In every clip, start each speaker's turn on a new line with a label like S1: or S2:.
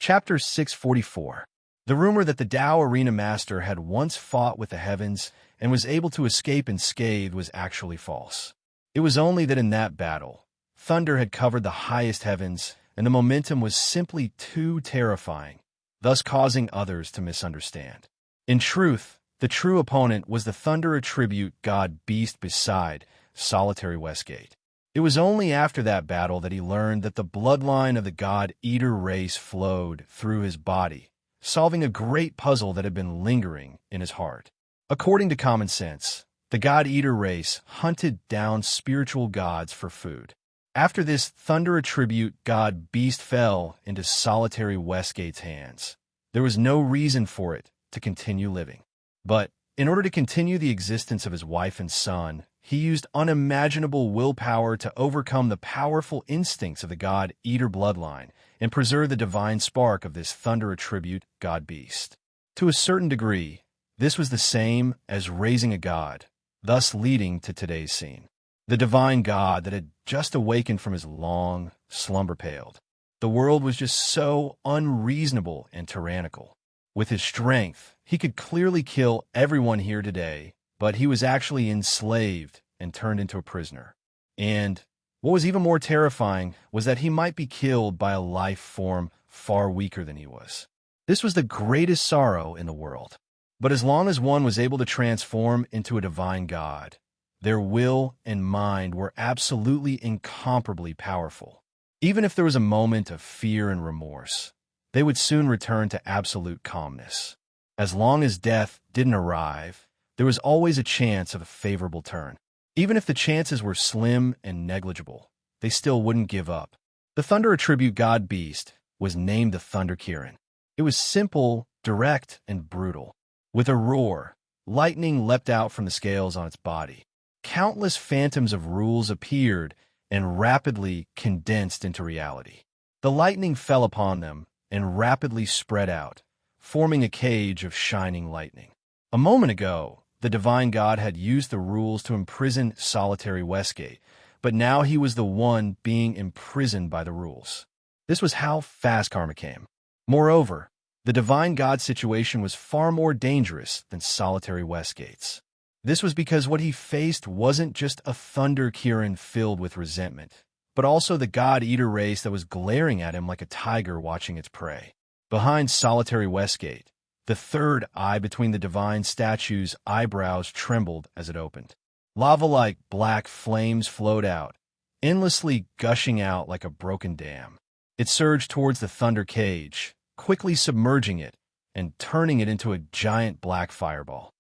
S1: Chapter 644. The rumor that the Tao Arena Master had once fought with the heavens and was able to escape unscathed was actually false. It was only that in that battle, thunder had covered the highest heavens, and the momentum was simply too terrifying, thus causing others to misunderstand. In truth, the true opponent was the thunder attribute god beast beside solitary Westgate. It was only after that battle that he learned that the bloodline of the God-Eater race flowed through his body, solving a great puzzle that had been lingering in his heart. According to common sense, the God-Eater race hunted down spiritual gods for food. After this thunder attribute god beast fell into solitary Westgate's hands, there was no reason for it to continue living. But in order to continue the existence of his wife and son, he used unimaginable willpower to overcome the powerful instincts of the God-Eater bloodline and preserve the divine spark of this thunder attribute god-beast. To a certain degree, this was the same as raising a god, thus leading to today's scene. The divine god that had just awakened from his long slumber paled. The world was just so unreasonable and tyrannical. With his strength, he could clearly kill everyone here today, but he was actually enslaved and turned into a prisoner. And what was even more terrifying was that he might be killed by a life form far weaker than he was. This was the greatest sorrow in the world. But as long as one was able to transform into a divine god, their will and mind were absolutely incomparably powerful. Even if there was a moment of fear and remorse, they would soon return to absolute calmness. As long as death didn't arrive, there was always a chance of a favorable turn. Even if the chances were slim and negligible, they still wouldn't give up. The thunder attribute god beast was named the Thunder Kirin. It was simple, direct, and brutal. With a roar, lightning leapt out from the scales on its body. Countless phantoms of rules appeared and rapidly condensed into reality. The lightning fell upon them and rapidly spread out, forming a cage of shining lightning. A moment ago, the divine god had used the rules to imprison solitary Westgate, but now he was the one being imprisoned by the rules. This was how fast karma came. Moreover, the divine god situation was far more dangerous than solitary Westgate's. This was because what he faced wasn't just a Thunder Kirin filled with resentment, but also the God-Eater race that was glaring at him like a tiger watching its prey. Behind solitary Westgate, the third eye between the divine statue's eyebrows trembled as it opened. Lava-like black flames flowed out, endlessly gushing out like a broken dam. It surged towards the thunder cage, quickly submerging it and turning it into a giant black fireball.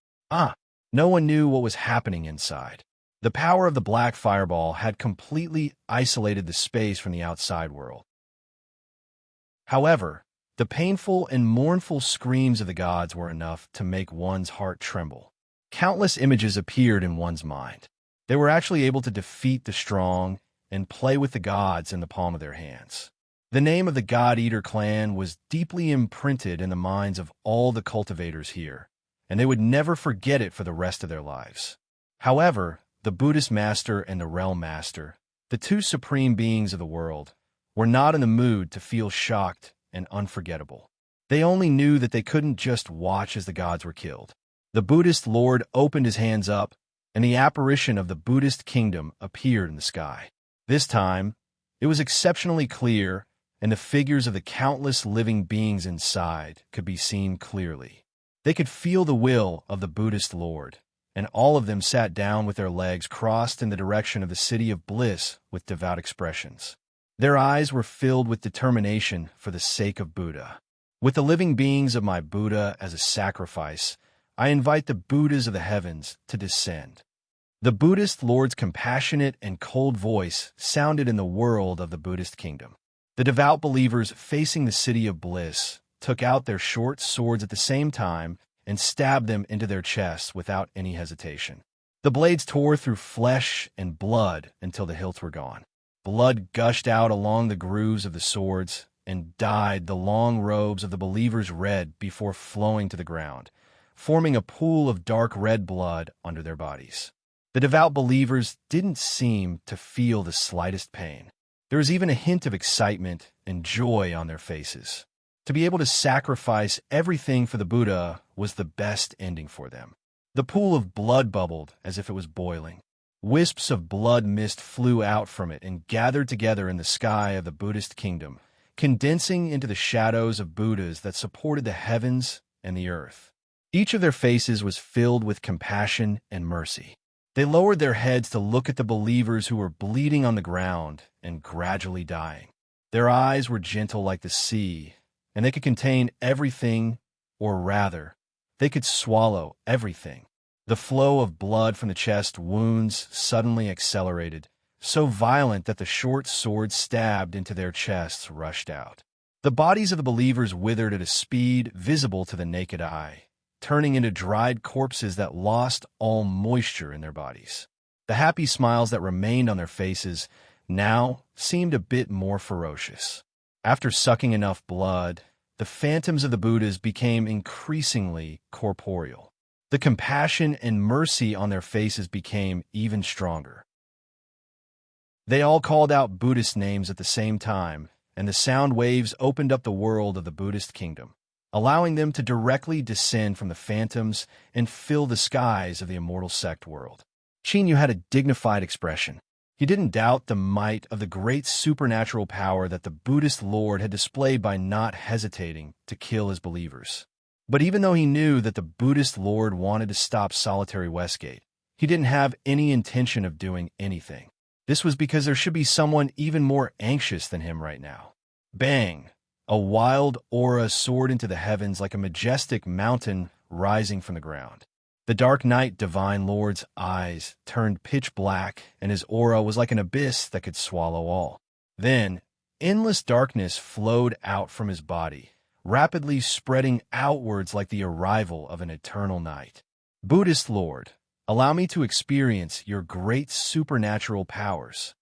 S1: No one knew what was happening inside. The power of the black fireball had completely isolated the space from the outside world. However, the painful and mournful screams of the gods were enough to make one's heart tremble. Countless images appeared in one's mind. They were actually able to defeat the strong and play with the gods in the palm of their hands. The name of the God-Eater clan was deeply imprinted in the minds of all the cultivators here, and they would never forget it for the rest of their lives. However, the Buddhist master and the realm master, the two supreme beings of the world, were not in the mood to feel shocked and unforgettable. They only knew that they couldn't just watch as the gods were killed. The Buddhist lord opened his hands up, and the apparition of the Buddhist kingdom appeared in the sky. This time, it was exceptionally clear, and the figures of the countless living beings inside could be seen clearly. They could feel the will of the Buddhist lord, and all of them sat down with their legs crossed in the direction of the city of bliss with devout expressions. Their eyes were filled with determination for the sake of Buddha. With the living beings of my Buddha as a sacrifice, I invite the Buddhas of the heavens to descend. The Buddhist lord's compassionate and cold voice sounded in the world of the Buddhist kingdom. The devout believers facing the city of bliss took out their short swords at the same time and stabbed them into their chests without any hesitation. The blades tore through flesh and blood until the hilts were gone. Blood gushed out along the grooves of the swords and dyed the long robes of the believers red before flowing to the ground, forming a pool of dark red blood under their bodies. The devout believers didn't seem to feel the slightest pain. There was even a hint of excitement and joy on their faces. To be able to sacrifice everything for the Buddha was the best ending for them. The pool of blood bubbled as if it was boiling. Wisps of blood mist flew out from it and gathered together in the sky of the Buddhist kingdom, condensing into the shadows of Buddhas that supported the heavens and the earth. Each of their faces was filled with compassion and mercy. They lowered their heads to look at the believers who were bleeding on the ground and gradually dying. Their eyes were gentle like the sea, and they could contain everything, or rather, they could swallow everything. The flow of blood from the chest wounds suddenly accelerated, so violent that the short swords stabbed into their chests rushed out. The bodies of the believers withered at a speed visible to the naked eye, turning into dried corpses that lost all moisture in their bodies. The happy smiles that remained on their faces now seemed a bit more ferocious. After sucking enough blood, the phantoms of the Buddhas became increasingly corporeal. The compassion and mercy on their faces became even stronger. They all called out Buddhist names at the same time, and the sound waves opened up the world of the Buddhist kingdom, allowing them to directly descend from the phantoms and fill the skies of the immortal sect world. Chinyu had a dignified expression. He didn't doubt the might of the great supernatural power that the Buddhist Lord had displayed by not hesitating to kill his believers. But even though he knew that the Buddhist Lord wanted to stop solitary Westgate, he didn't have any intention of doing anything. This was because there should be someone even more anxious than him right now. Bang! A wild aura soared into the heavens like a majestic mountain rising from the ground. The Dark Knight Divine Lord's eyes turned pitch black, and his aura was like an abyss that could swallow all. Then, endless darkness flowed out from his body, rapidly spreading outwards like the arrival of an eternal night. Buddhist Lord, allow me to experience your great supernatural powers.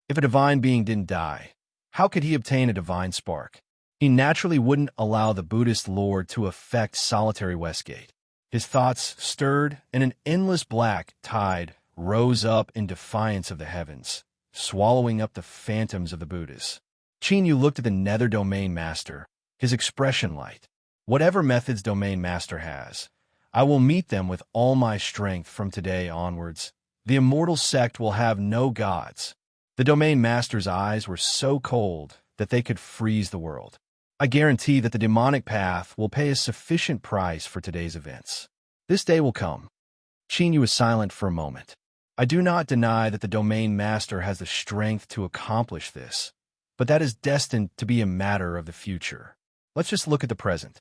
S1: If a divine being didn't die, how could he obtain a divine spark? He naturally wouldn't allow the Buddhist Lord to affect solitary Westgate. His thoughts stirred, and an endless black tide rose up in defiance of the heavens, swallowing up the phantoms of the Buddhas. Chinyu looked at the Nether Domain Master, his expression light. Whatever methods Domain Master has, I will meet them with all my strength from today onwards. The immortal sect will have no gods. The Domain Master's eyes were so cold that they could freeze the world. I guarantee that the demonic path will pay a sufficient price for today's events. This day will come. Chinyu was silent for a moment. I do not deny that the Domain Master has the strength to accomplish this, but that is destined to be a matter of the future. Let's just look at the present.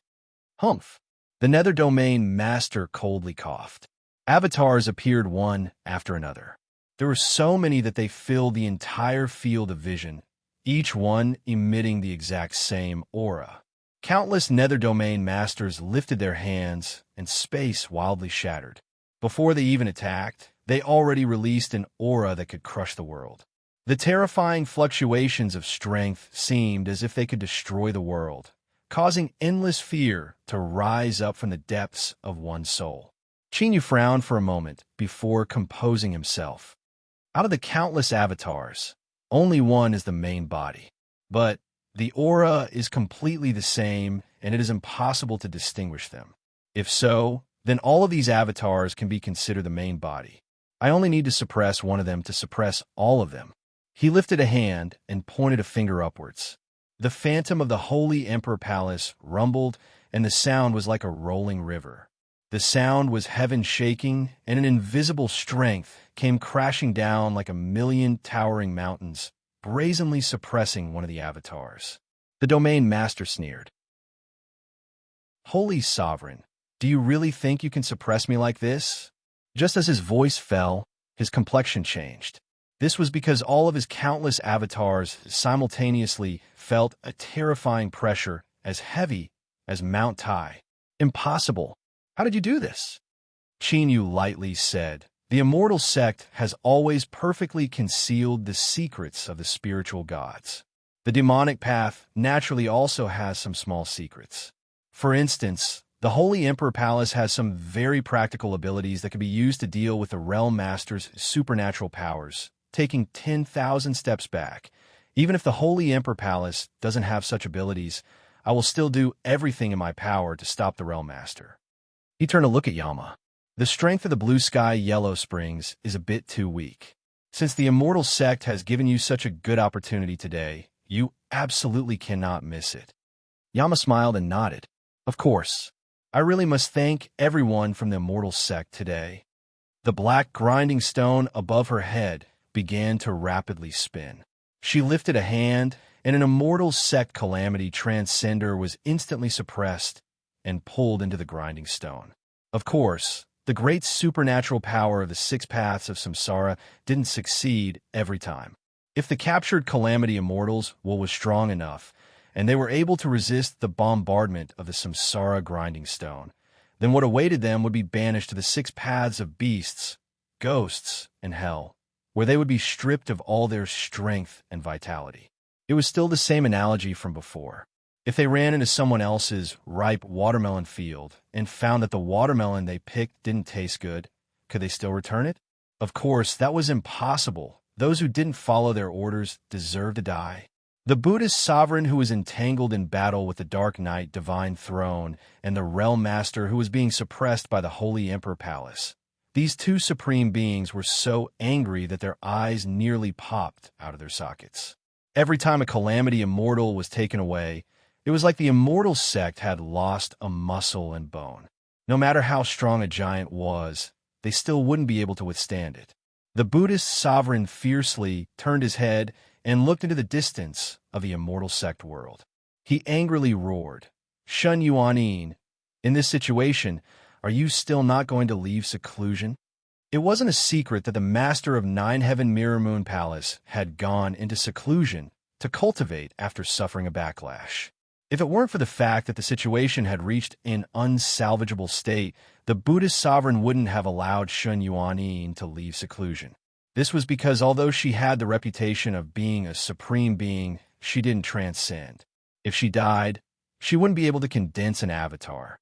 S1: Humph. The Nether Domain Master coldly coughed. Avatars appeared one after another. There were so many that they filled the entire field of vision, each one emitting the exact same aura. Countless Nether Domain Masters lifted their hands, and space wildly shattered. Before they even attacked, they already released an aura that could crush the world. The terrifying fluctuations of strength seemed as if they could destroy the world, causing endless fear to rise up from the depths of one's soul. Chinyu frowned for a moment before composing himself. Out of the countless avatars, only one is the main body. But the aura is completely the same, and it is impossible to distinguish them. If so, then all of these avatars can be considered the main body. I only need to suppress one of them to suppress all of them. He lifted a hand and pointed a finger upwards. The phantom of the Holy Emperor Palace rumbled, and the sound was like a rolling river. The sound was heaven shaking, and an invisible strength came crashing down like a million towering mountains, brazenly suppressing one of the avatars. The Domain Master sneered. Holy Sovereign, do you really think you can suppress me like this? Just as his voice fell, his complexion changed. This was because all of his countless avatars simultaneously felt a terrifying pressure as heavy as Mount Tai. Impossible. How did you do this? Chinyu lightly said, the immortal sect has always perfectly concealed the secrets of the spiritual gods. The demonic path naturally also has some small secrets. For instance, the Holy Emperor Palace has some very practical abilities that can be used to deal with the Realm Master's supernatural powers, taking 10,000 steps back. Even if the Holy Emperor Palace doesn't have such abilities, I will still do everything in my power to stop the Realm Master. He turned to look at Yama. The strength of the blue sky yellow springs is a bit too weak. Since the immortal sect has given you such a good opportunity today, you absolutely cannot miss it. Yama smiled and nodded. Of course. I really must thank everyone from the immortal sect today. The black grinding stone above her head began to rapidly spin. She lifted a hand, and an immortal sect calamity transcender was instantly suppressed and pulled into the grinding stone. Of course, the great supernatural power of the six paths of samsara didn't succeed every time. If the captured calamity immortals was strong enough, and they were able to resist the bombardment of the samsara grinding stone, then what awaited them would be banished to the six paths of beasts, ghosts, and hell, where they would be stripped of all their strength and vitality. It was still the same analogy from before. If they ran into someone else's ripe watermelon field and found that the watermelon they picked didn't taste good, could they still return it? Of course, that was impossible. Those who didn't follow their orders deserved to die. The Buddhist sovereign who was entangled in battle with the Dark Knight Divine Throne and the Realm Master who was being suppressed by the Holy Emperor Palace. These two supreme beings were so angry that their eyes nearly popped out of their sockets. Every time a calamity immortal was taken away, it was like the immortal sect had lost a muscle and bone. No matter how strong a giant was, they still wouldn't be able to withstand it. The Buddhist sovereign fiercely turned his head and looked into the distance of the immortal sect world. He angrily roared, "Shun Yuanin, in this situation, are you still not going to leave seclusion?" It wasn't a secret that the master of Nine Heaven Mirror Moon Palace had gone into seclusion to cultivate after suffering a backlash. If it weren't for the fact that the situation had reached an unsalvageable state, the Buddhist sovereign wouldn't have allowed Shun Yuanin to leave seclusion. This was because although she had the reputation of being a supreme being, she didn't transcend. If she died, she wouldn't be able to condense an avatar.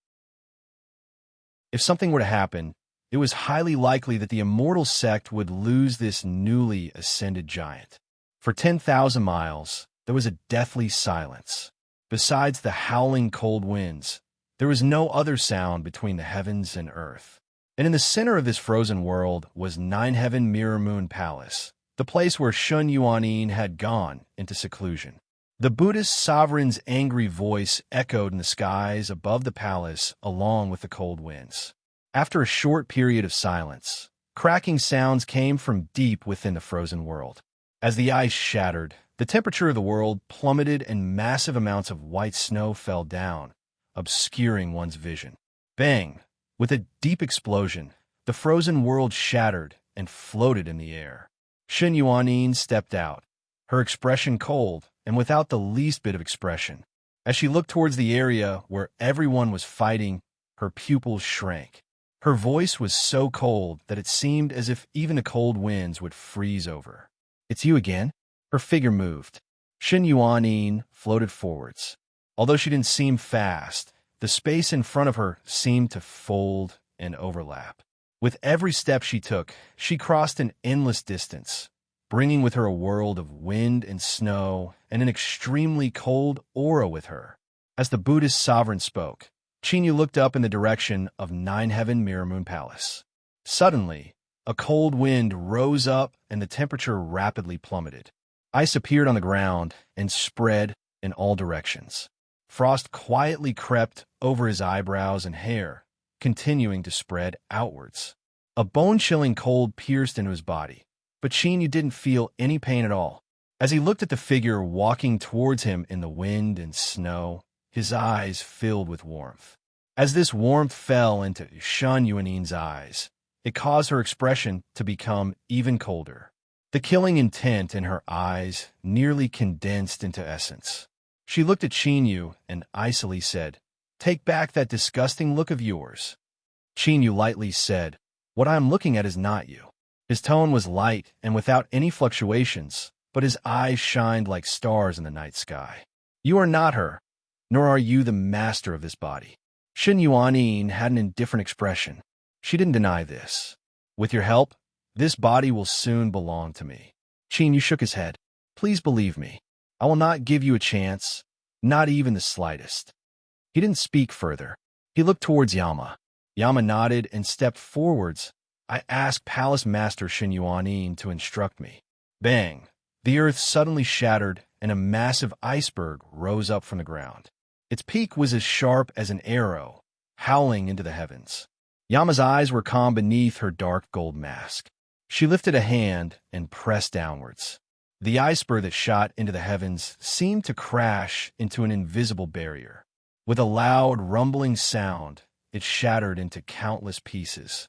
S1: If something were to happen, it was highly likely that the immortal sect would lose this newly ascended giant. For 10,000 miles, there was a deathly silence. Besides the howling cold winds, there was no other sound between the heavens and earth. And in the center of this frozen world was Nine Heaven Mirror Moon Palace, the place where Shun Yuanin had gone into seclusion. The Buddhist sovereign's angry voice echoed in the skies above the palace along with the cold winds. After a short period of silence, cracking sounds came from deep within the frozen world. As the ice shattered, the temperature of the world plummeted and massive amounts of white snow fell down, obscuring one's vision. Bang! With a deep explosion, the frozen world shattered and floated in the air. Shun Yuanin stepped out, her expression cold and without the least bit of expression. As she looked towards the area where everyone was fighting, her pupils shrank. Her voice was so cold that it seemed as if even the cold winds would freeze over. "It's you again?" Her figure moved. Shun Yuanin floated forwards. Although she didn't seem fast, the space in front of her seemed to fold and overlap. With every step she took, she crossed an endless distance, bringing with her a world of wind and snow and an extremely cold aura with her. As the Buddhist sovereign spoke, Chinyu looked up in the direction of Nine Heaven Mirror Moon Palace. Suddenly, a cold wind rose up and the temperature rapidly plummeted. Ice appeared on the ground and spread in all directions. Frost quietly crept over his eyebrows and hair, continuing to spread outwards. A bone-chilling cold pierced into his body, but Chinyu didn't feel any pain at all. As he looked at the figure walking towards him in the wind and snow, his eyes filled with warmth. As this warmth fell into Shun Yuanin's eyes, it caused her expression to become even colder. The killing intent in her eyes nearly condensed into essence. She looked at Chinyu and icily said, "Take back that disgusting look of yours." Chinyu lightly said, "What I am looking at is not you." His tone was light and without any fluctuations, but his eyes shined like stars in the night sky. "You are not her, nor are you the master of this body." Shun Yuanin had an indifferent expression. She didn't deny this. "With your help, this body will soon belong to me." Chinyu shook his head. "Please believe me. I will not give you a chance. Not even the slightest. He didn't speak further. He looked towards Yama. Yama nodded and stepped forwards. I asked Palace Master Shinyuanin to instruct me. Bang! The earth suddenly shattered, and a massive iceberg rose up from the ground. Its peak was as sharp as an arrow, howling into the heavens. Yama's eyes were calm beneath her dark gold mask. She lifted a hand and pressed downwards. The iceberg that shot into the heavens seemed to crash into an invisible barrier. With a loud, rumbling sound, it shattered into countless pieces.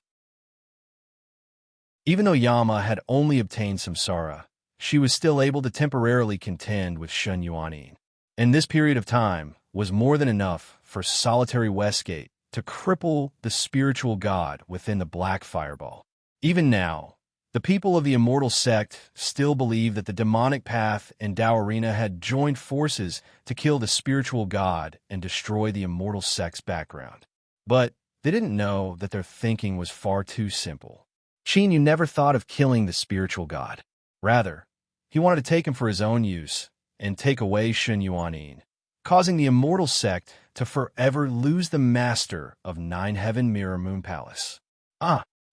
S1: Even though Yama had only obtained samsara, she was still able to temporarily contend with Shun Yuanin. And this period of time was more than enough for solitary Westgate to cripple the spiritual god within the Black Fireball. Even now, the people of the Immortal Sect still believe that the demonic path and Tao Arena had joined forces to kill the spiritual god and destroy the Immortal Sect's background. But they didn't know that their thinking was far too simple. Qin never thought of killing the spiritual god. Rather, he wanted to take him for his own use and take away Shun Yuanin, causing the Immortal Sect to forever lose the master of Nine Heaven Mirror Moon Palace.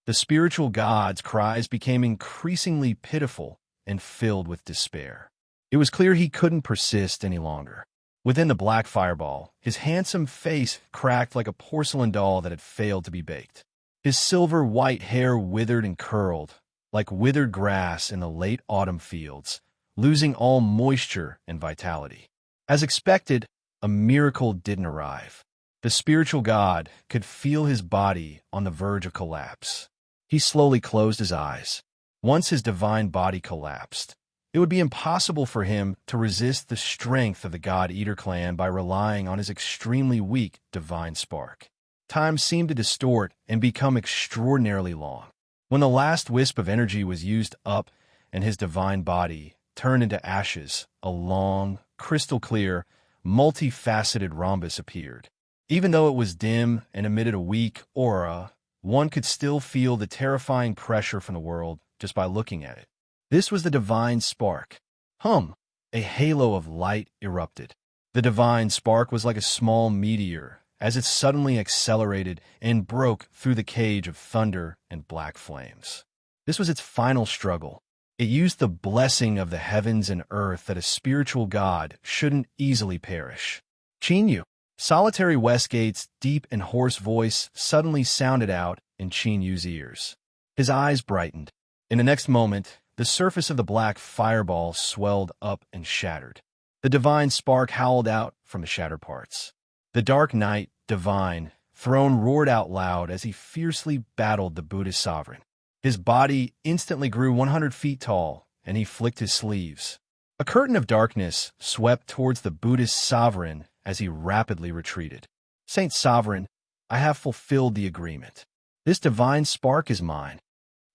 S1: The spiritual god's cries became increasingly pitiful and filled with despair. It was clear he couldn't persist any longer. Within the Black Fireball, his handsome face cracked like a porcelain doll that had failed to be baked. His silver-white hair withered and curled, like withered grass in the late autumn fields, losing all moisture and vitality. As expected, a miracle didn't arrive. The spiritual god could feel his body on the verge of collapse. He slowly closed his eyes. Once his divine body collapsed, it would be impossible for him to resist the strength of the God-Eater clan by relying on his extremely weak divine spark. Time seemed to distort and become extraordinarily long. When the last wisp of energy was used up and his divine body turned into ashes, a long, crystal-clear, multifaceted rhombus appeared. Even though it was dim and emitted a weak aura, one could still feel the terrifying pressure from the world just by looking at it. This was the divine spark. A halo of light erupted. The divine spark was like a small meteor as it suddenly accelerated and broke through the cage of thunder and black flames. This was its final struggle. It used the blessing of the heavens and earth that a spiritual god shouldn't easily perish. Qin, solitary Westgate's deep and hoarse voice suddenly sounded out in Qin Yu's ears. His eyes brightened. In the next moment, the surface of the Black Fireball swelled up and shattered. The divine spark howled out from the shattered parts. The Dark Knight, divine, throne roared out loud as he fiercely battled the Buddhist sovereign. His body instantly grew 100 feet tall, and he flicked his sleeves. A curtain of darkness swept towards the Buddhist sovereign as he rapidly retreated. Saint Sovereign, I have fulfilled the agreement. This divine spark is mine.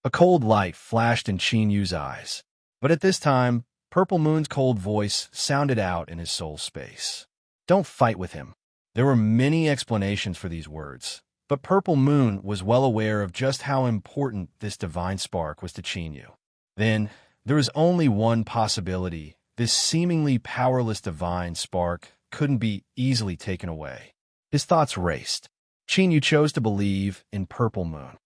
S1: A cold light flashed in Qin Yu's eyes, but at this time, Purple Moon's cold voice sounded out in his soul space. Don't fight with him. There were many explanations for these words, but Purple Moon was well aware of just how important this divine spark was to Qin Yu. Then, there was only one possibility. This seemingly powerless divine spark couldn't be easily taken away. His thoughts raced. Qin Yu chose to believe in Purple Moon.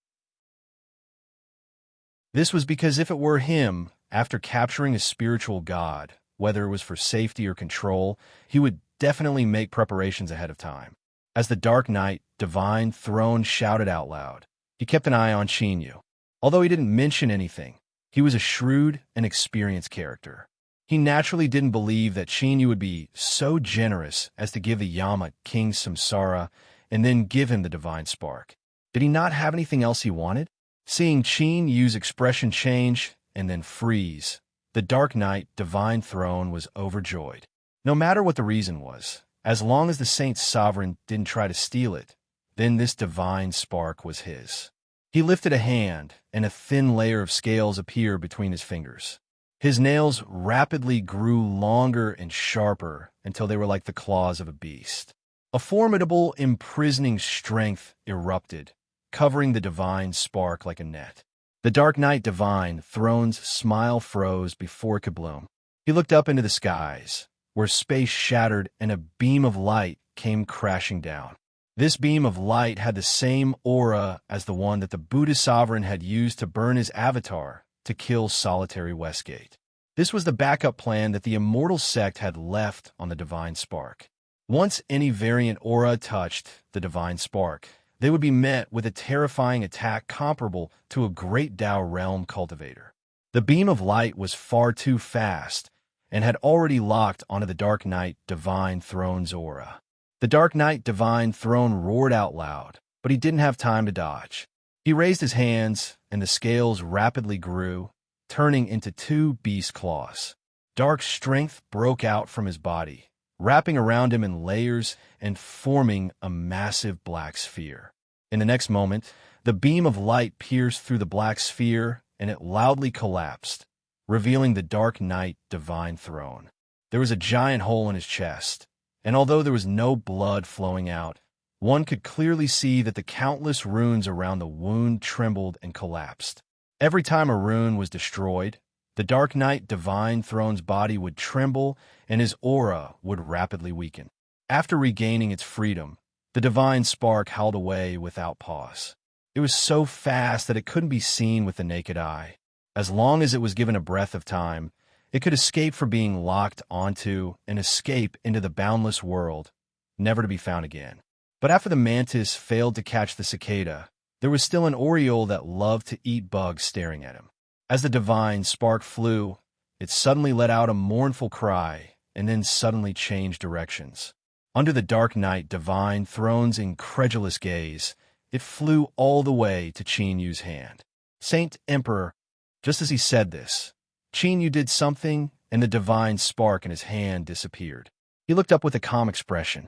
S1: This was because if it were him, after capturing a spiritual god, whether it was for safety or control, he would definitely make preparations ahead of time. As the Dark Knight, divine throne shouted out loud, he kept an eye on Qin Yu. Although he didn't mention anything, he was a shrewd and experienced character. He naturally didn't believe that Qin Yu would be so generous as to give the Yama King Samsara and then give him the divine spark. Did he not have anything else he wanted? Seeing Qin Yu's expression change and then freeze, the Dark Knight divine throne was overjoyed. No matter what the reason was, as long as the Saint Sovereign didn't try to steal it, then this divine spark was his. He lifted a hand, and a thin layer of scales appeared between his fingers. His nails rapidly grew longer and sharper until they were like the claws of a beast. A formidable, imprisoning strength erupted, covering the divine spark like a net. The Dark Knight divine throne's smile froze before it could bloom. He looked up into the skies, where space shattered and a beam of light came crashing down. This beam of light had the same aura as the one that the Buddhist sovereign had used to burn his avatar to kill solitary Westgate. This was the backup plan that the immortal sect had left on the divine spark. Once any variant aura touched the divine spark, they would be met with a terrifying attack comparable to a great Tao realm cultivator. The beam of light was far too fast and had already locked onto the Dark Knight Divine Throne's aura. The Dark Knight Divine Throne roared out loud, but he didn't have time to dodge. He raised his hands, and the scales rapidly grew, turning into two beast claws. Dark strength broke out from his body, wrapping around him in layers and forming a massive black sphere. In the next moment, the beam of light pierced through the black sphere, and it loudly collapsed, revealing the Dark Knight Divine Throne. There was a giant hole in his chest, and although there was no blood flowing out, one could clearly see that the countless runes around the wound trembled and collapsed. Every time a rune was destroyed, the Dark Knight Divine Throne's body would tremble and his aura would rapidly weaken. After regaining its freedom, the divine spark howled away without pause. It was so fast that it couldn't be seen with the naked eye. As long as it was given a breath of time, it could escape from being locked onto and escape into the boundless world, never to be found again. But after the mantis failed to catch the cicada, there was still an oriole that loved to eat bugs staring at him. As the divine spark flew, it suddenly let out a mournful cry and then suddenly changed directions. Under the Dark Knight Divine Throne's incredulous gaze, it flew all the way to Qin Yu's hand. Saint Emperor, just as he said this, Qin Yu did something, and the divine spark in his hand disappeared. He looked up with a calm expression.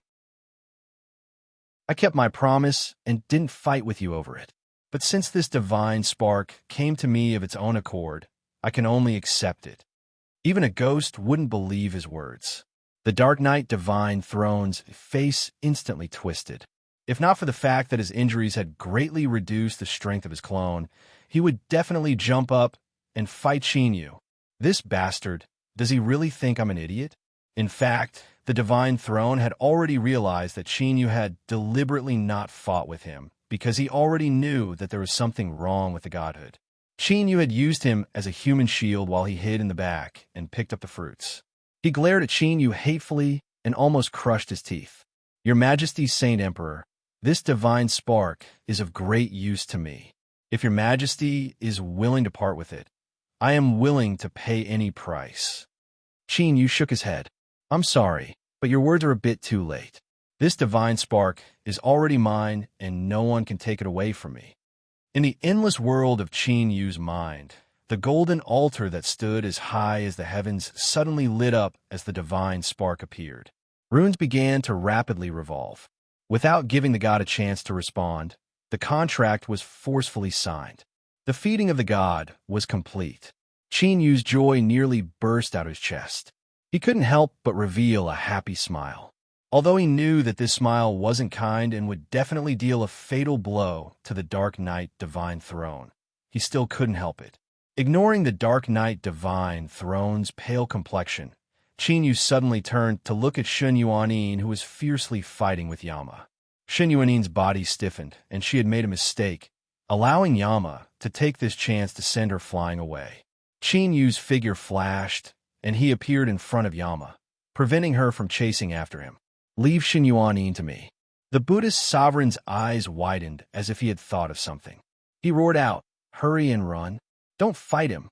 S1: I kept my promise and didn't fight with you over it. But since this divine spark came to me of its own accord, I can only accept it. Even a ghost wouldn't believe his words. The Dark Knight Divine Throne's face instantly twisted. If not for the fact that his injuries had greatly reduced the strength of his clone, he would definitely jump up and fight Qin Yu. This bastard, does he really think I'm an idiot? In fact, the Divine Throne had already realized that Qin Yu had deliberately not fought with him because he already knew that there was something wrong with the godhood. Qin Yu had used him as a human shield while he hid in the back and picked up the fruits. He glared at Qin Yu hatefully and almost crushed his teeth. Your Majesty, Saint Emperor, this divine spark is of great use to me. If your Majesty is willing to part with it, I am willing to pay any price. Qin Yu shook his head. I'm sorry, but your words are a bit too late. This divine spark is already mine, and no one can take it away from me. In the endless world of Qin Yu's mind, the golden altar that stood as high as the heavens suddenly lit up as the divine spark appeared. Runes began to rapidly revolve. Without giving the god a chance to respond, the contract was forcefully signed. The feeding of the god was complete. Qin Yu's joy nearly burst out of his chest. He couldn't help but reveal a happy smile. Although he knew that this smile wasn't kind and would definitely deal a fatal blow to the Dark Knight Divine Throne, he still couldn't help it. Ignoring the Dark Knight Divine Throne's pale complexion, Qin Yu suddenly turned to look at Shun Yuanin, who was fiercely fighting with Yama. Shun Yuanin's body stiffened, and she had made a mistake, allowing Yama to take this chance to send her flying away. Qin Yu's figure flashed, and he appeared in front of Yama, preventing her from chasing after him. Leave Shun Yuanin to me. The Buddhist sovereign's eyes widened as if he had thought of something. He roared out, hurry and run. Don't fight him.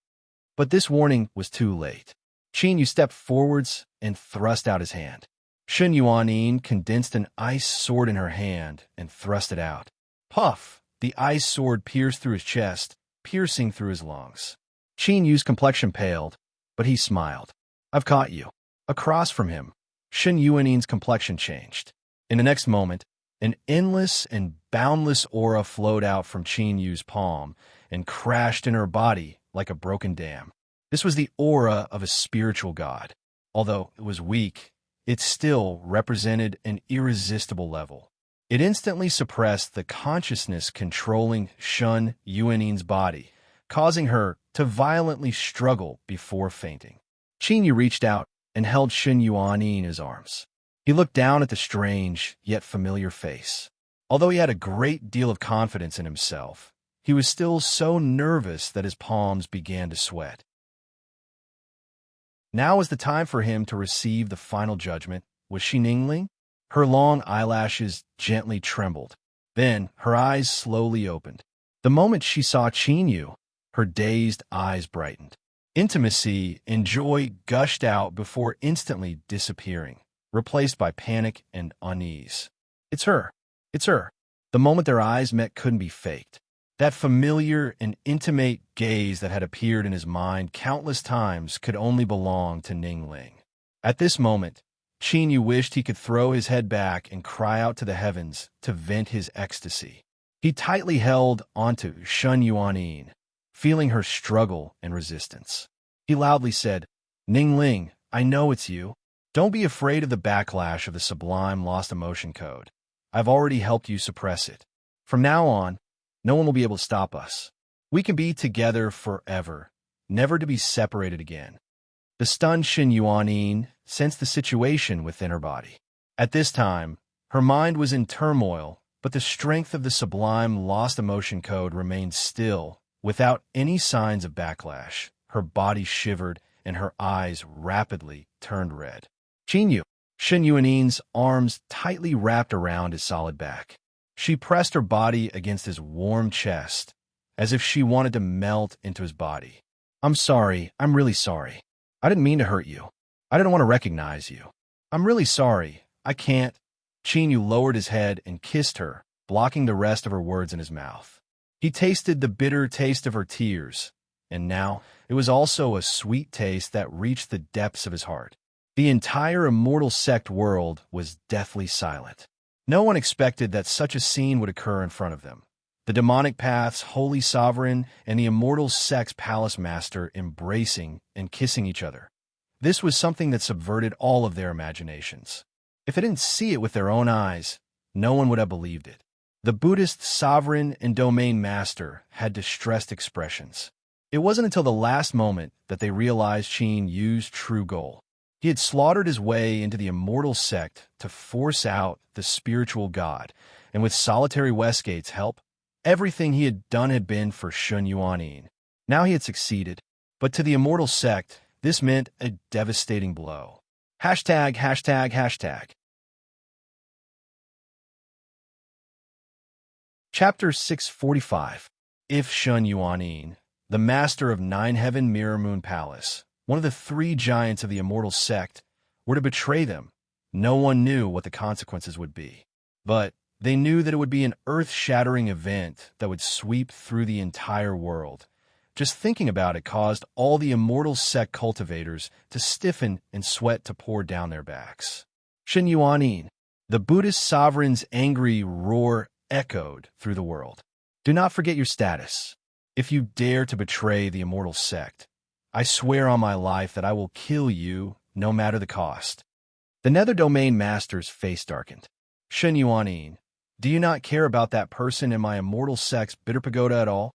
S1: But this warning was too late. Qin Yu stepped forwards and thrust out his hand. Shun Yuanin condensed an ice sword in her hand and thrust it out. Puff! The ice sword pierced through his chest, piercing through his lungs. Qin Yu's complexion paled, but he smiled. I've caught you. Across from him, Shun Yuanin's complexion changed. In the next moment, an endless and boundless aura flowed out from Qin Yu's palm and crashed in her body like a broken dam. This was the aura of a spiritual god. Although it was weak, it still represented an irresistible level. It instantly suppressed the consciousness controlling Shun Yuanin's body, causing her to violently struggle before fainting. Qin Yu reached out, and held Shen Yuani in his arms. He looked down at the strange, yet familiar face. Although he had a great deal of confidence in himself, he was still so nervous that his palms began to sweat. Now was the time for him to receive the final judgment. Was she Ningling? Her long eyelashes gently trembled. Then her eyes slowly opened. The moment she saw Qinyu, her dazed eyes brightened. Intimacy and joy gushed out before instantly disappearing, replaced by panic and unease. It's her. It's her. The moment their eyes met couldn't be faked. That familiar and intimate gaze that had appeared in his mind countless times could only belong to Ningling. At this moment, Qinyu wished he could throw his head back and cry out to the heavens to vent his ecstasy. He tightly held onto Shen Yuanin, feeling her struggle and resistance. He loudly said, "Ningling, I know it's you. Don't be afraid of the backlash of the sublime lost emotion code. I've already helped you suppress it. From now on, no one will be able to stop us. We can be together forever, never to be separated again." The stunned Shen Yuanin sensed the situation within her body. At this time, her mind was in turmoil, but the strength of the sublime lost emotion code remained still, without any signs of backlash. Her body shivered, and her eyes rapidly turned red. Qinyu, Shen Yuanin's arms tightly wrapped around his solid back. She pressed her body against his warm chest, as if she wanted to melt into his body. "I'm sorry. I'm really sorry. I didn't mean to hurt you. I didn't want to recognize you. I'm really sorry. I can't." Qinyu lowered his head and kissed her, blocking the rest of her words in his mouth. He tasted the bitter taste of her tears, and now it was also a sweet taste that reached the depths of his heart. The entire immortal sect world was deathly silent. No one expected that such a scene would occur in front of them. The demonic path's holy sovereign and the immortal sect's palace master embracing and kissing each other. This was something that subverted all of their imaginations. If they didn't see it with their own eyes, no one would have believed it. The Buddhist sovereign and domain master had distressed expressions. It wasn't until the last moment that they realized Qin Yu's true goal. He had slaughtered his way into the immortal sect to force out the spiritual god, and with solitary Westgate's help, everything he had done had been for Shen Yuanin. Now he had succeeded, but to the immortal sect, this meant a devastating blow. Hashtag, hashtag, hashtag. Chapter 645. If Shen Yuanin, the master of Nine Heaven Mirror Moon Palace, one of the three giants of the immortal sect, were to betray them, no one knew what the consequences would be. But they knew that it would be an earth-shattering event that would sweep through the entire world. Just thinking about it caused all the immortal sect cultivators to stiffen and sweat to pour down their backs. Shen Yuanin, the Buddhist sovereign's angry roar echoed through the world. "Do not forget your status. If you dare to betray the immortal sect, I swear on my life that I will kill you, no matter the cost." The Nether Domain Master's face darkened. "Shen Yuanin, do you not care about that person in my immortal sect's bitter pagoda at all?"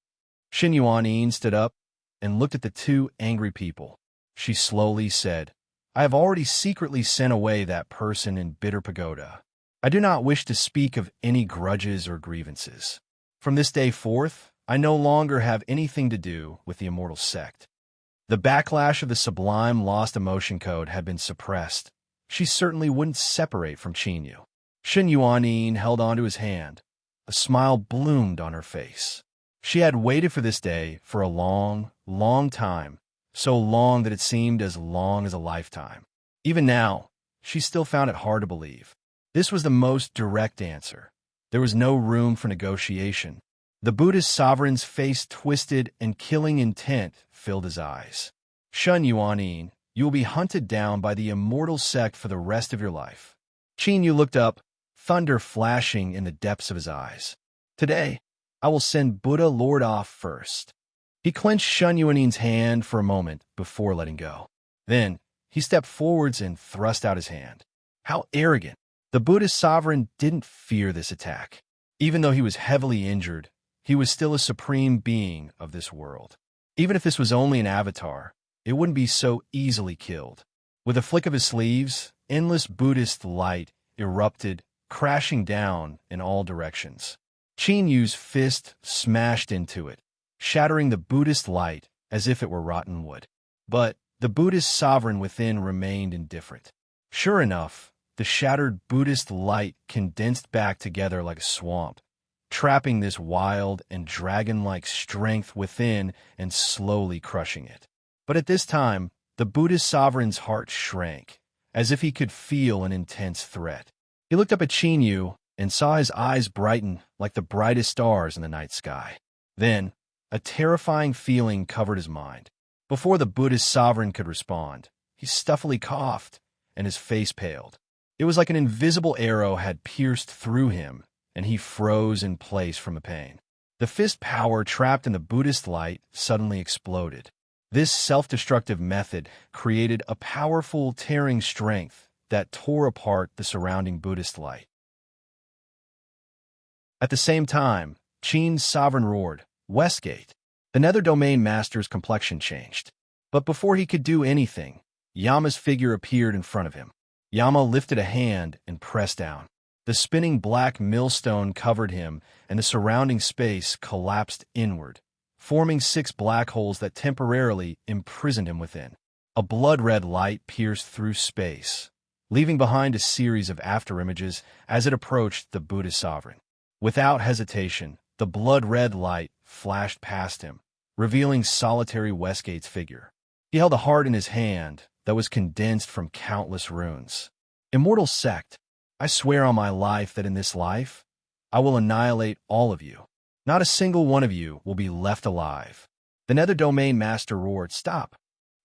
S1: Shen Yuanin stood up and looked at the two angry people. She slowly said, "I have already secretly sent away that person in bitter pagoda. I do not wish to speak of any grudges or grievances. From this day forth, I no longer have anything to do with the immortal sect." The backlash of the sublime lost emotion code had been suppressed. She certainly wouldn't separate from Qinyu. Shen Yuanin held onto his hand. A smile bloomed on her face. She had waited for this day for a long, long time, so long that it seemed as long as a lifetime. Even now, she still found it hard to believe. This was the most direct answer. There was no room for negotiation. The Buddhist sovereign's face twisted and killing intent filled his eyes. "Shen Yuanin, you will be hunted down by the immortal sect for the rest of your life." Qinyu looked up, thunder flashing in the depths of his eyes. "Today, I will send Buddha Lord off first." He clenched Shen Yuanin's hand for a moment before letting go. Then, he stepped forwards and thrust out his hand. How arrogant! The Buddhist sovereign didn't fear this attack. Even though he was heavily injured, he was still a supreme being of this world. Even if this was only an avatar, it wouldn't be so easily killed. With a flick of his sleeves, endless Buddhist light erupted, crashing down in all directions. Qin Yu's fist smashed into it, shattering the Buddhist light as if it were rotten wood. But the Buddhist sovereign within remained indifferent. Sure enough, the shattered Buddhist light condensed back together like a swamp, trapping this wild and dragon-like strength within and slowly crushing it. But at this time, the Buddhist sovereign's heart shrank, as if he could feel an intense threat. He looked up at Qin Yu and saw his eyes brighten like the brightest stars in the night sky. Then, a terrifying feeling covered his mind. Before the Buddhist sovereign could respond, he stuffily coughed, and his face paled. It was like an invisible arrow had pierced through him, and he froze in place from the pain. The fist power trapped in the Buddhist light suddenly exploded. This self-destructive method created a powerful tearing strength that tore apart the surrounding Buddhist light. At the same time, Qin's sovereign roared, "Westgate!" The Nether Domain Master's complexion changed. But before he could do anything, Yama's figure appeared in front of him. Yama lifted a hand and pressed down. The spinning black millstone covered him, and the surrounding space collapsed inward, forming 6 black holes that temporarily imprisoned him within. A blood-red light pierced through space, leaving behind a series of afterimages as it approached the Buddhist sovereign. Without hesitation, the blood-red light flashed past him, revealing solitary Westgate's figure. He held a heart in his hand that was condensed from countless runes. "Immortal sect, I swear on my life that in this life, I will annihilate all of you. Not a single one of you will be left alive." The Nether Domain Master roared, "Stop!"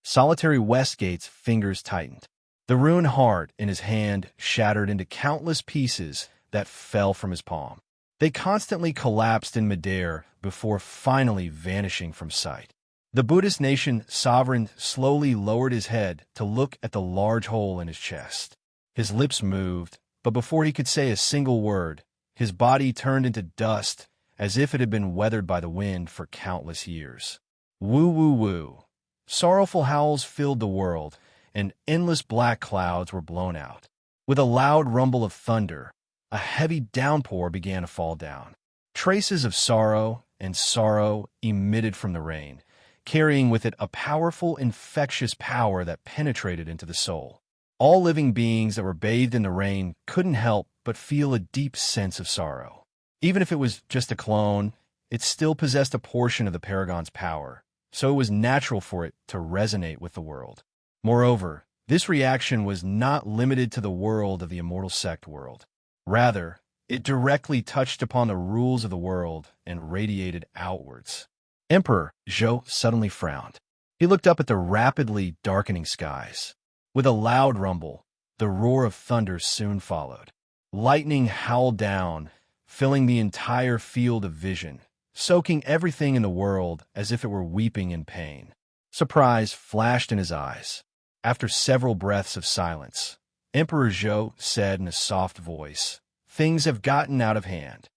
S1: Solitary Westgate's fingers tightened. The rune heart in his hand shattered into countless pieces that fell from his palm. They constantly collapsed in midair before finally vanishing from sight. The Buddhist nation sovereign slowly lowered his head to look at the large hole in his chest. His lips moved, but before he could say a single word, his body turned into dust as if it had been weathered by the wind for countless years. Woo woo woo. Sorrowful howls filled the world, and endless black clouds were blown out. With a loud rumble of thunder, a heavy downpour began to fall down. Traces of sorrow and sorrow emitted from the rain, carrying with it a powerful, infectious power that penetrated into the soul. All living beings that were bathed in the rain couldn't help but feel a deep sense of sorrow. Even if it was just a clone, it still possessed a portion of the Paragon's power, so it was natural for it to resonate with the world. Moreover, this reaction was not limited to the world of the Immortal Sect world. Rather, it directly touched upon the rules of the world and radiated outwards. Emperor Zhou suddenly frowned. He looked up at the rapidly darkening skies. With a loud rumble, the roar of thunder soon followed. Lightning howled down, filling the entire field of vision, soaking everything in the world as if it were weeping in pain. Surprise flashed in his eyes. After several breaths of silence, Emperor Zhou said in a soft voice, "Things have gotten out of hand."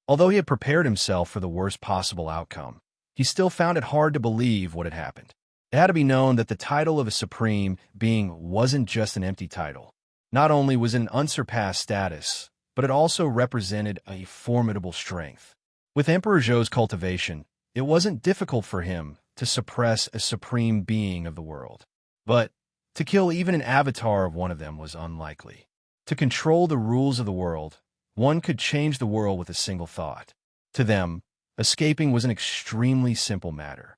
S1: Although he had prepared himself for the worst possible outcome, he still found it hard to believe what had happened. It had to be known that the title of a supreme being wasn't just an empty title. Not only was it an unsurpassed status, but it also represented a formidable strength. With Emperor Zhou's cultivation, it wasn't difficult for him to suppress a supreme being of the world. But to kill even an avatar of one of them was unlikely. To control the rules of the world, one could change the world with a single thought. To them, escaping was an extremely simple matter.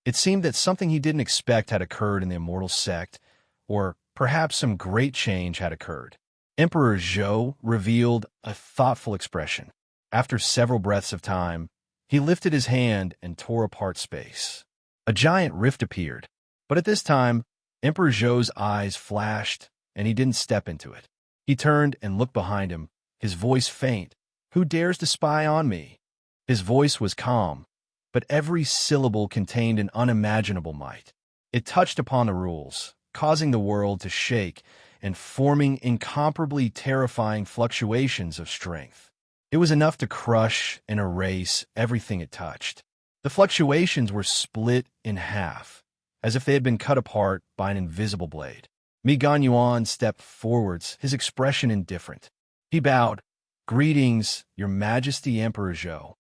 S1: It seemed that something he didn't expect had occurred in the Immortal Sect, or perhaps some great change had occurred. Emperor Zhou revealed a thoughtful expression. After several breaths of time, he lifted his hand and tore apart space. A giant rift appeared, but at this time, Emperor Zhou's eyes flashed, and he didn't step into it. He turned and looked behind him, his voice faint. "Who dares to spy on me?" His voice was calm, but every syllable contained an unimaginable might. It touched upon the rules, causing the world to shake and forming incomparably terrifying fluctuations of strength. It was enough to crush and erase everything it touched. The fluctuations were split in half, as if they had been cut apart by an invisible blade. Mi Ganyuan stepped forwards, his expression indifferent. He bowed. "Greetings, Your Majesty Emperor Zhou."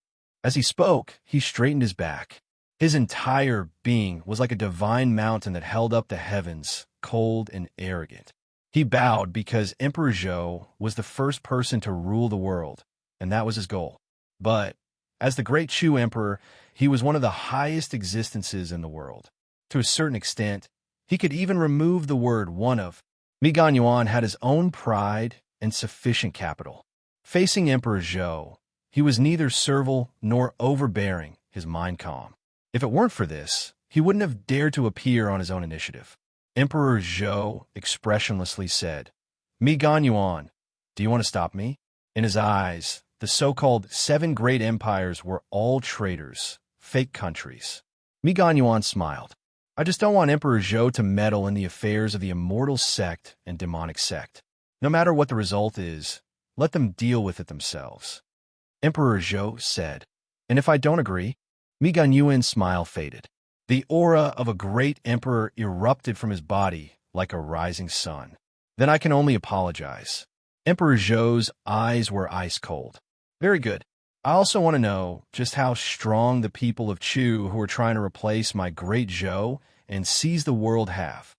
S1: As he spoke, he straightened his back. His entire being was like a divine mountain that held up the heavens, cold and arrogant. He bowed because Emperor Zhou was the first person to rule the world, and that was his goal. But, as the great Chu Emperor, he was one of the highest existences in the world. To a certain extent, he could even remove the word one of. Mi Ganyuan had his own pride and sufficient capital. Facing Emperor Zhou, he was neither servile nor overbearing, his mind calm. If it weren't for this, he wouldn't have dared to appear on his own initiative. Emperor Zhou expressionlessly said, "Mi Ganyuan, do you want to stop me?" In his eyes, the so-called 7 great empires were all traitors, fake countries. Mi Ganyuan smiled. "I just don't want Emperor Zhou to meddle in the affairs of the immortal sect and demonic sect. No matter what the result is, let them deal with it themselves." Emperor Zhou said, "And if I don't agree?" Mi Ganyuan's smile faded. The aura of a great emperor erupted from his body like a rising sun. "Then I can only apologize." Emperor Zhou's eyes were ice cold. "Very good. I also want to know just how strong the people of Chu who are trying to replace my great Zhou and seize the world have."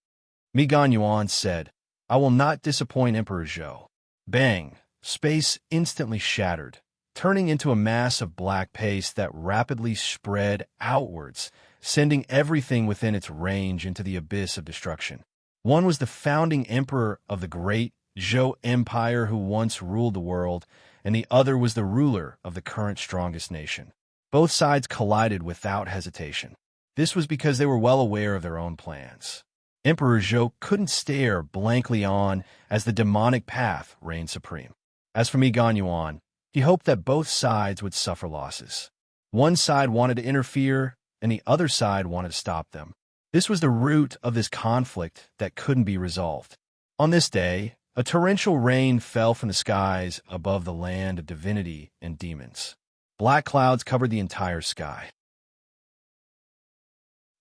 S1: Mi Ganyuan said, "I will not disappoint Emperor Zhou." Bang! Space instantly shattered, turning into a mass of black paste that rapidly spread outwards, sending everything within its range into the abyss of destruction. One was the founding emperor of the great Zhou Empire who once ruled the world, and the other was the ruler of the current strongest nation. Both sides collided without hesitation. This was because they were well aware of their own plans. Emperor Zhou couldn't stare blankly on as the demonic path reigned supreme. As for Mi Ganyuan, he hoped that both sides would suffer losses. One side wanted to interfere, and the other side wanted to stop them. This was the root of this conflict that couldn't be resolved. On this day, a torrential rain fell from the skies above the land of divinity and demons. Black clouds covered the entire sky.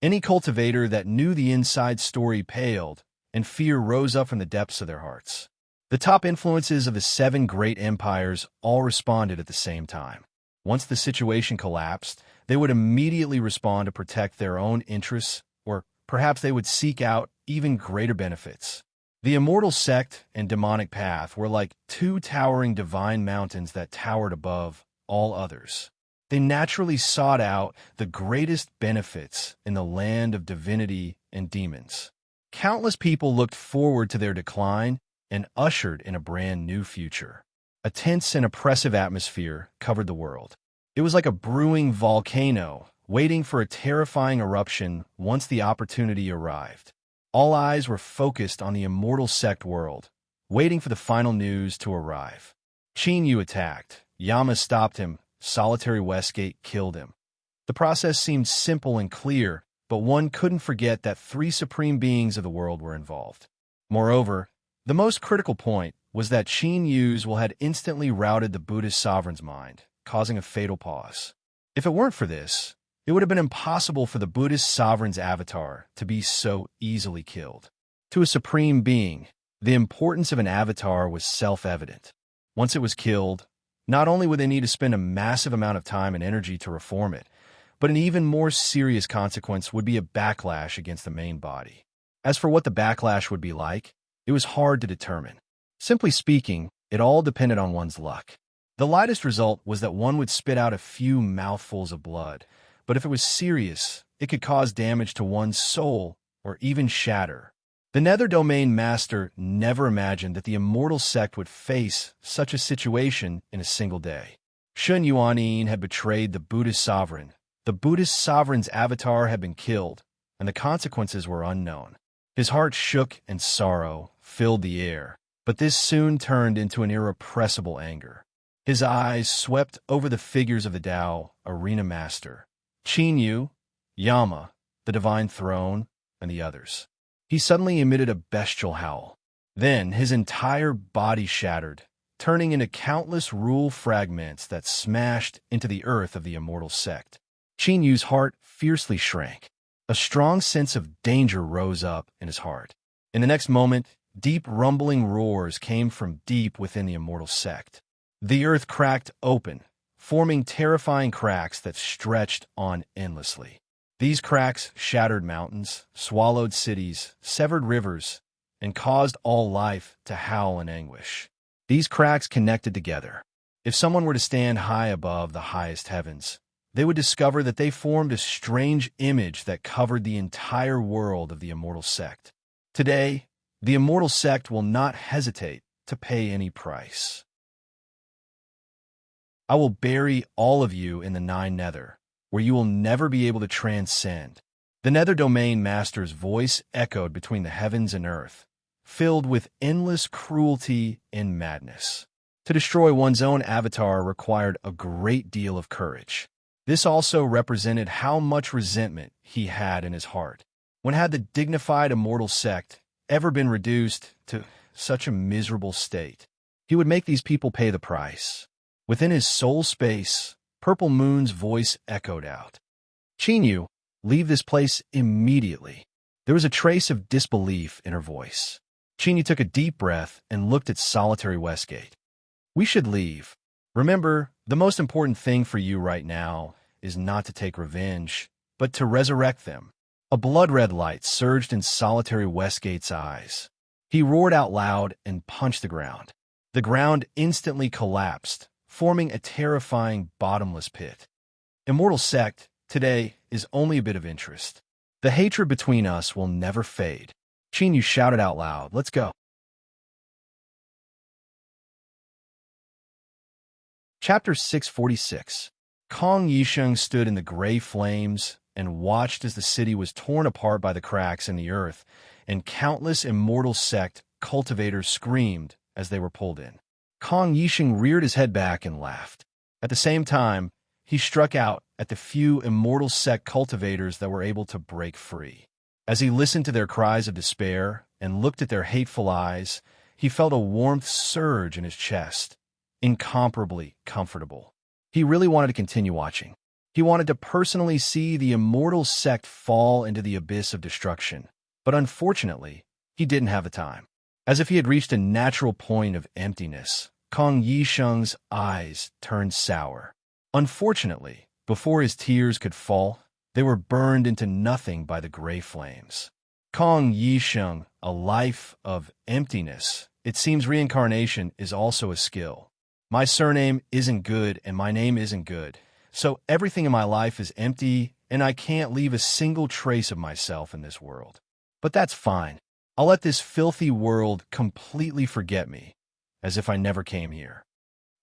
S1: Any cultivator that knew the inside story paled, and fear rose up from the depths of their hearts. The top influences of the 7 great empires all responded at the same time. Once the situation collapsed, they would immediately respond to protect their own interests, or perhaps they would seek out even greater benefits. The immortal sect and demonic path were like 2 towering divine mountains that towered above all others. They naturally sought out the greatest benefits in the land of divinity and demons. Countless people looked forward to their decline and ushered in a brand new future. A tense and oppressive atmosphere covered the world. It was like a brewing volcano, waiting for a terrifying eruption once the opportunity arrived. All eyes were focused on the immortal sect world, waiting for the final news to arrive. Qin Yu attacked. Yama stopped him. Solitary Westgate killed him. The process seemed simple and clear, but one couldn't forget that 3 supreme beings of the world were involved. Moreover, the most critical point was that Qin Yu's will had instantly routed the Buddhist sovereign's mind, causing a fatal pause. If it weren't for this, it would have been impossible for the Buddhist sovereign's avatar to be so easily killed. To a supreme being, the importance of an avatar was self-evident. Once it was killed, not only would they need to spend a massive amount of time and energy to reform it, but an even more serious consequence would be a backlash against the main body. As for what the backlash would be like, it was hard to determine. Simply speaking, it all depended on one's luck. The lightest result was that one would spit out a few mouthfuls of blood, but if it was serious, it could cause damage to one's soul or even shatter. The Nether Domain Master never imagined that the immortal sect would face such a situation in a single day. Shun Yuanyin had betrayed the Buddhist sovereign. The Buddhist sovereign's avatar had been killed, and the consequences were unknown. His heart shook and sorrow filled the air, but this soon turned into an irrepressible anger. His eyes swept over the figures of the Tao Arena Master, Qin Yu, Yama, the Divine Throne, and the others. He suddenly emitted a bestial howl. Then his entire body shattered, turning into countless rule fragments that smashed into the earth of the immortal sect. Qin Yu's heart fiercely shrank. A strong sense of danger rose up in his heart. In the next moment, deep rumbling roars came from deep within the immortal sect. The earth cracked open, forming terrifying cracks that stretched on endlessly. These cracks shattered mountains, swallowed cities, severed rivers, and caused all life to howl in anguish. These cracks connected together. If someone were to stand high above the highest heavens, they would discover that they formed a strange image that covered the entire world of the immortal sect. Today, the immortal sect will not hesitate to pay any price. I will bury all of you in the nine nether, where you will never be able to transcend. The nether domain master's voice echoed between the heavens and earth, filled with endless cruelty and madness. To destroy one's own avatar required a great deal of courage. This also represented how much resentment he had in his heart. When had the dignified immortal sect ever been reduced to such a miserable state? He would make these people pay the price. Within his soul space, Purple Moon's voice echoed out. Chinyu, leave this place immediately. There was a trace of disbelief in her voice. Chinyu took a deep breath and looked at solitary Westgate. We should leave. Remember, the most important thing for you right now is not to take revenge, but to resurrect them. A blood-red light surged in solitary Westgate's eyes. He roared out loud and punched the ground. The ground instantly collapsed, forming a terrifying bottomless pit. Immortal Sect, today, is only a bit of interest. The hatred between us will never fade. Chinyu shouted out loud, let's go. Chapter 646. Kong Yisheng stood in the gray flames and watched as the city was torn apart by the cracks in the earth, and countless immortal sect cultivators screamed as they were pulled in. Kong Yisheng reared his head back and laughed. At the same time, he struck out at the few immortal sect cultivators that were able to break free. As he listened to their cries of despair and looked at their hateful eyes, he felt a warmth surge in his chest, incomparably comfortable. He really wanted to continue watching. He wanted to personally see the immortal sect fall into the abyss of destruction, but unfortunately, he didn't have the time. As if he had reached a natural point of emptiness, Kong Yisheng's eyes turned sour. Unfortunately, before his tears could fall, they were burned into nothing by the gray flames. Kong Yisheng, a life of emptiness. It seems reincarnation is also a skill. My surname isn't good and my name isn't good, so everything in my life is empty and I can't leave a single trace of myself in this world. But that's fine. I'll let this filthy world completely forget me, as if I never came here.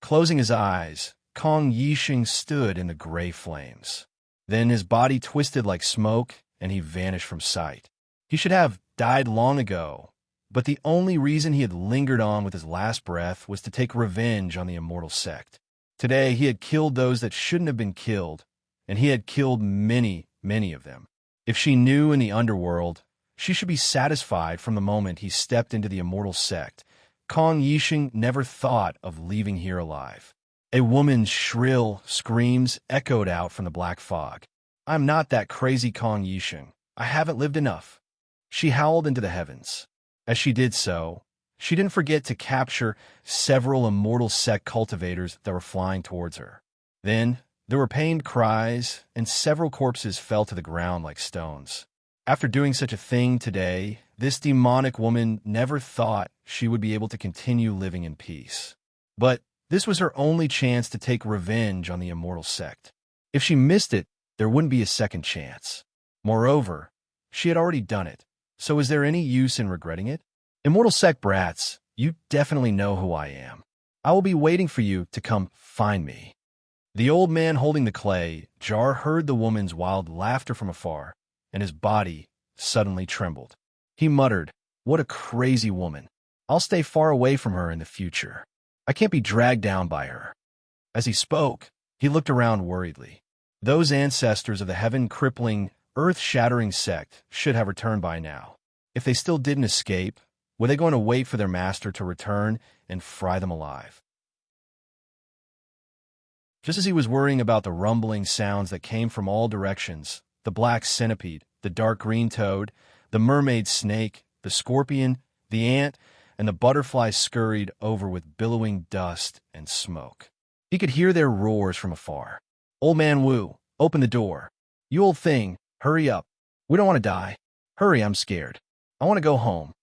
S1: Closing his eyes, Kong Yisheng stood in the gray flames. Then his body twisted like smoke, and he vanished from sight. He should have died long ago, but the only reason he had lingered on with his last breath was to take revenge on the immortal sect. Today he had killed those that shouldn't have been killed, and he had killed many, many of them. If she knew in the underworld, she should be satisfied from the moment he stepped into the immortal sect. Kong Yisheng never thought of leaving here alive. A woman's shrill screams echoed out from the black fog. I'm not that crazy Kong Yisheng. I haven't lived enough. She howled into the heavens. As she did so, she didn't forget to capture several immortal sect cultivators that were flying towards her. Then, there were pained cries, and several corpses fell to the ground like stones. After doing such a thing today, this demonic woman never thought she would be able to continue living in peace. But this was her only chance to take revenge on the immortal sect. If she missed it, there wouldn't be a second chance. Moreover, she had already done it, so is there any use in regretting it? Immortal sect brats, you definitely know who I am. I will be waiting for you to come find me. The old man holding the clay jar heard the woman's wild laughter from afar, and his body suddenly trembled. He muttered, what a crazy woman. I'll stay far away from her in the future. I can't be dragged down by her. As he spoke, he looked around worriedly. Those ancestors of the heaven-crippling, earth-shattering sect should have returned by now. If they still didn't escape, were they going to wait for their master to return and fry them alive? Just as he was worrying about the rumbling sounds that came from all directions, the black centipede the dark green toad, the mermaid snake, the scorpion, the ant, and the butterfly scurried over with billowing dust and smoke. He could hear their roars from afar. "Old Man Wu, open the door. You old thing, hurry up. We don't want to die. Hurry, I'm scared. I want to go home."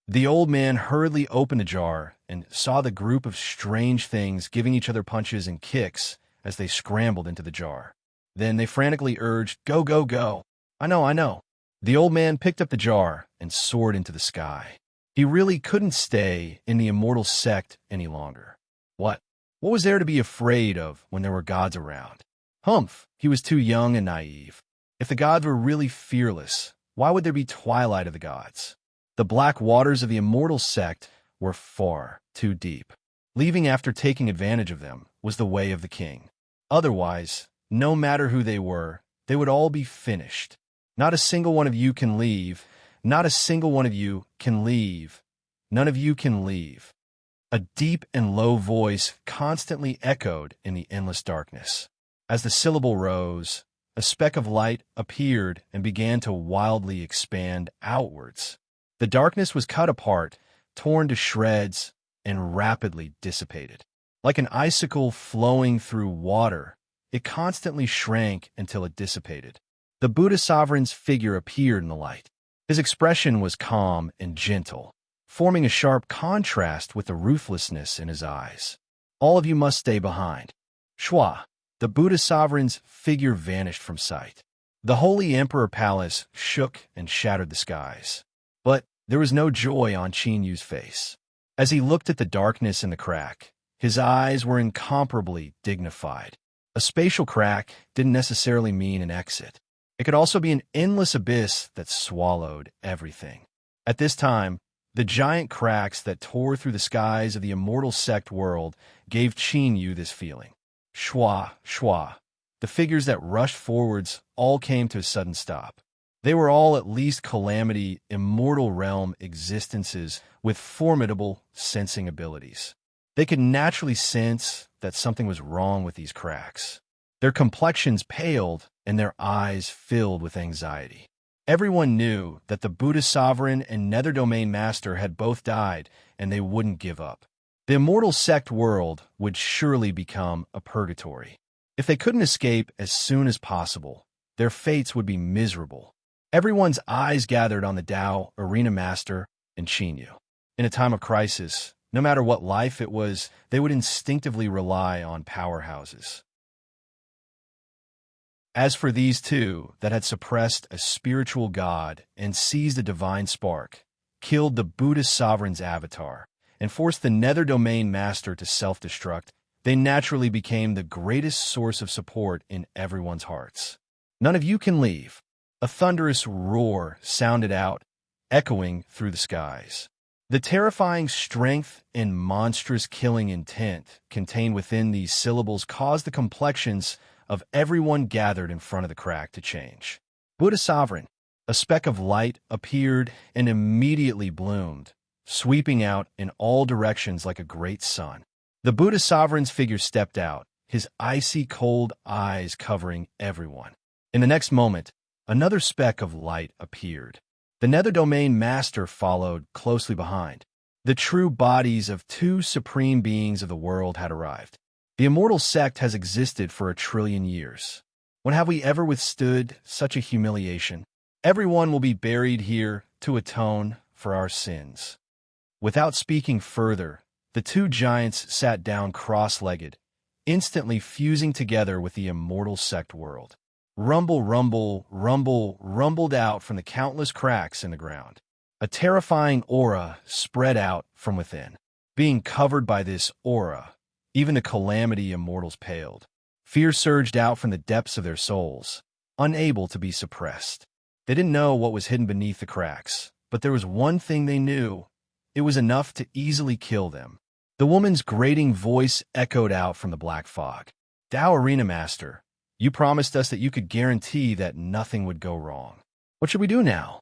S1: The old man hurriedly opened the jar and saw the group of strange things giving each other punches and kicks as they scrambled into the jar. Then they frantically urged, "Go, go, go. I know, I know." The old man picked up the jar and soared into the sky. He really couldn't stay in the immortal sect any longer. What? What was there to be afraid of when there were gods around? Humph, he was too young and naive. If the gods were really fearless, why would there be twilight of the gods? The black waters of the immortal sect were far too deep. Leaving after taking advantage of them was the way of the king. Otherwise, no matter who they were, they would all be finished. Not a single one of you can leave. Not a single one of you can leave. None of you can leave. A deep and low voice constantly echoed in the endless darkness. As the syllable rose, a speck of light appeared and began to wildly expand outwards. The darkness was cut apart, torn to shreds, and rapidly dissipated. Like an icicle flowing through water, it constantly shrank until it dissipated. The Buddha sovereign's figure appeared in the light. His expression was calm and gentle, forming a sharp contrast with the ruthlessness in his eyes. "All of you must stay behind." Shwa, the Buddha sovereign's figure vanished from sight. The Holy Emperor Palace shook and shattered the skies. But there was no joy on Qin Yu's face. As he looked at the darkness in the crack, his eyes were incomparably dignified. A spatial crack didn't necessarily mean an exit. It could also be an endless abyss that swallowed everything. At this time, the giant cracks that tore through the skies of the immortal sect world gave Qin Yu this feeling. Shwa, shwa. The figures that rushed forwards all came to a sudden stop. They were all at least calamity, immortal realm existences with formidable sensing abilities. They could naturally sense that something was wrong with these cracks. Their complexions paled and their eyes filled with anxiety. Everyone knew that the Buddha sovereign and Nether Domain master had both died, and they wouldn't give up. The immortal sect world would surely become a purgatory. If they couldn't escape as soon as possible, their fates would be miserable. Everyone's eyes gathered on the Tao, Arena Master, and Qin Yu. In a time of crisis, no matter what life it was, they would instinctively rely on powerhouses. As for these two that had suppressed a spiritual god and seized a divine spark, killed the Buddha sovereign's avatar, and forced the Nether Domain master to self-destruct, they naturally became the greatest source of support in everyone's hearts. "None of you can leave." A thunderous roar sounded out, echoing through the skies. The terrifying strength and monstrous killing intent contained within these syllables caused the complexions of everyone gathered in front of the crack to change. Buddha sovereign, a speck of light appeared and immediately bloomed, sweeping out in all directions like a great sun. The Buddha sovereign's figure stepped out, his icy cold eyes covering everyone. In the next moment, another speck of light appeared. The Nether Domain master followed closely behind. The true bodies of two supreme beings of the world had arrived. The immortal sect has existed for 1 trillion years. When have we ever withstood such a humiliation? Everyone will be buried here to atone for our sins. Without speaking further, the two giants sat down cross-legged, instantly fusing together with the immortal sect world. Rumble, rumble, rumble rumbled out from the countless cracks in the ground. A terrifying aura spread out from within. Being covered by this aura, even the calamity immortals paled. Fear surged out from the depths of their souls, unable to be suppressed. They didn't know what was hidden beneath the cracks, but there was one thing they knew. It was enough to easily kill them. The woman's grating voice echoed out from the black fog. "Tao Arena Master, you promised us that you could guarantee that nothing would go wrong. What should we do now?"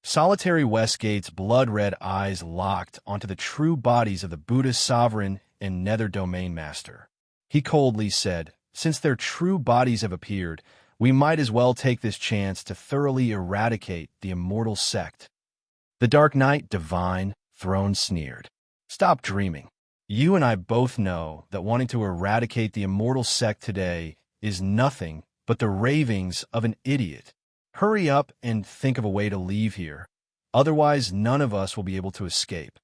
S1: Solitary Westgate's blood-red eyes locked onto the true bodies of the Buddha sovereign and Nether Domain master. He coldly said, "Since their true bodies have appeared, We might as well take this chance to thoroughly eradicate the immortal sect. The Dark Knight Divine Throne sneered. Stop dreaming. You and I both know that wanting to eradicate the immortal sect today is nothing but the ravings of an idiot. Hurry up and think of a way to leave here. Otherwise, none of us will be able to escape.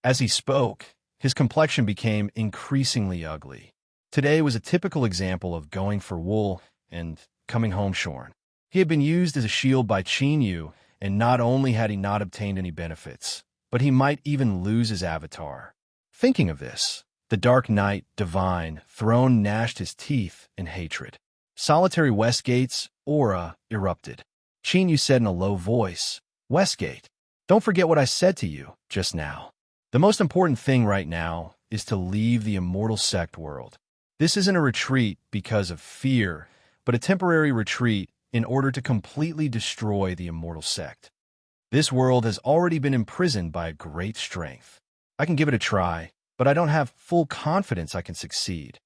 S1: As he spoke, his complexion became increasingly ugly. Today was a typical example of going for wool and coming home shorn. He had been used as a shield by Yu, and not only had he not obtained any benefits, but he might even lose his avatar. Thinking of this, the Dark Knight Divine Throne gnashed his teeth in hatred. Solitary Westgate's aura erupted. Yu said in a low voice, "Westgate, don't forget what I said to you just now. The most important thing right now is to leave the immortal sect world. This isn't a retreat because of fear, but a temporary retreat in order to completely destroy the immortal sect. This world has already been imprisoned by a great strength. I can give it a try, but I don't have full confidence I can succeed."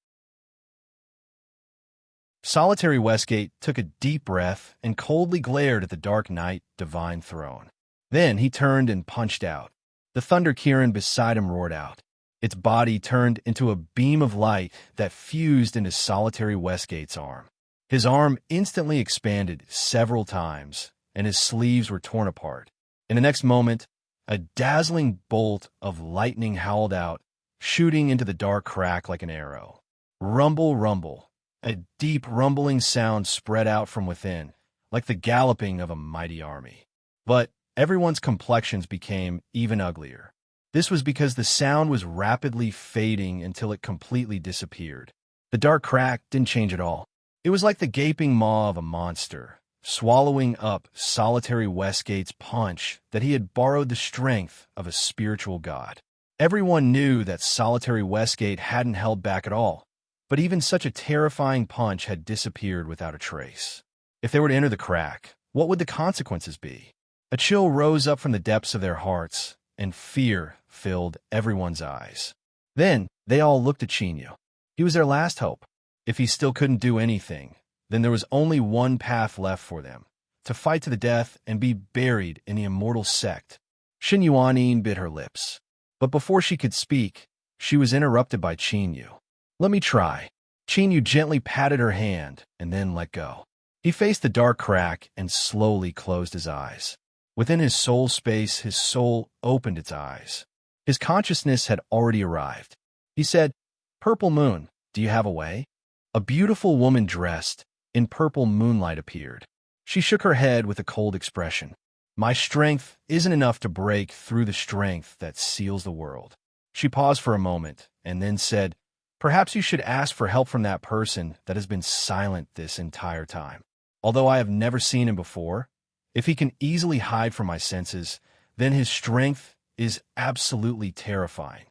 S1: Solitary Westgate took a deep breath and coldly glared at the Dark Knight Divine Throne. Then he turned and punched out. The Thunder Kirin beside him roared out. Its body turned into a beam of light that fused into Solitary Westgate's arm. His arm instantly expanded several times, and his sleeves were torn apart. In the next moment, a dazzling bolt of lightning howled out, shooting into the dark crack like an arrow. Rumble, rumble. A deep rumbling sound spread out from within, like the galloping of a mighty army. But everyone's complexions became even uglier. This was because the sound was rapidly fading until it completely disappeared. The dark crack didn't change at all. It was like the gaping maw of a monster, swallowing up Solitary Westgate's punch that he had borrowed the strength of a spiritual god. Everyone knew that Solitary Westgate hadn't held back at all, but even such a terrifying punch had disappeared without a trace. If they were to enter the crack, what would the consequences be? A chill rose up from the depths of their hearts, and fear filled everyone's eyes. Then they all looked at Yu. He was their last hope. If he still couldn't do anything, then there was only one path left for them, to fight to the death and be buried in the immortal sect. Xin Yuanin bit her lips. But before she could speak, she was interrupted by Yu. "Let me try." Yu gently patted her hand and then let go. He faced the dark crack and slowly closed his eyes. Within his soul space, his soul opened its eyes. His consciousness had already arrived. He said, "Purple Moon, do you have a way?" A beautiful woman dressed in purple moonlight appeared. She shook her head with a cold expression. "My strength isn't enough to break through the strength that seals the world." She paused for a moment and then said, "Perhaps you should ask for help from that person that has been silent this entire time. Although I have never seen him before, if he can easily hide from my senses, then his strength is absolutely terrifying."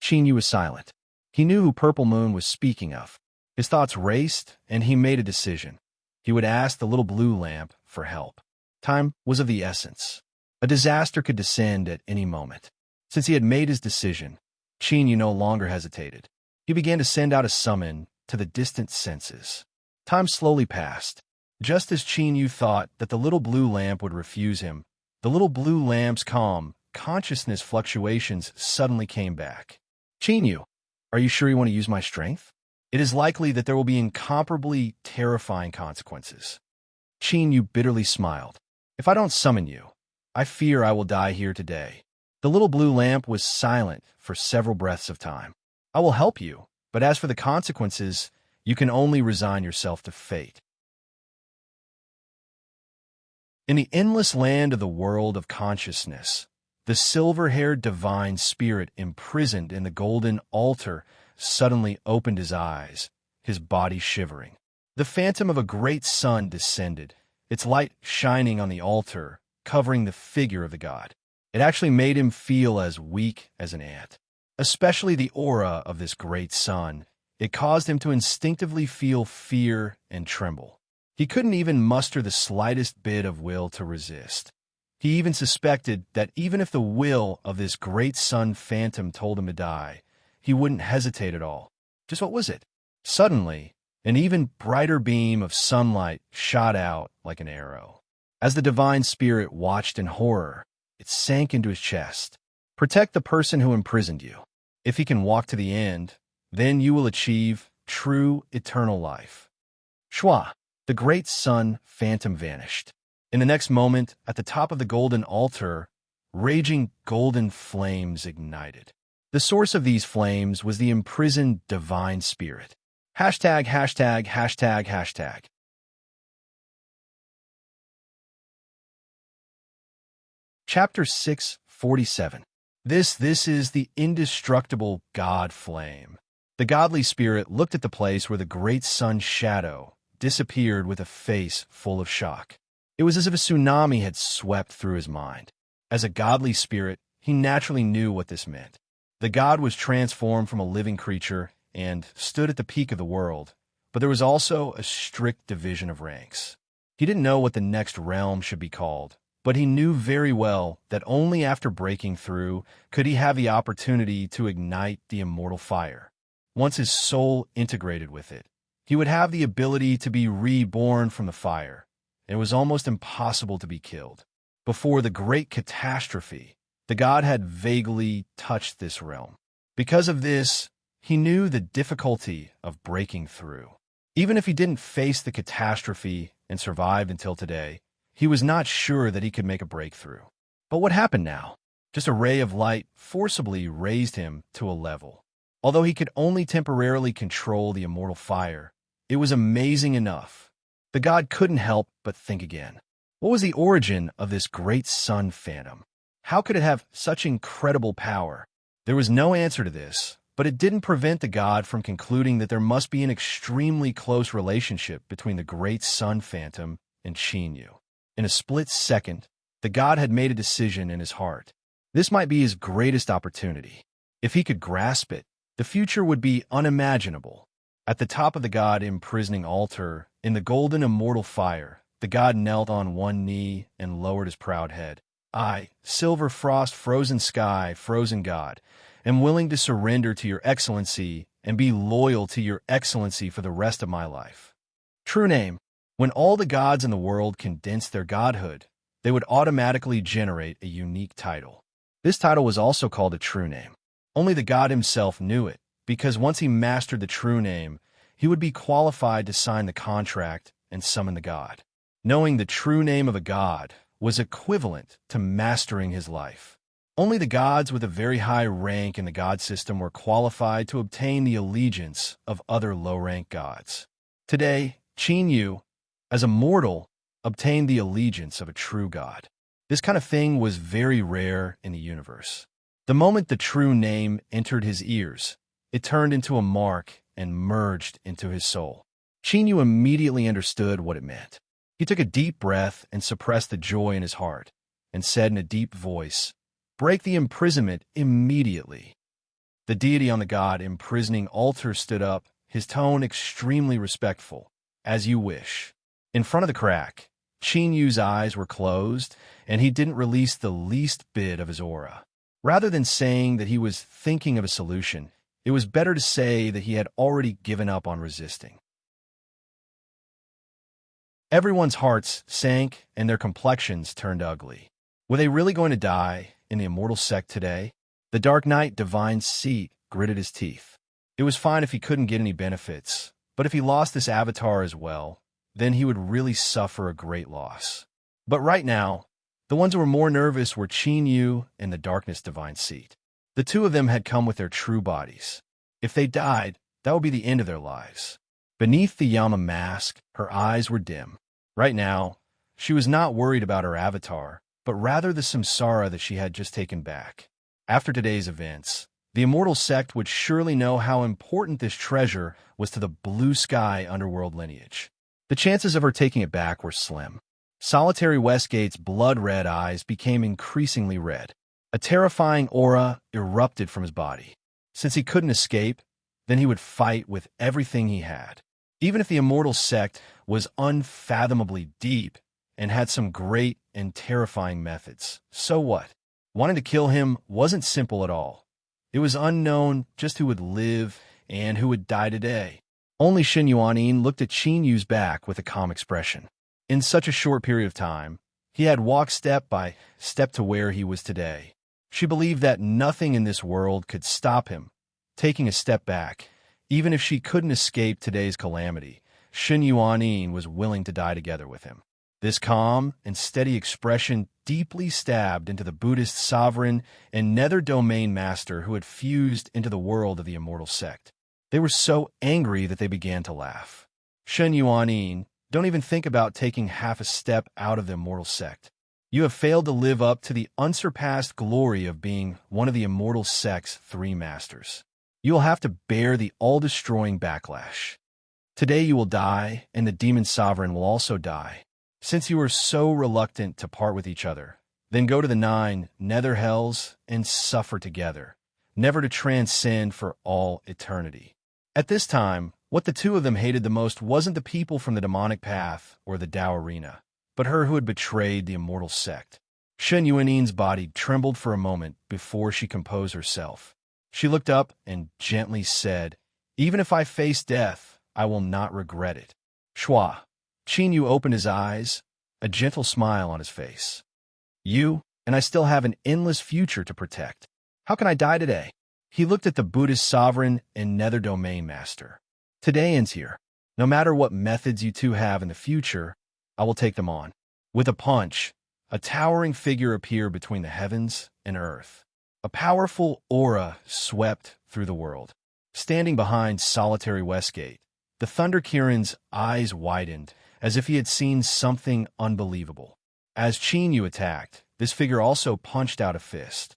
S1: Yu was silent. He knew who Purple Moon was speaking of. His thoughts raced, and he made a decision. He would ask the little blue lamp for help. Time was of the essence. A disaster could descend at any moment. Since he had made his decision, Yu no longer hesitated. He began to send out a summon to the distant senses. Time slowly passed. Just as Yu thought that the little blue lamp would refuse him, the little blue lamp's calm consciousness fluctuations suddenly came back. "Yu, are you sure you want to use my strength? It is likely that there will be incomparably terrifying consequences." Yu bitterly smiled. "If I don't summon you, I fear I will die here today." The little blue lamp was silent for several breaths of time. "I will help you, but as for the consequences, you can only resign yourself to fate." In the endless land of the world of consciousness, the silver-haired divine spirit imprisoned in the golden altar suddenly opened his eyes, his body shivering. The phantom of a great sun descended, its light shining on the altar, covering the figure of the god. It actually made him feel as weak as an ant. Especially the aura of this great sun, it caused him to instinctively feel fear and tremble. He couldn't even muster the slightest bit of will to resist. He even suspected that even if the will of this great sun phantom told him to die, he wouldn't hesitate at all. Just what was it? Suddenly, An even brighter beam of sunlight shot out like an arrow. As the divine spirit watched in horror, it sank into his chest. Protect the person who imprisoned you. If he can walk to the end, then you will achieve true eternal life. Shwa, the great sun phantom vanished. In the next moment, at the top of the golden altar, raging golden flames ignited. The source of these flames was the imprisoned divine spirit. Hashtag, hashtag, hashtag, hashtag. Chapter 647. This is the indestructible God flame. The godly spirit looked at the place where the great sun's shadow disappeared with a face full of shock. It was as if a tsunami had swept through his mind. As a godly spirit, he naturally knew what this meant. The god was transformed from a living creature and stood at the peak of the world, but there was also a strict division of ranks. He didn't know what the next realm should be called, but he knew very well that only after breaking through could he have the opportunity to ignite the immortal fire. Once his soul integrated with it, he would have the ability to be reborn from the fire, and it was almost impossible to be killed. Before the great catastrophe, the god had vaguely touched this realm. Because of this, he knew the difficulty of breaking through. Even if he didn't face the catastrophe and survived until today, he was not sure that he could make a breakthrough. But what happened now? Just a ray of light forcibly raised him to a level. Although he could only temporarily control the immortal fire, it was amazing enough. The god couldn't help but think again. What was the origin of this great sun phantom? How could it have such incredible power? There was no answer to this, but it didn't prevent the god from concluding that there must be an extremely close relationship between the great sun phantom and Chinyu. In a split second, the god had made a decision in his heart. This might be his greatest opportunity. If he could grasp it, the future would be unimaginable. At the top of the god imprisoning altar, in the golden immortal fire, the god knelt on one knee and lowered his proud head. I, silver frost, frozen sky, frozen god, am willing to surrender to your excellency and be loyal to your excellency for the rest of my life. True name. When all the gods in the world condensed their godhood, they would automatically generate a unique title. This title was also called a true name. Only the god himself knew it, because once he mastered the true name, he would be qualified to sign the contract and summon the god. Knowing the true name of a god was equivalent to mastering his life. Only the gods with a very high rank in the god system were qualified to obtain the allegiance of other low-rank gods. Today, Chinyu, as a mortal, obtained the allegiance of a true god. This kind of thing was very rare in the universe. The moment the true name entered his ears, it turned into a mark and merged into his soul. Chinyu immediately understood what it meant. He took a deep breath and suppressed the joy in his heart, and said in a deep voice, "Break the imprisonment immediately." The deity on the god imprisoning altar stood up, his tone extremely respectful. "As you wish." In front of the crack, Chinyu's eyes were closed, and he didn't release the least bit of his aura. Rather than saying that he was thinking of a solution, it was better to say that he had already given up on resisting. Everyone's hearts sank and their complexions turned ugly. Were they really going to die in the immortal sect today? The Dark Knight Divine's seat gritted his teeth. It was fine if he couldn't get any benefits, but if he lost this avatar as well, then he would really suffer a great loss. But right now, the ones who were more nervous were Chinyu and the Darkness Divine seat. The two of them had come with their true bodies. If they died, that would be the end of their lives. Beneath the Yama mask, her eyes were dim. Right now, she was not worried about her avatar, but rather the samsara that she had just taken back. After today's events, the immortal sect would surely know how important this treasure was to the blue sky underworld lineage. The chances of her taking it back were slim. Solitary Westgate's blood-red eyes became increasingly red. A terrifying aura erupted from his body. Since he couldn't escape, then he would fight with everything he had. Even if the immortal sect was unfathomably deep and had some great and terrifying methods, so what? Wanting to kill him wasn't simple at all. It was unknown just who would live and who would die today. Only Shen Yuanin looked at Qin Yu's back with a calm expression. In such a short period of time, he had walked step by step to where he was today. She believed that nothing in this world could stop him. Taking a step back, even if she couldn't escape today's calamity, Shen Yuanin was willing to die together with him. This calm and steady expression deeply stabbed into the Buddhist sovereign and nether domain master who had fused into the world of the immortal sect. They were so angry that they began to laugh. Shen Yuanin, don't even think about taking half a step out of the immortal sect. You have failed to live up to the unsurpassed glory of being one of the immortal sect's 3 masters. You will have to bear the all-destroying backlash. Today you will die, and the demon sovereign will also die. Since you are so reluctant to part with each other, then go to the 9 nether hells and suffer together, never to transcend for all eternity. At this time, what the 2 of them hated the most wasn't the people from the demonic path or the Tao arena, but her who had betrayed the immortal sect. Shen Yuanin's body trembled for a moment before she composed herself. She looked up and gently said, "Even if I face death, I will not regret it." Shua. Qin Yu opened his eyes, a gentle smile on his face. "You, and I still have an endless future to protect. How can I die today?" He looked at the Buddhist sovereign and nether domain master. "Today ends here. No matter what methods you 2 have in the future, I will take them on." With a punch, a towering figure appeared between the heavens and earth. A powerful aura swept through the world. Standing behind solitary Westgate, the Thunder Kirin's eyes widened as if he had seen something unbelievable. As Qin Yu attacked, this figure also punched out a fist.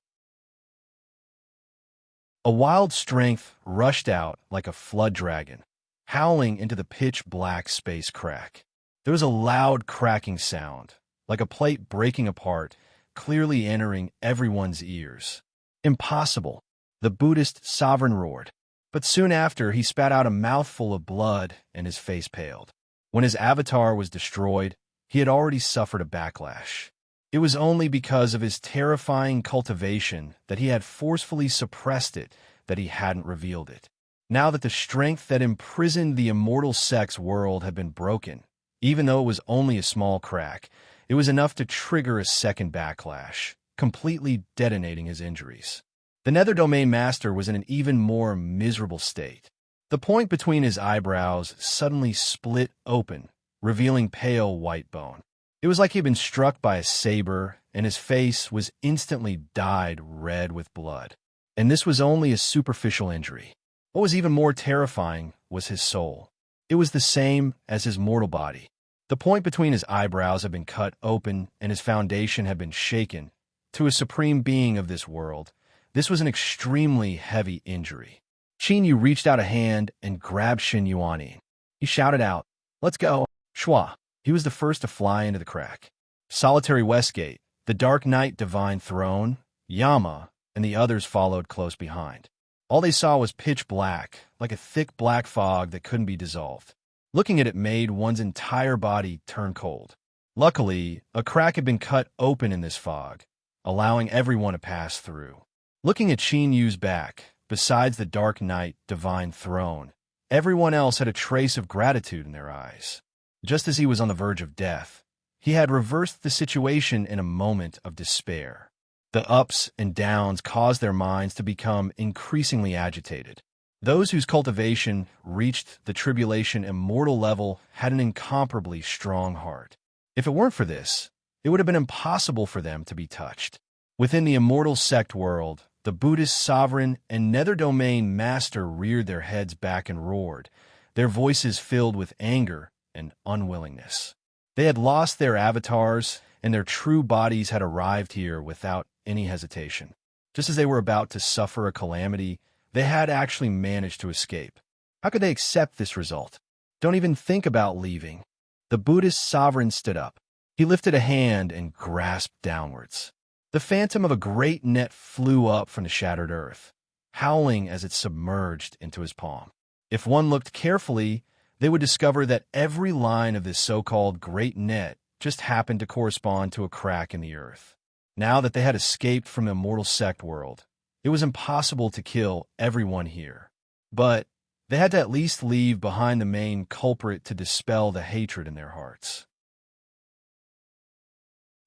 S1: A wild strength rushed out like a flood dragon, howling into the pitch-black space crack. There was a loud cracking sound, like a plate breaking apart, clearly entering everyone's ears. "Impossible!" the Buddhist sovereign roared. But soon after, he spat out a mouthful of blood and his face paled. When his avatar was destroyed, he had already suffered a backlash. It was only because of his terrifying cultivation that he had forcefully suppressed it that he hadn't revealed it. Now that the strength that imprisoned the immortal sect's world had been broken, even though it was only a small crack, it was enough to trigger a second backlash, completely detonating his injuries. The nether domain master was in an even more miserable state. The point between his eyebrows suddenly split open, revealing pale white bone. It was like he had been struck by a saber, and his face was instantly dyed red with blood. And this was only a superficial injury. What was even more terrifying was his soul. It was the same as his mortal body. The point between his eyebrows had been cut open, and his foundation had been shaken. To a supreme being of this world, this was an extremely heavy injury. Qin Yu reached out a hand and grabbed Shen Yuanin. He shouted out, "Let's go!" Shua. He was the first to fly into the crack. Solitary Westgate, the Dark Knight Divine Throne, Yama, and the others followed close behind. All they saw was pitch black, like a thick black fog that couldn't be dissolved. Looking at it made one's entire body turn cold. Luckily, a crack had been cut open in this fog, allowing everyone to pass through. Looking at Qin Yu's back, besides the Dark Knight Divine Throne, everyone else had a trace of gratitude in their eyes. Just as he was on the verge of death, he had reversed the situation in a moment of despair. The ups and downs caused their minds to become increasingly agitated. Those whose cultivation reached the tribulation immortal level had an incomparably strong heart. If it weren't for this, it would have been impossible for them to be touched. Within the immortal sect world, the Buddhist sovereign and nether domain master reared their heads back and roared, their voices filled with anger and unwillingness. They had lost their avatars, and their true bodies had arrived here without any hesitation. Just as they were about to suffer a calamity, they had actually managed to escape. How could they accept this result? Don't even think about leaving. The Buddhist sovereign stood up. He lifted a hand and grasped downwards. The phantom of a great net flew up from the shattered earth, howling as it submerged into his palm. If one looked carefully, they would discover that every line of this so-called great net just happened to correspond to a crack in the earth. Now that they had escaped from the immortal sect world, it was impossible to kill everyone here. But They had to at least leave behind the main culprit to dispel the hatred in their hearts.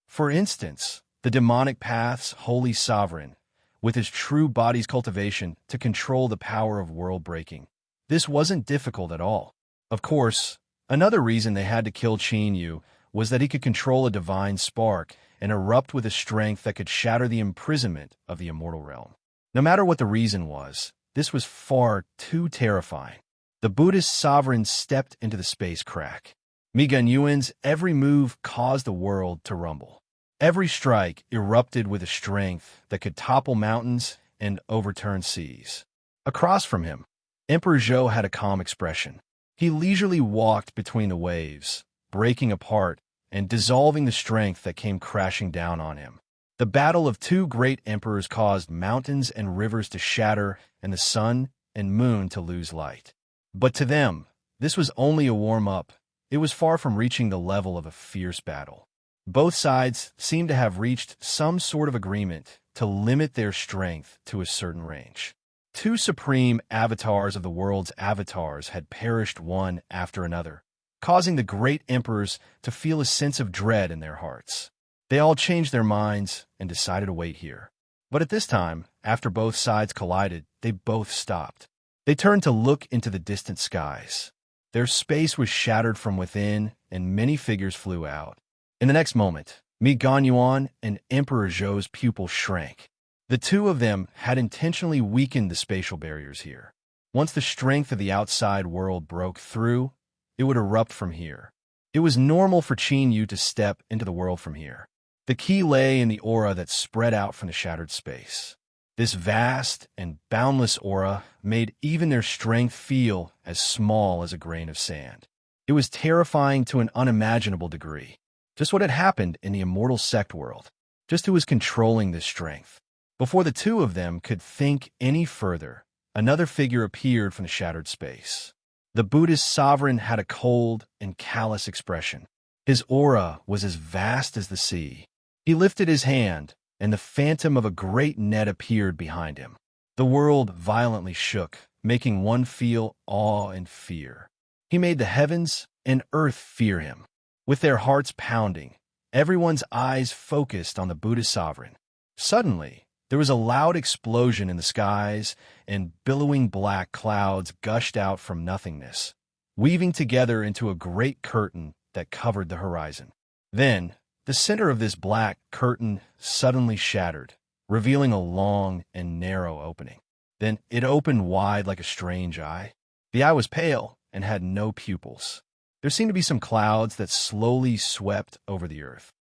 S1: For instance, the demonic path's holy sovereign, with his true body's cultivation to control the power of world-breaking. This wasn't difficult at all. Of course, another reason they had to kill Qin Yu was that he could control a divine spark and erupt with a strength that could shatter the imprisonment of the immortal realm. No matter what the reason was, this was far too terrifying. The Buddhist sovereign stepped into the space crack. Mi Gunyuan's every move caused the world to rumble. Every strike erupted with a strength that could topple mountains and overturn seas. Across from him, Emperor Zhou had a calm expression. He leisurely walked between the waves, breaking apart and dissolving the strength that came crashing down on him. The battle of two great emperors caused mountains and rivers to shatter and the sun and moon to lose light. But to them, this was only a warm-up. It was far from reaching the level of a fierce battle. Both sides seemed to have reached some sort of agreement to limit their strength to a certain range. Two supreme avatars of the world's avatars had perished one after another, causing the great emperors to feel a sense of dread in their hearts. They all changed their minds and decided to wait here. But at this time, after both sides collided, they both stopped. They turned to look into the distant skies. Their space was shattered from within, and many figures flew out. In the next moment, Mi Gunyuan and Emperor Zhou's pupil shrank. The two of them had intentionally weakened the spatial barriers here. Once the strength of the outside world broke through, it would erupt from here. It was normal for Qin Yu to step into the world from here. The key lay in the aura that spread out from the shattered space. This vast and boundless aura made even their strength feel as small as a grain of sand. It was terrifying to an unimaginable degree. Just what had happened in the immortal sect world. Just who was controlling this strength. Before the two of them could think any further, another figure appeared from the shattered space. The Buddhist sovereign had a cold and callous expression. His aura was as vast as the sea. He lifted his hand, and the phantom of a great net appeared behind him. The world violently shook, making one feel awe and fear. He made the heavens and earth fear him. With their hearts pounding, everyone's eyes focused on the Buddhist sovereign. Suddenly, there was a loud explosion in the skies, and billowing black clouds gushed out from nothingness, weaving together into a great curtain that covered the horizon. Then, the center of this black curtain suddenly shattered, revealing a long and narrow opening. Then it opened wide like a strange eye. The eye was pale and had no pupils. There seemed to be some clouds that slowly swept over the earth.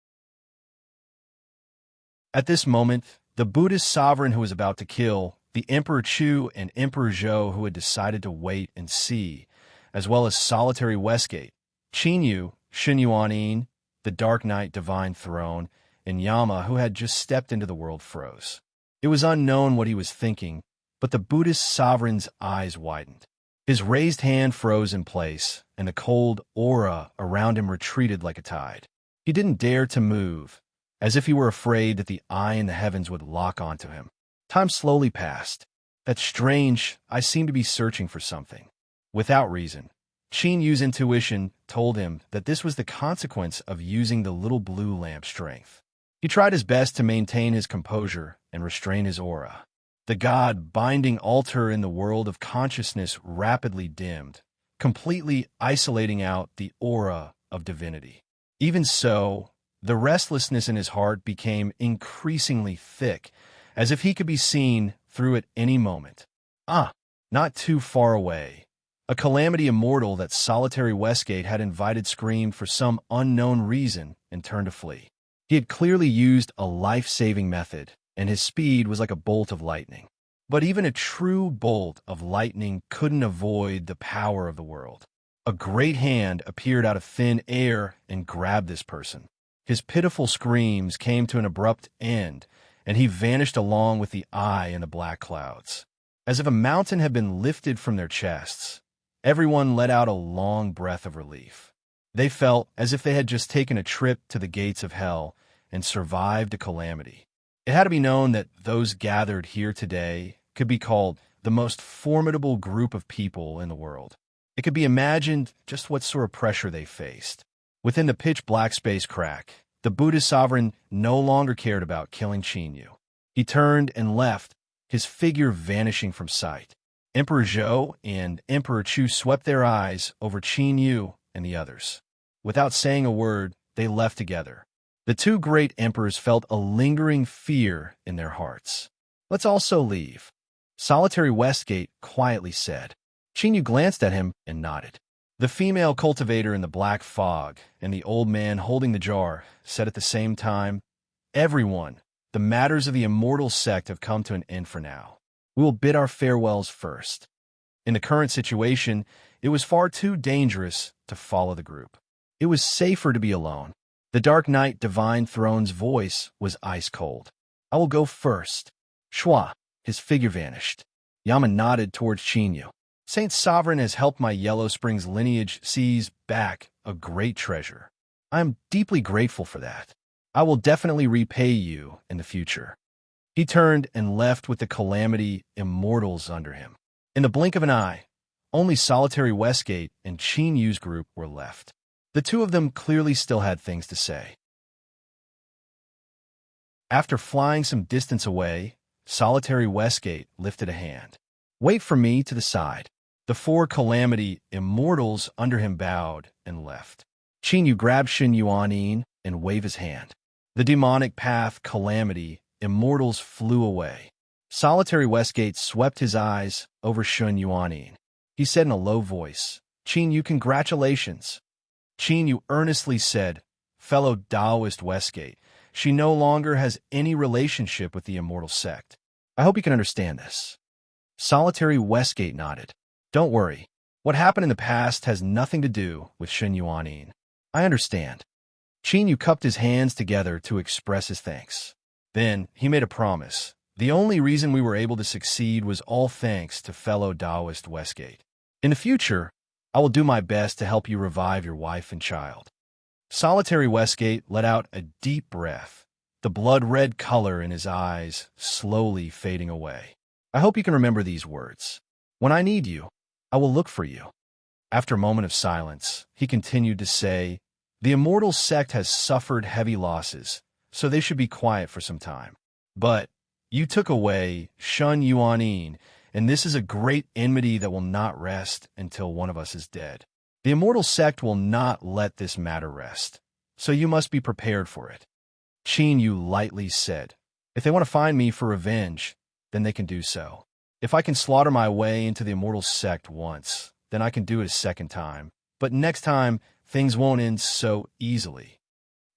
S1: At this moment, the Buddhist sovereign who was about to kill, the Emperor Chu and Emperor Zhou who had decided to wait and see, as well as solitary Westgate, Qin Yu, Shen Yuanin, the Dark Knight Divine Throne, and Yama who had just stepped into the world froze. It was unknown what he was thinking, but the Buddhist sovereign's eyes widened. His raised hand froze in place, and the cold aura around him retreated like a tide. He didn't dare to move, as if he were afraid that the eye in the heavens would lock onto him. Time slowly passed. That's strange. I seem to be searching for something. Without reason, Qin Yu's intuition told him that this was the consequence of using the little blue lamp's strength. He tried his best to maintain his composure and restrain his aura. The God-binding altar in the world of consciousness rapidly dimmed, completely isolating out the aura of divinity. Even so, the restlessness in his heart became increasingly thick, as if he could be seen through at any moment. Not too far away. A calamity immortal that solitary Westgate had invited screamed for some unknown reason and turned to flee. He had clearly used a life-saving method, and his speed was like a bolt of lightning. But even a true bolt of lightning couldn't avoid the power of the world. A great hand appeared out of thin air and grabbed this person. His pitiful screams came to an abrupt end, and he vanished along with the eye in the black clouds. As if a mountain had been lifted from their chests, everyone let out a long breath of relief. They felt as if they had just taken a trip to the gates of hell and survived a calamity. It had to be known that those gathered here today could be called the most formidable group of people in the world. It could be imagined just what sort of pressure they faced. Within the pitch-black space crack, the Buddhist sovereign no longer cared about killing Qin. He turned and left, his figure vanishing from sight. Emperor Zhou and Emperor Chu swept their eyes over Qin and the others. Without saying a word, they left together. The two great emperors felt a lingering fear in their hearts. "Let's also leave," Solitary Westgate quietly said. Qin glanced at him and nodded. The female cultivator in the black fog and the old man holding the jar said at the same time, "Everyone, the matters of the immortal sect have come to an end for now. We will bid our farewells first." In the current situation, it was far too dangerous to follow the group. It was safer to be alone. The Dark Knight Divine Throne's voice was ice cold. "I will go first." Shua, his figure vanished. Yama nodded towards Qin. "Saint Sovereign has helped my Yellow Springs lineage seize back a great treasure. I am deeply grateful for that. I will definitely repay you in the future." He turned and left with the Calamity Immortals under him. In the blink of an eye, only Solitary Westgate and Qin Yu's group were left. The two of them clearly still had things to say. After flying some distance away, Solitary Westgate lifted a hand. "Wait for me to the side." The four Calamity Immortals under him bowed and left. Qin Yu grabbed Shen Yuanin and waved his hand. The demonic path Calamity Immortals flew away. Solitary Westgate swept his eyes over Shen Yuanin. He said in a low voice, "Qin Yu, congratulations." Qin Yu earnestly said, "Fellow Taoist Westgate, she no longer has any relationship with the immortal sect. I hope you can understand this." Solitary Westgate nodded. "Don't worry. What happened in the past has nothing to do with Shen Yuanin. I understand." Qin Yu cupped his hands together to express his thanks. Then he made a promise. "The only reason we were able to succeed was all thanks to fellow Taoist Westgate. In the future, I will do my best to help you revive your wife and child." Solitary Westgate let out a deep breath, the blood-red color in his eyes slowly fading away. "I hope you can remember these words. When I need you, I will look for you." After a moment of silence, he continued to say, "The immortal sect has suffered heavy losses, so they should be quiet for some time. But you took away Shen Yuanin, and this is a great enmity that will not rest until one of us is dead. The immortal sect will not let this matter rest, so you must be prepared for it." Qin Yu lightly said, "If they want to find me for revenge, then they can do so. If I can slaughter my way into the immortal sect once, then I can do it a second time. But next time, things won't end so easily."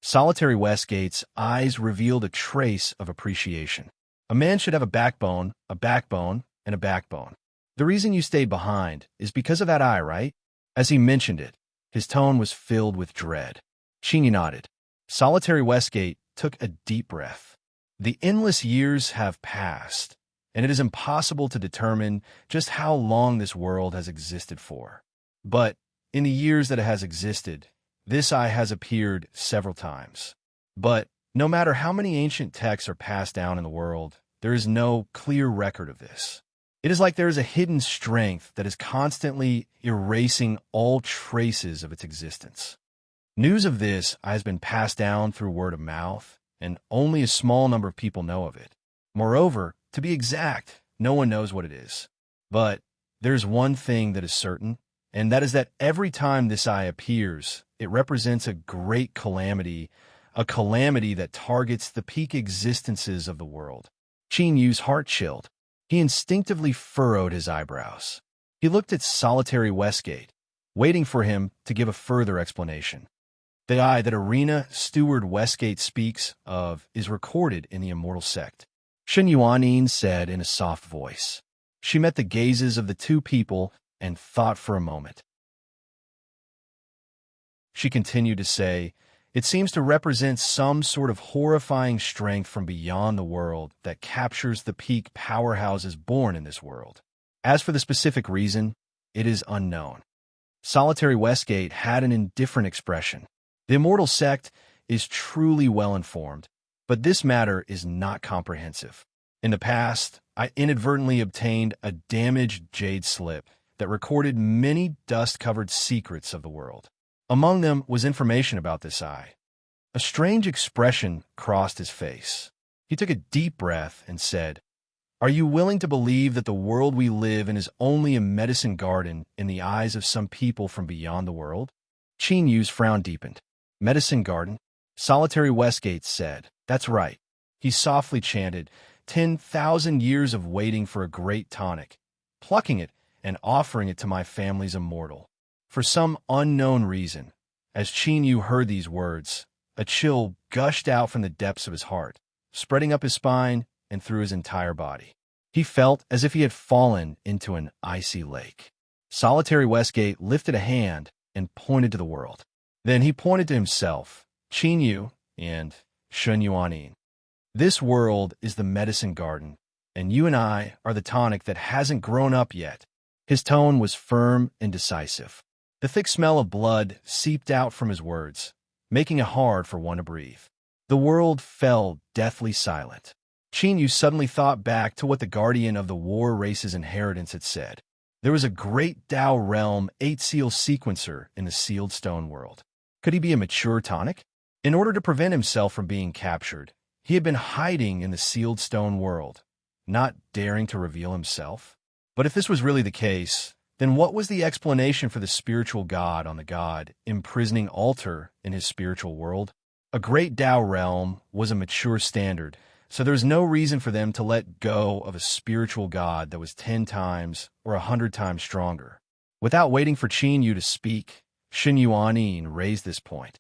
S1: Solitary Westgate's eyes revealed a trace of appreciation. "A man should have a backbone, and a backbone. The reason you stayed behind is because of that eye, right?" As he mentioned it, his tone was filled with dread. Qin nodded. Solitary Westgate took a deep breath. "The endless years have passed, and it is impossible to determine just how long this world has existed for. But in the years that it has existed, this eye has appeared several times. But no matter how many ancient texts are passed down in the world, there is no clear record of this. It is like there is a hidden strength that is constantly erasing all traces of its existence. News of this has been passed down through word of mouth, and only a small number of people know of it. Moreover, to be exact, no one knows what it is. But there's one thing that is certain, and that is that every time this eye appears, it represents a great calamity, a calamity that targets the peak existences of the world." Qin Yu's heart chilled. He instinctively furrowed his eyebrows. He looked at Solitary Westgate, waiting for him to give a further explanation. "The eye that Arena Steward Westgate speaks of is recorded in the immortal sect," Shen Yuanin said in a soft voice. She met the gazes of the two people and thought for a moment. She continued to say, "It seems to represent some sort of horrifying strength from beyond the world that captures the peak powerhouses born in this world. As for the specific reason, it is unknown." Solitary Westgate had an indifferent expression. The immortal sect is truly well-informed, but this matter is not comprehensive. In the past, I inadvertently obtained a damaged jade slip that recorded many dust-covered secrets of the world. Among them was information about this eye. A strange expression crossed his face. He took a deep breath and said, "Are you willing to believe that the world we live in is only a medicine garden in the eyes of some people from beyond the world?" Qin Yu's frown deepened. "Medicine garden?" Solitary Westgate said, "That's right." He softly chanted, 10,000 years of waiting for a great tonic, plucking it and offering it to my family's immortal." For some unknown reason, as Qin Yu heard these words, a chill gushed out from the depths of his heart, spreading up his spine and through his entire body. He felt as if he had fallen into an icy lake. Solitary Westgate lifted a hand and pointed to the world. Then he pointed to himself, Qin Yu, and Shun Yuanin. "This world is the medicine garden, and you and I are the tonic that hasn't grown up yet." His tone was firm and decisive. The thick smell of blood seeped out from his words, making it hard for one to breathe. The world fell deathly silent. Qin Yu suddenly thought back to what the guardian of the war race's inheritance had said. There was a great Tao realm 8-seal sequencer in the sealed stone world. Could he be a mature tonic? In order to prevent himself from being captured, he had been hiding in the sealed stone world, not daring to reveal himself. But if this was really the case, then what was the explanation for the spiritual god on the god imprisoning altar in his spiritual world? A great Tao realm was a mature standard, so there was no reason for them to let go of a spiritual god that was 10 times or 100 times stronger. Without waiting for Qin Yu to speak, Shun Yuanin raised this point.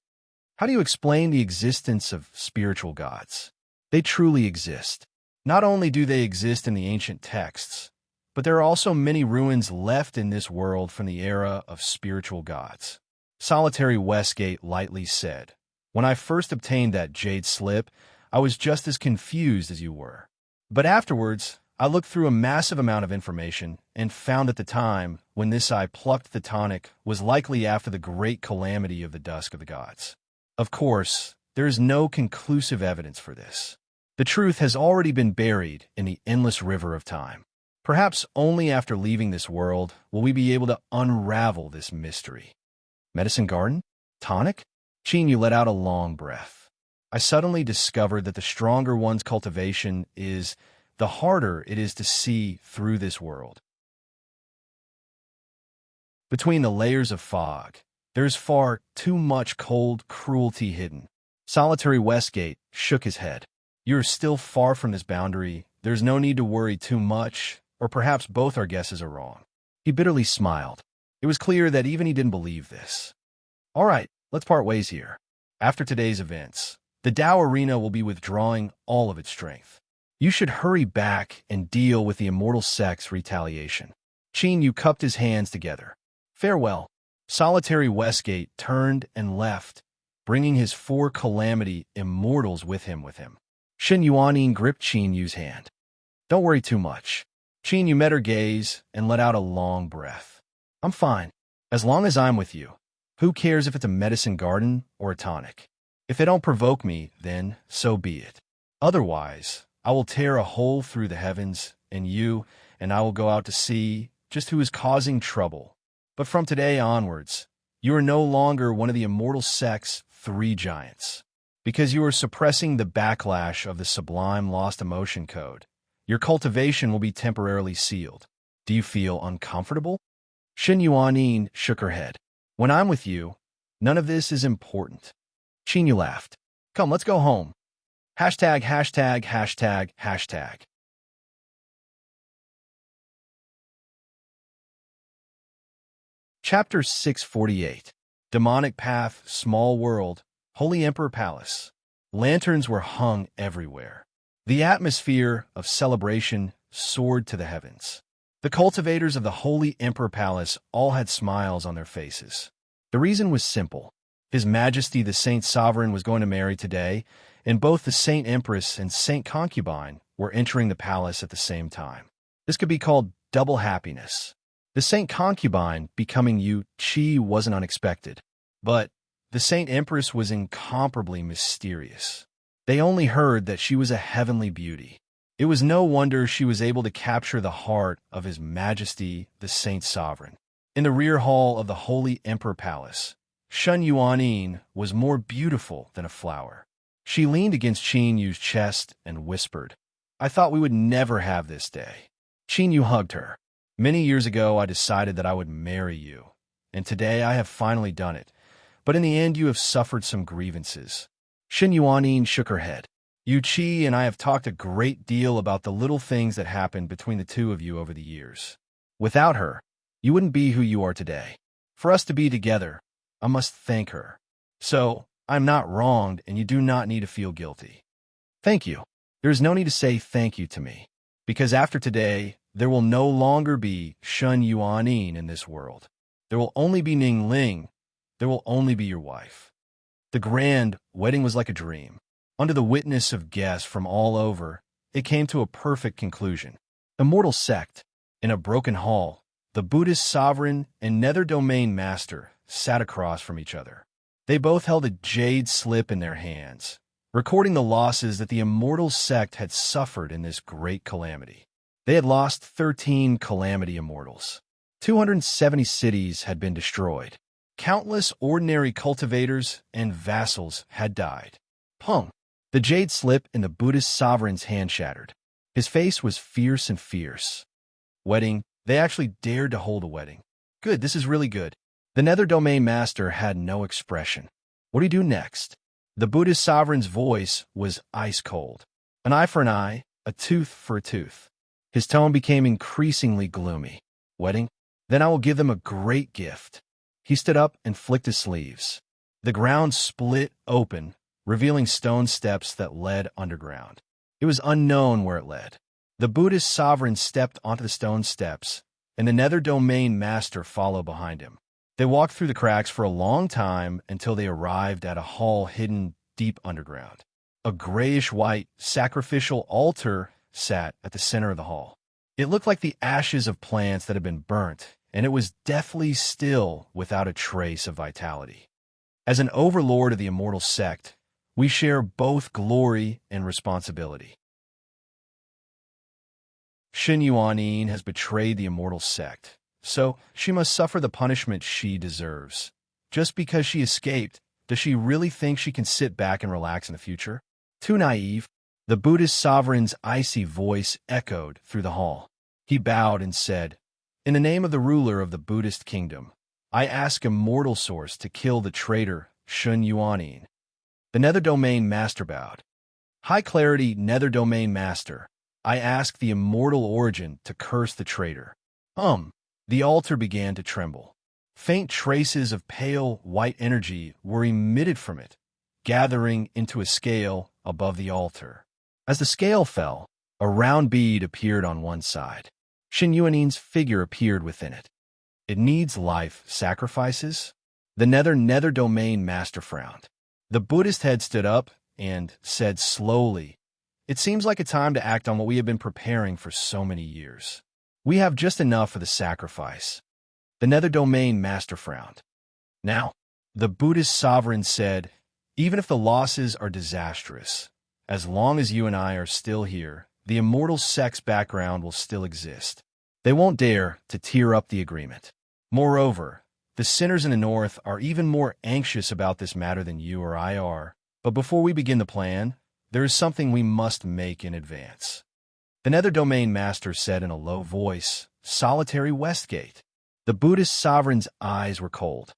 S1: "How do you explain the existence of spiritual gods?" They truly exist. Not only do they exist in the ancient texts, but there are also many ruins left in this world from the era of spiritual gods. Solitary Westgate lightly said, "When I first obtained that jade slip, I was just as confused as you were. But afterwards, I looked through a massive amount of information and found that the time when this eye plucked the tonic was likely after the great calamity of the Dusk of the Gods. Of course, there is no conclusive evidence for this. The truth has already been buried in the endless river of time. Perhaps only after leaving this world will we be able to unravel this mystery." Medicine garden? Tonic? Qin Yu let out a long breath. "I suddenly discovered that the stronger one's cultivation is, the harder it is to see through this world. Between the layers of fog, there's far too much cold cruelty hidden." Solitary Westgate shook his head. "You're still far from this boundary. There's no need to worry too much, or perhaps both our guesses are wrong." He bitterly smiled. It was clear that even he didn't believe this. "All right, let's part ways here. After today's events, the Tao Arena will be withdrawing all of its strength. You should hurry back and deal with the immortal sect's retaliation." Qin Yu cupped his hands together. "Farewell." Solitary Westgate turned and left, bringing his 4 calamity immortals with him. Shun Yuanin gripped Qin Yu's hand. "Don't worry too much." Qin Yu met her gaze and let out a long breath. "I'm fine. As long as I'm with you. Who cares if it's a medicine garden or a tonic? If they don't provoke me, then so be it. Otherwise, I will tear a hole through the heavens, and I will go out to see just who is causing trouble. But from today onwards, you are no longer one of the immortal sect's 3 giants. Because you are suppressing the backlash of the sublime lost emotion code, your cultivation will be temporarily sealed. Do you feel uncomfortable?" Shun Yuanin shook her head. "When I'm with you, none of this is important." Qin Yu laughed. "Come, let's go home. Hashtag, hashtag, hashtag, hashtag." Chapter 648. Demonic Path, Small World, Holy Emperor Palace. Lanterns were hung everywhere. The atmosphere of celebration soared to the heavens. The cultivators of the Holy Emperor Palace all had smiles on their faces. The reason was simple. His Majesty the Saint Sovereign was going to marry today, and both the Saint Empress and Saint Concubine were entering the palace at the same time. This could be called double happiness. The Saint Concubine becoming Yu Qi wasn't unexpected, but the Saint Empress was incomparably mysterious. They only heard that she was a heavenly beauty. It was no wonder she was able to capture the heart of His Majesty, the Saint Sovereign. In the rear hall of the Holy Emperor Palace, Shun Yuanin was more beautiful than a flower. She leaned against Qin Yu's chest and whispered, "I thought we would never have this day." Qin Yu hugged her. "Many years ago I decided that I would marry you, and today I have finally done it. But in the end you have suffered some grievances." Shin Yuanin shook her head. "Yu Qi and I have talked a great deal about the little things that happened between the two of you over the years. Without her, you wouldn't be who you are today. For us to be together, I must thank her. So, I'm not wronged and you do not need to feel guilty." "Thank you. There is no need to say thank you to me, because after today, there will no longer be Shun Yuanin in this world. There will only be Ning Ling. There will only be your wife." The grand wedding was like a dream. Under the witness of guests from all over, it came to a perfect conclusion. Immortal sect. In a broken hall, the Buddhist sovereign and nether domain master sat across from each other. They both held a jade slip in their hands, recording the losses that the immortal sect had suffered in this great calamity. They had lost 13 calamity immortals. 270 cities had been destroyed. Countless ordinary cultivators and vassals had died. Pung! The jade slip in the Buddhist sovereign's hand shattered. His face was fierce and fierce. Wedding. They actually dared to hold a wedding. Good, this is really good. The nether domain master had no expression. What do you do next? The Buddhist sovereign's voice was ice cold. An eye for an eye, a tooth for a tooth. His tone became increasingly gloomy. Wedding? Then I will give them a great gift. He stood up and flicked his sleeves. The ground split open, revealing stone steps that led underground. It was unknown where it led. The Buddhist sovereign stepped onto the stone steps, and the nether domain master followed behind him. They walked through the cracks for a long time until they arrived at a hall hidden deep underground. A grayish-white sacrificial altar sat at the center of the hall. It looked like the ashes of plants that had been burnt, and it was deathly still without a trace of vitality. As an overlord of the immortal sect, we share both glory and responsibility. Shin Yuanin has betrayed the immortal sect, so she must suffer the punishment she deserves. Just because she escaped, does she really think she can sit back and relax in the future? Too naive. The Buddhist sovereign's icy voice echoed through the hall. He bowed and said, "In the name of the ruler of the Buddhist kingdom, I ask Immortal Source to kill the traitor Shun Yuanin." The Nether Domain Master bowed. "High Clarity Nether Domain Master, I ask the Immortal Origin to curse the traitor." The altar began to tremble. Faint traces of pale white energy were emitted from it, gathering into a scale above the altar. As the scale fell, a round bead appeared on one side. Shin Yuanin's figure appeared within it. "It needs life sacrifices?" The Nether Domain Master frowned. The Buddhist head stood up and said slowly, "It seems like a time to act on what we have been preparing for so many years. We have just enough for the sacrifice." The Nether Domain Master frowned. "Now," the Buddhist sovereign said, "even if the losses are disastrous, as long as you and I are still here, the immortal sect's background will still exist. They won't dare to tear up the agreement. Moreover, the sinners in the north are even more anxious about this matter than you or I are. But before we begin the plan, there is something we must make in advance." The Nether Domain Master said in a low voice, "Solitary Westgate." The Buddhist sovereign's eyes were cold.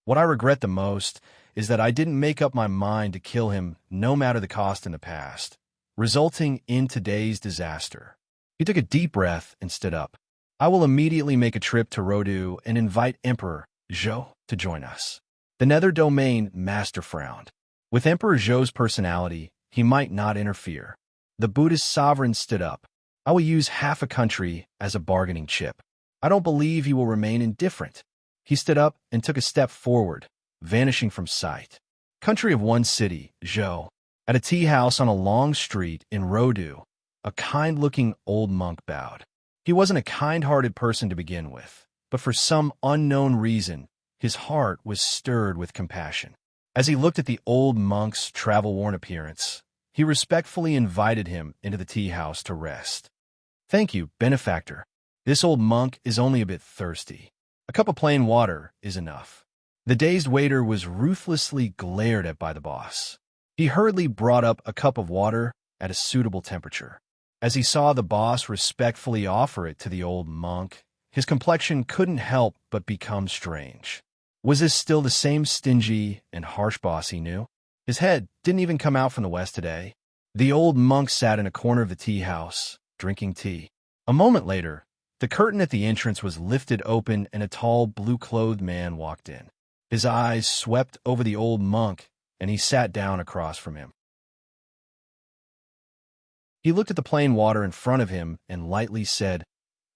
S1: "What I regret the most is that I didn't make up my mind to kill him no matter the cost in the past, resulting in today's disaster." He took a deep breath and stood up. "I will immediately make a trip to Rodu and invite Emperor Zhou to join us." The Nether Domain Master frowned. With Emperor Zhou's personality, he might not interfere. The Buddhist sovereign stood up. "I will use half a country as a bargaining chip. I don't believe he will remain indifferent." He stood up and took a step forward, vanishing from sight. Country of one city, Zhou. At a tea house on a long street in Rodu, a kind-looking old monk bowed. He wasn't a kind-hearted person to begin with, but for some unknown reason, his heart was stirred with compassion. As he looked at the old monk's travel-worn appearance, he respectfully invited him into the tea house to rest. "Thank you, benefactor. This old monk is only a bit thirsty. A cup of plain water is enough." The dazed waiter was ruthlessly glared at by the boss. He hurriedly brought up a cup of water at a suitable temperature. As he saw the boss respectfully offer it to the old monk, his complexion couldn't help but become strange. Was this still the same stingy and harsh boss he knew? His head didn't even come out from the west today. The old monk sat in a corner of the tea house, drinking tea. A moment later, the curtain at the entrance was lifted open and a tall, blue-clothed man walked in. His eyes swept over the old monk, and he sat down across from him. He looked at the plain water in front of him and lightly said,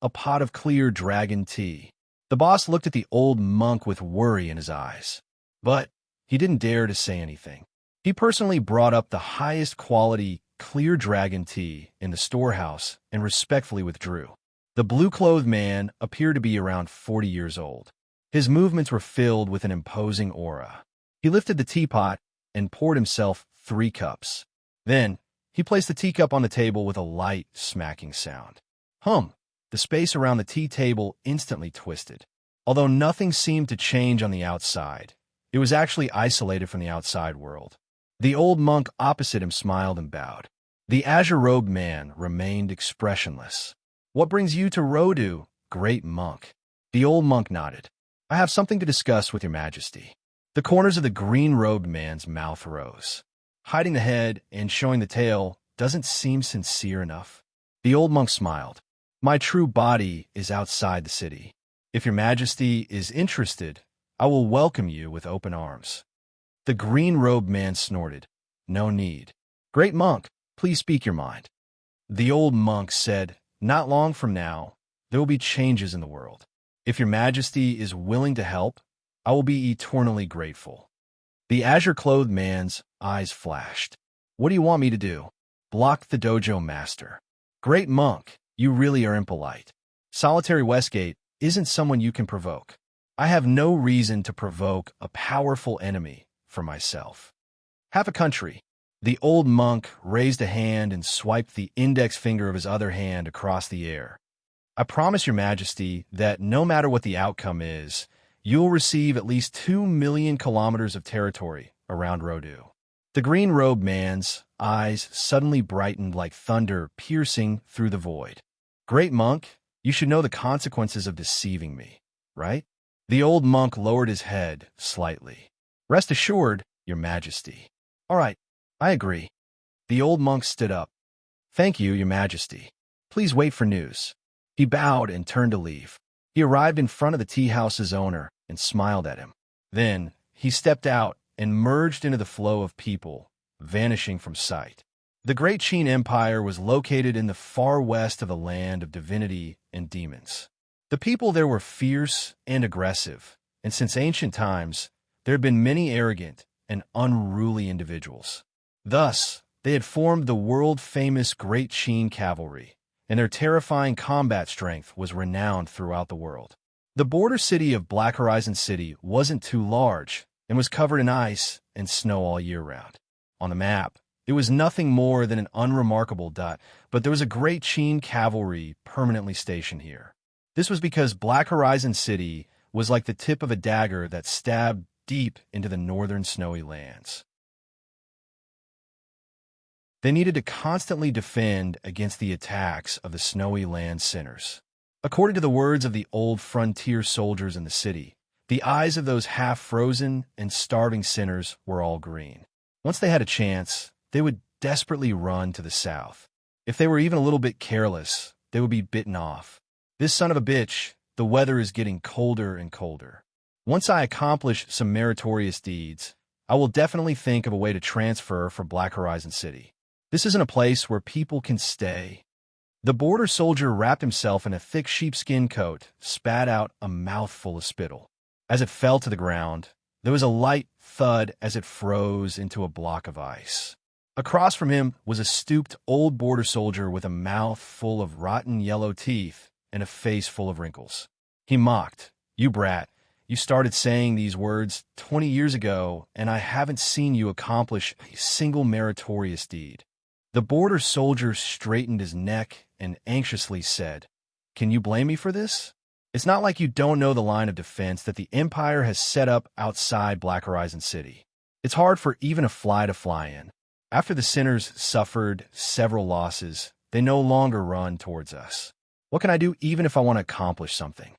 S1: "A pot of clear dragon tea." The boss looked at the old monk with worry in his eyes, but he didn't dare to say anything. He personally brought up the highest quality clear dragon tea in the storehouse and respectfully withdrew. The blue-clothed man appeared to be around 40 years old. His movements were filled with an imposing aura. He lifted the teapot and poured himself 3 cups. Then, he placed the teacup on the table with a light, smacking sound. The space around the tea table instantly twisted. Although nothing seemed to change on the outside, it was actually isolated from the outside world. The old monk opposite him smiled and bowed. The azure-robed man remained expressionless. "What brings you to Rodu, great monk?" The old monk nodded. "I have something to discuss with your majesty." The corners of the green-robed man's mouth rose. Hiding the head and showing the tail doesn't seem sincere enough. The old monk smiled. "My true body is outside the city. If your majesty is interested, I will welcome you with open arms." The green-robed man snorted. "No need. Great monk, please speak your mind." The old monk said, "Not long from now, there will be changes in the world. If your majesty is willing to help, I will be eternally grateful." The azure-clothed man's eyes flashed. "What do you want me to do?" "Block the dojo master." "Great monk, you really are impolite. Solitary Westgate isn't someone you can provoke. I have no reason to provoke a powerful enemy for myself." "Have a country." The old monk raised a hand and swiped the index finger of his other hand across the air. "I promise your majesty that no matter what the outcome is, you'll receive at least 2 million kilometers of territory around Rodu." The green-robed man's eyes suddenly brightened like thunder piercing through the void. "Great monk, you should know the consequences of deceiving me, right?" The old monk lowered his head slightly. "Rest assured, your majesty." "All right, I agree." The old monk stood up. "Thank you, your majesty. Please wait for news." He bowed and turned to leave. He arrived in front of the tea house's owner and smiled at him. Then he stepped out and merged into the flow of people, vanishing from sight. The Great Qin Empire was located in the far west of the land of divinity and demons. The people there were fierce and aggressive, and since ancient times, there had been many arrogant and unruly individuals. Thus, they had formed the world-famous Great Qin Cavalry, and their terrifying combat strength was renowned throughout the world. The border city of Black Horizon City wasn't too large and was covered in ice and snow all year round. On the map, it was nothing more than an unremarkable dot, but there was a Great Qin Cavalry permanently stationed here. This was because Black Horizon City was like the tip of a dagger that stabbed deep into the northern snowy lands. They needed to constantly defend against the attacks of the snowy land sinners. According to the words of the old frontier soldiers in the city, the eyes of those half-frozen and starving sinners were all green. Once they had a chance, they would desperately run to the south. If they were even a little bit careless, they would be bitten off. This son of a bitch, the weather is getting colder and colder. Once I accomplish some meritorious deeds, I will definitely think of a way to transfer for Black Horizon City. This isn't a place where people can stay. The border soldier wrapped himself in a thick sheepskin coat, spat out a mouthful of spittle. As it fell to the ground, there was a light thud as it froze into a block of ice. Across from him was a stooped old border soldier with a mouth full of rotten yellow teeth and a face full of wrinkles. He mocked, "You brat, You started saying these words 20 years ago, and I haven't seen you accomplish a single meritorious deed." The border soldier straightened his neck and anxiously said, "Can you blame me for this? It's not like you don't know the line of defense that the Empire has set up outside Black Horizon City. It's hard for even a fly to fly in. After the sinners suffered several losses, they no longer run towards us. What can I do even if I want to accomplish something?"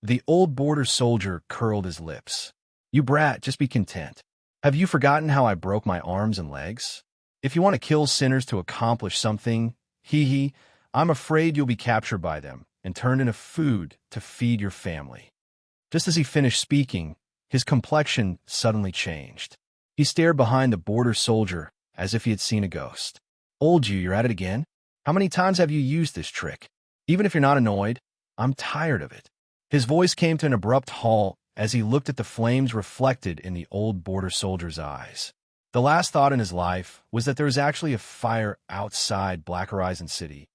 S1: The old border soldier curled his lips. "You brat, just be content. Have you forgotten how I broke my arms and legs? If you want to kill sinners to accomplish something, I'm afraid you'll be captured by them and turned into food to feed your family." Just as he finished speaking, his complexion suddenly changed. He stared behind the border soldier as if he had seen a ghost. "Old you, you're at it again? How many times have you used this trick? Even if you're not annoyed, I'm tired of it." His voice came to an abrupt halt as he looked at the flames reflected in the old border soldier's eyes. The last thought in his life was that there was actually a fire outside Black Horizon City.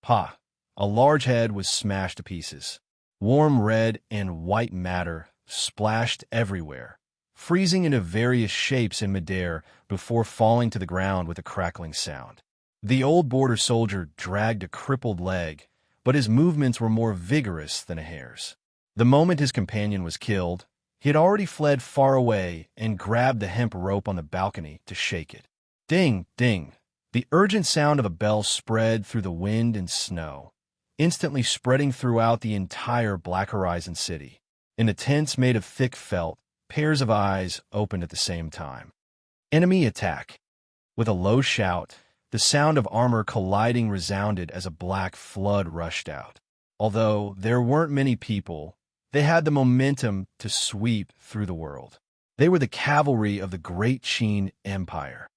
S1: Pa! A large head was smashed to pieces. Warm red and white matter splashed everywhere, freezing into various shapes in midair before falling to the ground with a crackling sound. The old border soldier dragged a crippled leg, but his movements were more vigorous than a hare's. The moment his companion was killed, he had already fled far away and grabbed the hemp rope on the balcony to shake it. Ding, ding! The urgent sound of a bell spread through the wind and snow, instantly spreading throughout the entire Black Horizon City. In a tents made of thick felt, pairs of eyes opened at the same time. Enemy attack! With a low shout, the sound of armor colliding resounded as a black flood rushed out. Although there weren't many people, they had the momentum to sweep through the world. They were the cavalry of the Great Qin Empire.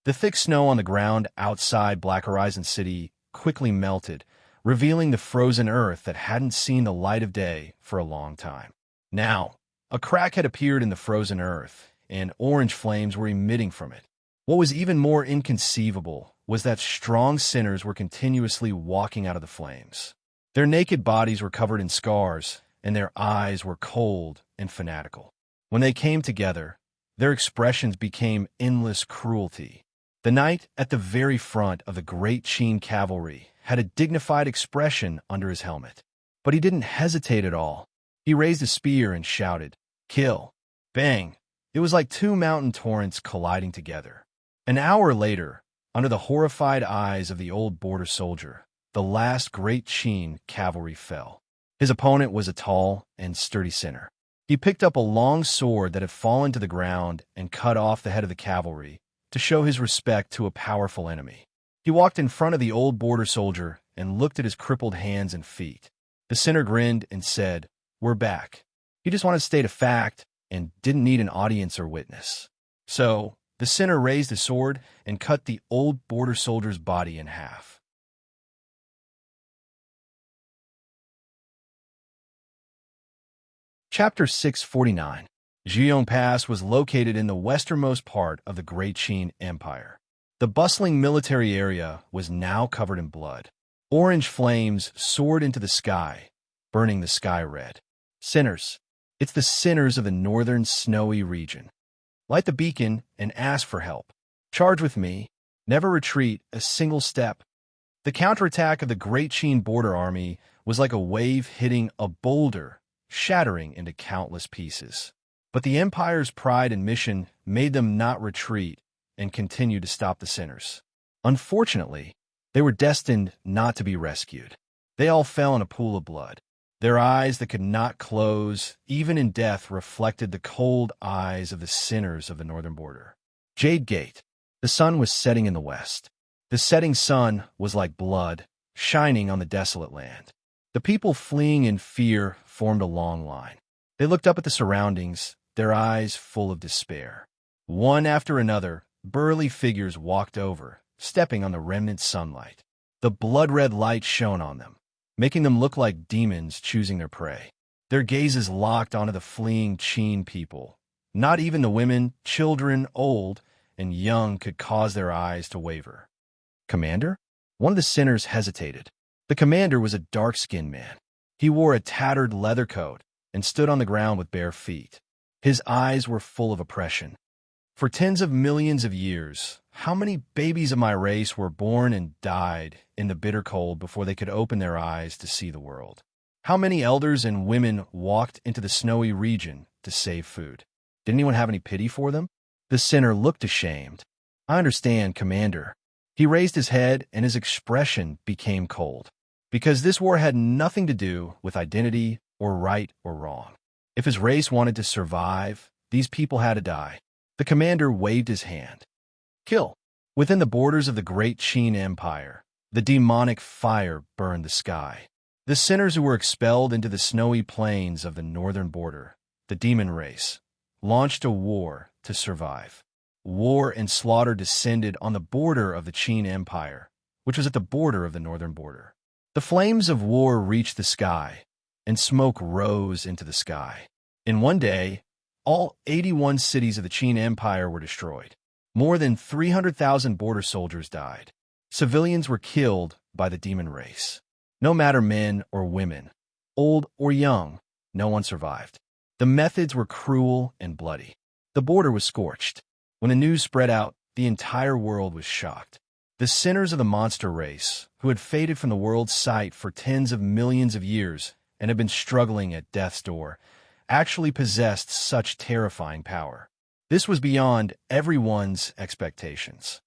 S1: The thick snow on the ground outside Black Horizon City quickly melted, revealing the frozen earth that hadn't seen the light of day for a long time. Now, a crack had appeared in the frozen earth, and orange flames were emitting from it. What was even more inconceivable was that strong sinners were continuously walking out of the flames. Their naked bodies were covered in scars, and their eyes were cold and fanatical. When they came together, their expressions became endless cruelty. The knight at the very front of the Great Qin cavalry had a dignified expression under his helmet. But he didn't hesitate at all. He raised a spear and shouted, "Kill!" Bang! It was like two mountain torrents colliding together. An hour later, under the horrified eyes of the old border soldier, the last Great Qin cavalry fell. His opponent was a tall and sturdy sinner. He picked up a long sword that had fallen to the ground and cut off the head of the cavalry to show his respect to a powerful enemy. He walked in front of the old border soldier and looked at his crippled hands and feet. The sinner grinned and said, "We're back." He just wanted to state a fact and didn't need an audience or witness. So, the sinner raised his sword and cut the old border soldier's body in half. Chapter 649. Zhiyong Pass was located in the westernmost part of the Great Qin Empire. The bustling military area was now covered in blood. Orange flames soared into the sky, burning the sky red. Sinners. It's the sinners of the northern snowy region. Light the beacon and ask for help. Charge with me. Never retreat a single step. The counterattack of the Great Qin border army was like a wave hitting a boulder, shattering into countless pieces. But the Empire's pride and mission made them not retreat and continue to stop the sinners. Unfortunately, they were destined not to be rescued. They all fell in a pool of blood. Their eyes that could not close, even in death, reflected the cold eyes of the sinners of the northern border. Jade Gate. The sun was setting in the west. The setting sun was like blood, shining on the desolate land. The people fleeing in fear formed a long line. They looked up at the surroundings, their eyes full of despair. One after another, burly figures walked over, stepping on the remnant sunlight. The blood-red light shone on them, making them look like demons choosing their prey. Their gazes locked onto the fleeing Qin people. Not even the women, children, old, and young could cause their eyes to waver. "Commander?" One of the sinners hesitated. The commander was a dark-skinned man. He wore a tattered leather coat and stood on the ground with bare feet. His eyes were full of oppression. For tens of millions of years, how many babies of my race were born and died in the bitter cold before they could open their eyes to see the world? How many elders and women walked into the snowy region to save food? Did anyone have any pity for them? The sinner looked ashamed. I understand, Commander. He raised his head and his expression became cold. Because this war had nothing to do with identity or right or wrong. If his race wanted to survive, these people had to die. The commander waved his hand. Kill. Within the borders of the great Qin Empire, the demonic fire burned the sky. The sinners who were expelled into the snowy plains of the northern border, the demon race, launched a war to survive. War and slaughter descended on the border of the Qin Empire, which was at the border of the northern border. The flames of war reached the sky, and smoke rose into the sky. In one day, all 81 cities of the Qin Empire were destroyed. More than 300,000 border soldiers died. Civilians were killed by the demon race. No matter men or women, old or young, no one survived. The methods were cruel and bloody. The border was scorched. When the news spread out, the entire world was shocked. The sinners of the monster race, who had faded from the world's sight for tens of millions of years and had been struggling at death's door, actually possessed such terrifying power. This was beyond everyone's expectations.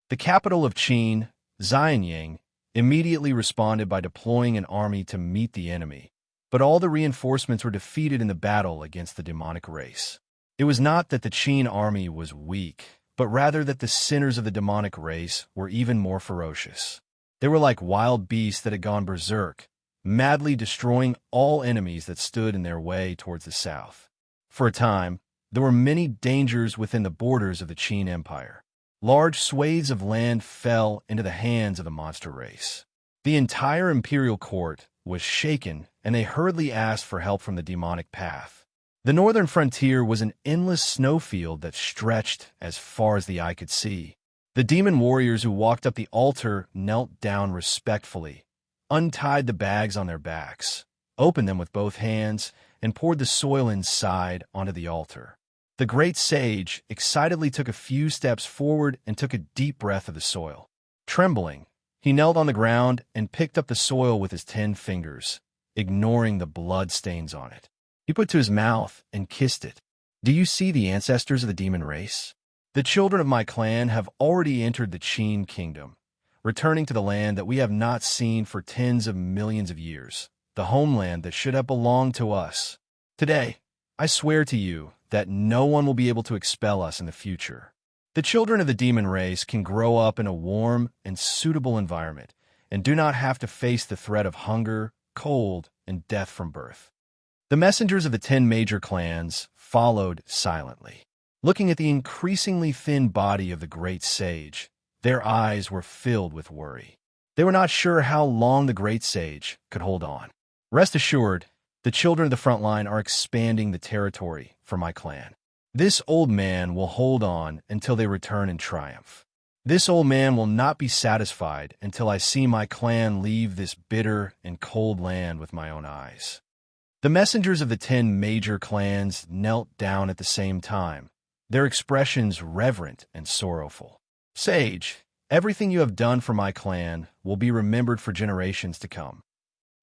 S1: The capital of Qin, Xianyang, immediately responded by deploying an army to meet the enemy, but all the reinforcements were defeated in the battle against the demonic race. It was not that the Qin army was weak, but rather that the sinners of the demonic race were even more ferocious. They were like wild beasts that had gone berserk, madly destroying all enemies that stood in their way towards the south. For a time, there were many dangers within the borders of the Qin Empire. Large swathes of land fell into the hands of the monster race. The entire imperial court was shaken, and they hurriedly asked for help from the demonic path. The northern frontier was an endless snowfield that stretched as far as the eye could see. The demon warriors who walked up the altar knelt down respectfully, untied the bags on their backs, opened them with both hands, and poured the soil inside onto the altar. The great sage excitedly took a few steps forward and took a deep breath of the soil. Trembling, he knelt on the ground and picked up the soil with his 10 fingers, ignoring the blood stains on it. He put it to his mouth and kissed it. Do you see the ancestors of the demon race? The children of my clan have already entered the Qin kingdom, returning to the land that we have not seen for tens of millions of years, the homeland that should have belonged to us. Today, I swear to you that no one will be able to expel us in the future. The children of the demon race can grow up in a warm and suitable environment and do not have to face the threat of hunger, cold, and death from birth. The messengers of the 10 major clans followed silently. Looking at the increasingly thin body of the great sage, their eyes were filled with worry. They were not sure how long the great sage could hold on. Rest assured, the children of the front line are expanding the territory for my clan. This old man will hold on until they return in triumph. This old man will not be satisfied until I see my clan leave this bitter and cold land with my own eyes. The messengers of the 10 major clans knelt down at the same time, their expressions reverent and sorrowful. Sage, everything you have done for my clan will be remembered for generations to come.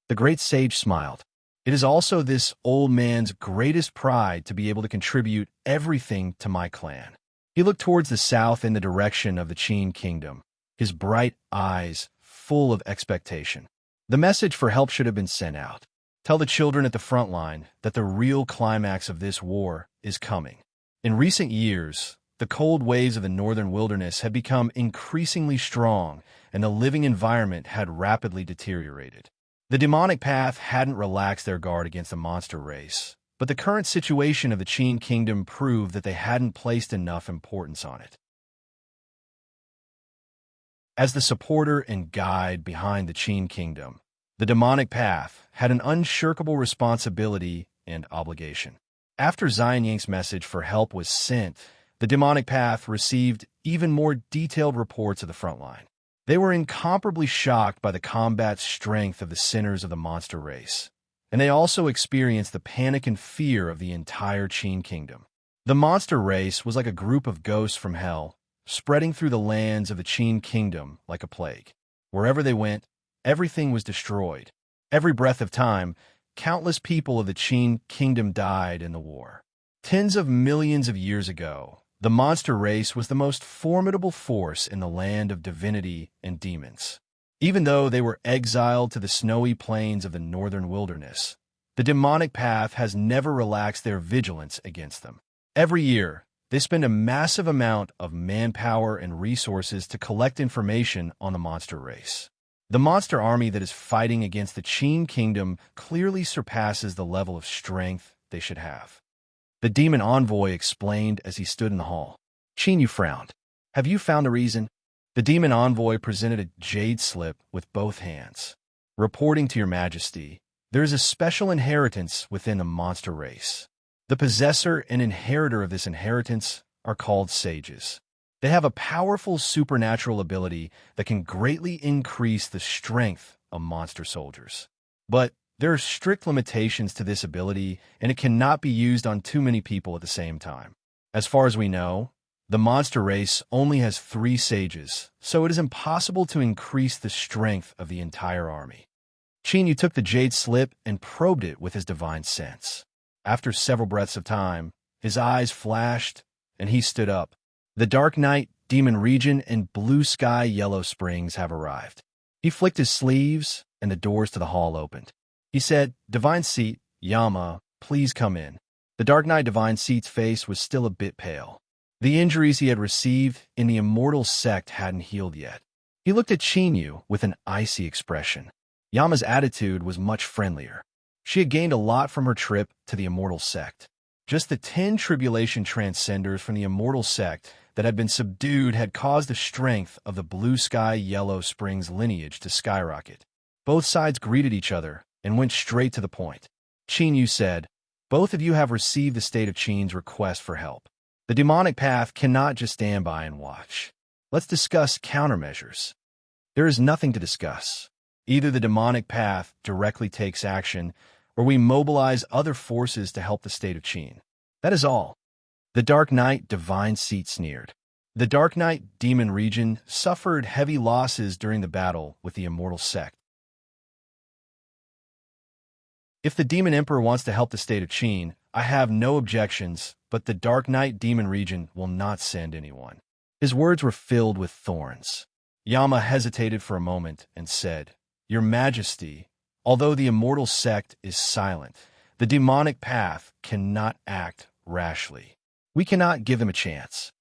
S1: The great sage smiled. It is also this old man's greatest pride to be able to contribute everything to my clan. He looked towards the south in the direction of the Qin kingdom, his bright eyes full of expectation. The message for help should have been sent out. Tell the children at the front line that the real climax of this war is coming. In recent years, the cold waves of the northern wilderness had become increasingly strong, and the living environment had rapidly deteriorated. The demonic path hadn't relaxed their guard against the monster race, but the current situation of the Qin kingdom proved that they hadn't placed enough importance on it. As the supporter and guide behind the Qin kingdom, the demonic path had an unshirkable responsibility and obligation. After Xianyang's message for help was sent, the demonic path received even more detailed reports of the front line. They were incomparably shocked by the combat strength of the sinners of the monster race, and they also experienced the panic and fear of the entire Qin kingdom. The monster race was like a group of ghosts from hell, spreading through the lands of the Qin kingdom like a plague. Wherever they went, everything was destroyed. Every breath of time, countless people of the Qin kingdom died in the war. Tens of millions of years ago, the monster race was the most formidable force in the land of divinity and demons. Even though they were exiled to the snowy plains of the northern wilderness, the demonic path has never relaxed their vigilance against them. Every year, they spend a massive amount of manpower and resources to collect information on the monster race. The monster army that is fighting against the Qin kingdom clearly surpasses the level of strength they should have. The demon envoy explained as he stood in the hall. Qin, you frowned. Have you found the reason? The demon envoy presented a jade slip with both hands. Reporting to your majesty, there is a special inheritance within the monster race. The possessor and inheritor of this inheritance are called sages. They have a powerful supernatural ability that can greatly increase the strength of monster soldiers. But there are strict limitations to this ability, and it cannot be used on too many people at the same time. As far as we know, the monster race only has 3 sages, so it is impossible to increase the strength of the entire army. Qin Yu took the jade slip and probed it with his divine sense. After several breaths of time, his eyes flashed, and he stood up. The Dark Night, Demon Region, and Blue Sky Yellow Springs have arrived. He flicked his sleeves, and the doors to the hall opened. He said, Divine Seat, Yama, please come in. The Dark Knight Divine Seat's face was still a bit pale. The injuries he had received in the immortal sect hadn't healed yet. He looked at Qin Yu with an icy expression. Yama's attitude was much friendlier. She had gained a lot from her trip to the immortal sect. Just the 10 tribulation transcenders from the immortal sect that had been subdued had caused the strength of the Blue Sky Yellow Springs lineage to skyrocket. Both sides greeted each other and went straight to the point. Qin Yu said, Both of you have received the state of Qin's request for help. The demonic path cannot just stand by and watch. Let's discuss countermeasures. There is nothing to discuss. Either the demonic path directly takes action, or we mobilize other forces to help the state of Qin. That is all. The Dark Knight Divine Seat sneered. The Dark Knight Demon Region suffered heavy losses during the battle with the immortal sect. If the Demon Emperor wants to help the state of Qin, I have no objections, but the Dark Knight Demon Region will not send anyone. His words were filled with thorns. Yama hesitated for a moment and said, Your Majesty, although the immortal sect is silent, the demonic path cannot act rashly. We cannot give them a chance.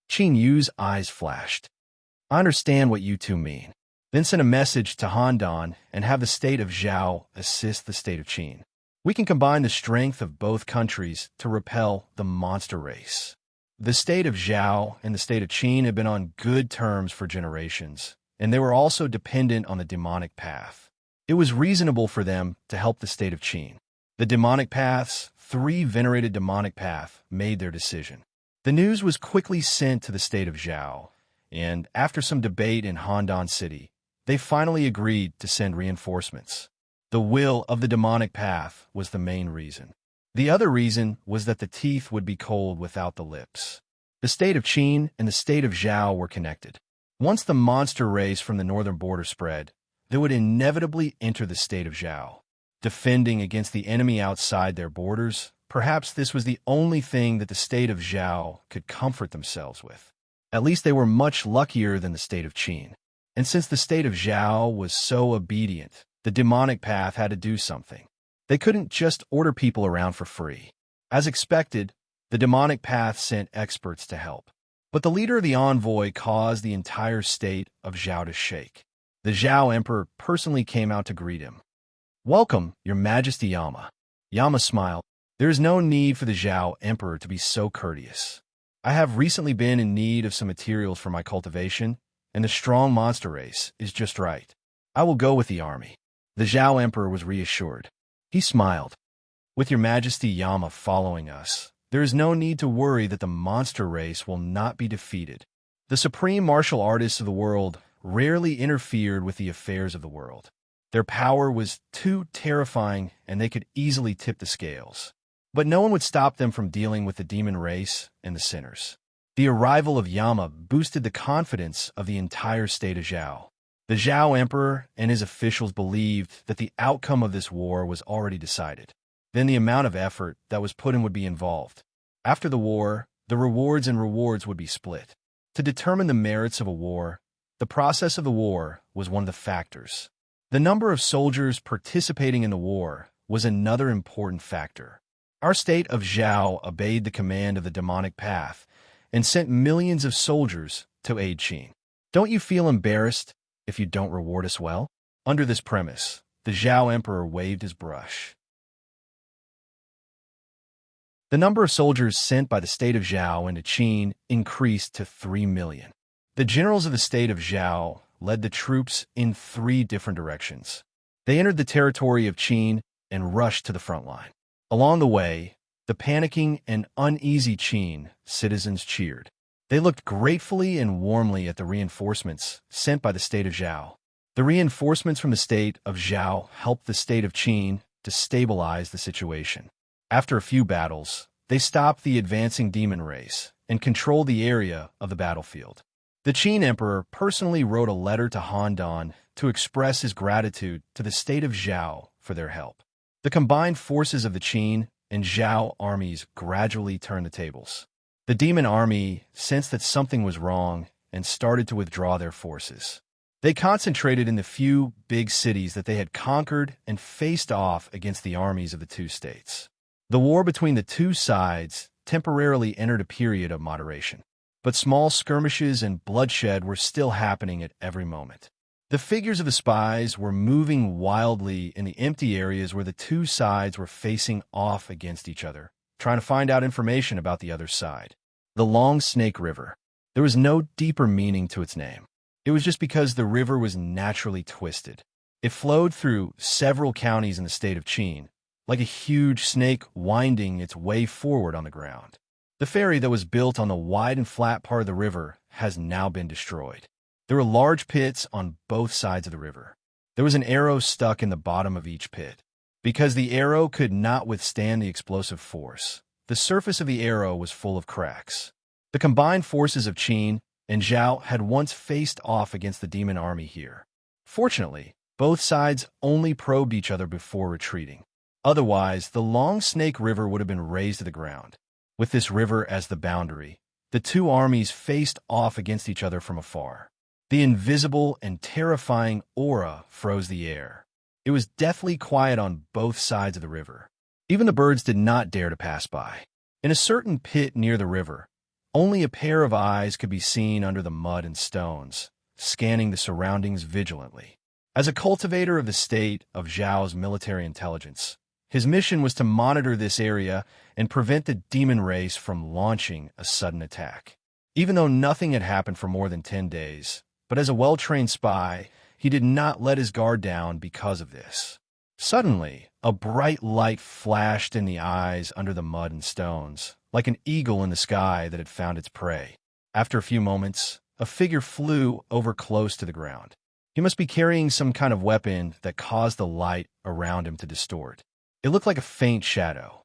S1: Qin Yu's eyes flashed. I understand what you two mean. Then send a message to Handan and have the state of Zhao assist the state of Qin. We can combine the strength of both countries to repel the monster race. The state of Zhao and the state of Qin have been on good terms for generations, and they were also dependent on the demonic path. It was reasonable for them to help the state of Qin. The demonic path's 3 venerated demonic path made their decision. The news was quickly sent to the state of Zhao, and after some debate in Handan City, they finally agreed to send reinforcements. The will of the demonic path was the main reason. The other reason was that the teeth would be cold without the lips. The state of Qin and the state of Zhao were connected. Once the monster race from the northern border spread, they would inevitably enter the state of Zhao. Defending against the enemy outside their borders, perhaps this was the only thing that the state of Zhao could comfort themselves with. At least they were much luckier than the state of Qin. And since the state of Zhao was so obedient, the demonic path had to do something. They couldn't just order people around for free. As expected, the demonic path sent experts to help. But the leader of the envoy caused the entire state of Zhao to shake. The Zhao Emperor personally came out to greet him. Welcome, Your Majesty Yama. Yama smiled. There is no need for the Zhao Emperor to be so courteous. I have recently been in need of some materials for my cultivation, and the strong monster race is just right. I will go with the army. The Zhao Emperor was reassured. He smiled. With Your Majesty Yama following us, there is no need to worry that the monster race will not be defeated. The supreme martial artists of the world rarely interfered with the affairs of the world. Their power was too terrifying, and they could easily tip the scales. But no one would stop them from dealing with the demon race and the sinners. The arrival of Yama boosted the confidence of the entire state of Zhao. The Zhao Emperor and his officials believed that the outcome of this war was already decided. Then the amount of effort that was put in would be involved. After the war, the rewards would be split. To determine the merits of a war, the process of the war was one of the factors. The number of soldiers participating in the war was another important factor. Our state of Zhao obeyed the command of the demonic path and sent millions of soldiers to aid Qin. Don't you feel embarrassed if you don't reward us well? Under this premise, the Zhao Emperor waved his brush. The number of soldiers sent by the state of Zhao into Qin increased to 3 million. The generals of the state of Zhao led the troops in 3 different directions. They entered the territory of Qin and rushed to the front line. Along the way, the panicking and uneasy Qin citizens cheered. They looked gratefully and warmly at the reinforcements sent by the state of Zhao. The reinforcements from the state of Zhao helped the state of Qin to stabilize the situation. After a few battles, they stopped the advancing demon race and controlled the area of the battlefield. The Qin Emperor personally wrote a letter to Han Dan to express his gratitude to the state of Zhao for their help. The combined forces of the Qin and Zhao armies gradually turned the tables. The demon army sensed that something was wrong and started to withdraw their forces. They concentrated in the few big cities that they had conquered and faced off against the armies of the 2 states. The war between the 2 sides temporarily entered a period of moderation, but small skirmishes and bloodshed were still happening at every moment. The figures of the spies were moving wildly in the empty areas where the 2 sides were facing off against each other, trying to find out information about the other side. The Long Snake River. There was no deeper meaning to its name. It was just because the river was naturally twisted. It flowed through several counties in the state of Qin, like a huge snake winding its way forward on the ground. The ferry that was built on the wide and flat part of the river has now been destroyed. There were large pits on both sides of the river. There was an arrow stuck in the bottom of each pit. Because the arrow could not withstand the explosive force, the surface of the arrow was full of cracks. The combined forces of Qin and Zhao had once faced off against the demon army here. Fortunately, both sides only probed each other before retreating. Otherwise, the Long Snake River would have been razed to the ground. With this river as the boundary, the 2 armies faced off against each other from afar. The invisible and terrifying aura froze the air. It was deathly quiet on both sides of the river. Even the birds did not dare to pass by. In a certain pit near the river, only a pair of eyes could be seen under the mud and stones, scanning the surroundings vigilantly. As a cultivator of the state of Zhao's military intelligence, his mission was to monitor this area and prevent the demon race from launching a sudden attack. Even though nothing had happened for more than 10 days, but as a well-trained spy, he did not let his guard down because of this. Suddenly, a bright light flashed in the eyes under the mud and stones, like an eagle in the sky that had found its prey. After a few moments, a figure flew over close to the ground. He must be carrying some kind of weapon that caused the light around him to distort. It looked like a faint shadow.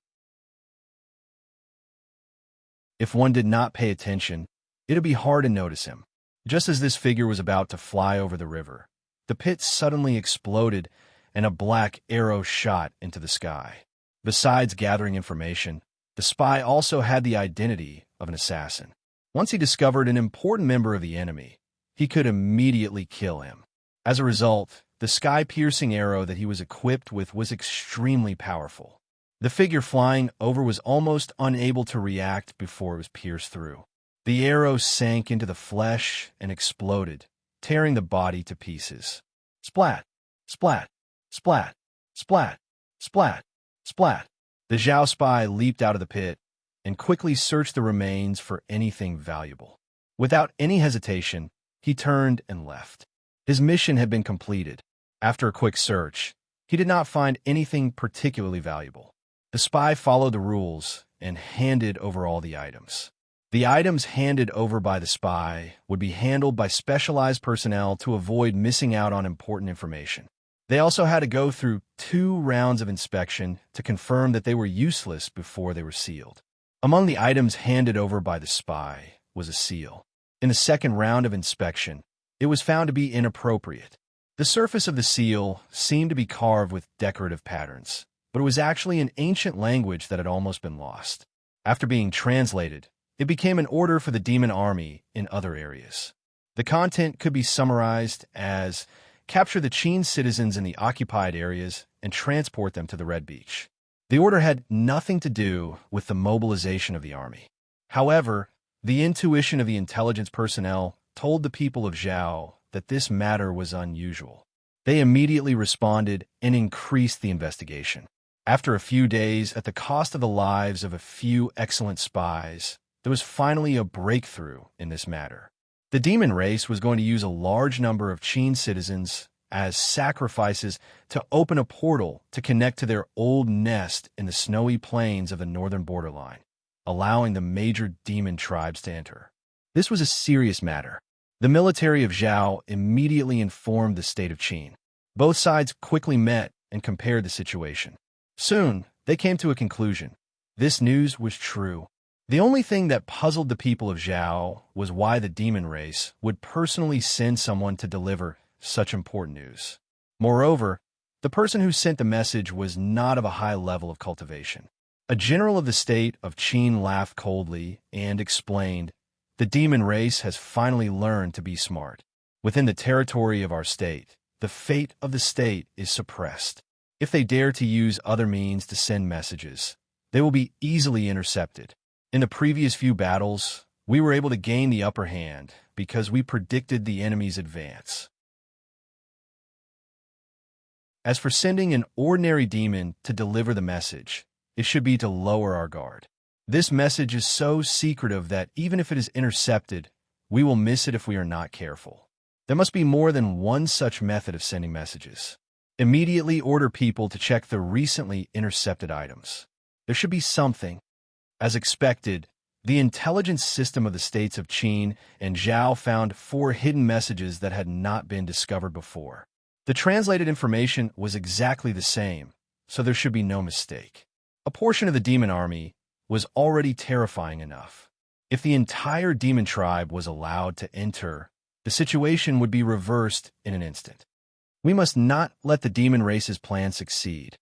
S1: If one did not pay attention, it would be hard to notice him. Just as this figure was about to fly over the river, the pit suddenly exploded and a black arrow shot into the sky. Besides gathering information, the spy also had the identity of an assassin. Once he discovered an important member of the enemy, he could immediately kill him. As a result, the sky-piercing arrow that he was equipped with was extremely powerful. The figure flying over was almost unable to react before it was pierced through. The arrow sank into the flesh and exploded, tearing the body to pieces. Splat! Splat! Splat! Splat! Splat! Splat! The Zhao spy leaped out of the pit and quickly searched the remains for anything valuable. Without any hesitation, he turned and left. His mission had been completed. After a quick search, he did not find anything particularly valuable. The spy followed the rules and handed over all the items. The items handed over by the spy would be handled by specialized personnel to avoid missing out on important information. They also had to go through 2 rounds of inspection to confirm that they were useless before they were sealed. Among the items handed over by the spy was a seal. In the second round of inspection, it was found to be inappropriate. The surface of the seal seemed to be carved with decorative patterns, but it was actually an ancient language that had almost been lost. After being translated, it became an order for the demon army in other areas. The content could be summarized as, capture the Qin citizens in the occupied areas and transport them to the Red Beach. The order had nothing to do with the mobilization of the army. However, the intuition of the intelligence personnel told the people of Zhao that this matter was unusual. They immediately responded and increased the investigation. After a few days, at the cost of the lives of a few excellent spies, there was finally a breakthrough in this matter. The demon race was going to use a large number of Qin citizens as sacrifices to open a portal to connect to their old nest in the snowy plains of the northern borderline, allowing the major demon tribes to enter. This was a serious matter. The military of Zhao immediately informed the state of Qin. Both sides quickly met and compared the situation. Soon, they came to a conclusion. This news was true. The only thing that puzzled the people of Zhao was why the demon race would personally send someone to deliver such important news. Moreover, the person who sent the message was not of a high level of cultivation. A general of the state of Qin laughed coldly and explained, "The demon race has finally learned to be smart. Within the territory of our state, the fate of the state is suppressed. If they dare to use other means to send messages, they will be easily intercepted. In the previous few battles, we were able to gain the upper hand because we predicted the enemy's advance. As for sending an ordinary demon to deliver the message, it should be to lower our guard. This message is so secretive that even if it is intercepted, we will miss it if we are not careful. There must be more than one such method of sending messages. Immediately order people to check the recently intercepted items. There should be something." As expected, the intelligence system of the states of Qin and Zhao found 4 hidden messages that had not been discovered before. The translated information was exactly the same, so there should be no mistake. A portion of the demon army was already terrifying enough. If the entire demon tribe was allowed to enter, the situation would be reversed in an instant. We must not let the demon race's plan succeed.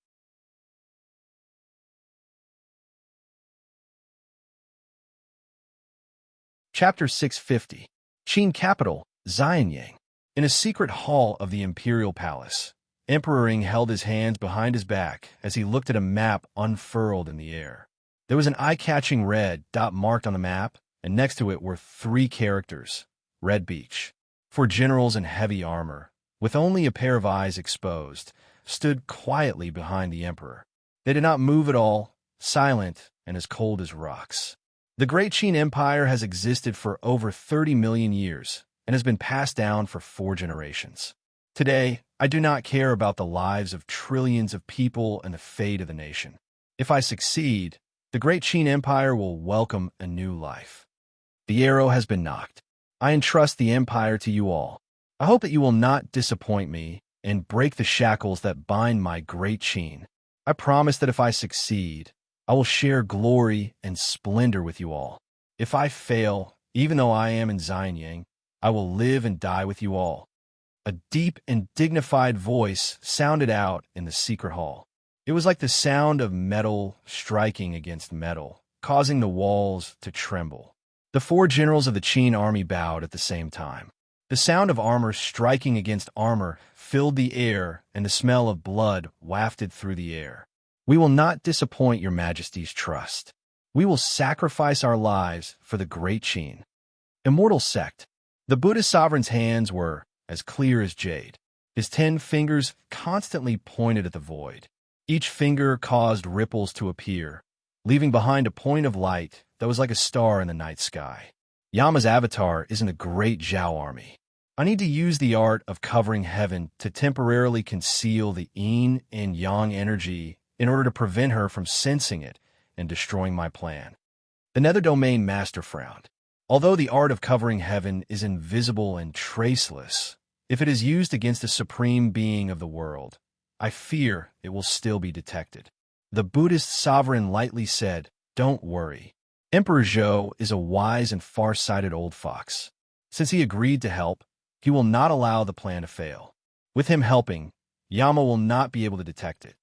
S1: Chapter 650. Qin Capital, Xianyang. In a secret hall of the imperial palace, Emperor Ing held his hands behind his back as he looked at a map unfurled in the air. There was an eye-catching red dot marked on the map, and next to it were 3 characters, Red Beach. 4 generals in heavy armor, with only a pair of eyes exposed, stood quietly behind the emperor. They did not move at all, silent and as cold as rocks. The Great Qin Empire has existed for over 30 million years and has been passed down for 4 generations. Today, I do not care about the lives of trillions of people and the fate of the nation. If I succeed, the Great Qin Empire will welcome a new life. The arrow has been knocked. I entrust the empire to you all. I hope that you will not disappoint me and break the shackles that bind my Great Qin. I promise that if I succeed, I will share glory and splendor with you all. If I fail, even though I am in Xianyang, I will live and die with you all." A deep and dignified voice sounded out in the secret hall. It was like the sound of metal striking against metal, causing the walls to tremble. The 4 generals of the Qin army bowed at the same time. The sound of armor striking against armor filled the air, and the smell of blood wafted through the air. "We will not disappoint your majesty's trust. We will sacrifice our lives for the Great Qin." Immortal sect. The Buddhist sovereign's hands were as clear as jade. His 10 fingers constantly pointed at the void. Each finger caused ripples to appear, leaving behind a point of light that was like a star in the night sky. Yama's avatar is in the great Zhao army. I need to use the art of covering heaven to temporarily conceal the yin and yang energy in order to prevent her from sensing it and destroying my plan. The nether domain master frowned. Although the art of covering heaven is invisible and traceless, if it is used against the supreme being of the world, I fear it will still be detected. The Buddhist sovereign lightly said, "Don't worry. Emperor Zhou is a wise and far-sighted old fox. Since he agreed to help, he will not allow the plan to fail. With him helping, Yama will not be able to detect it."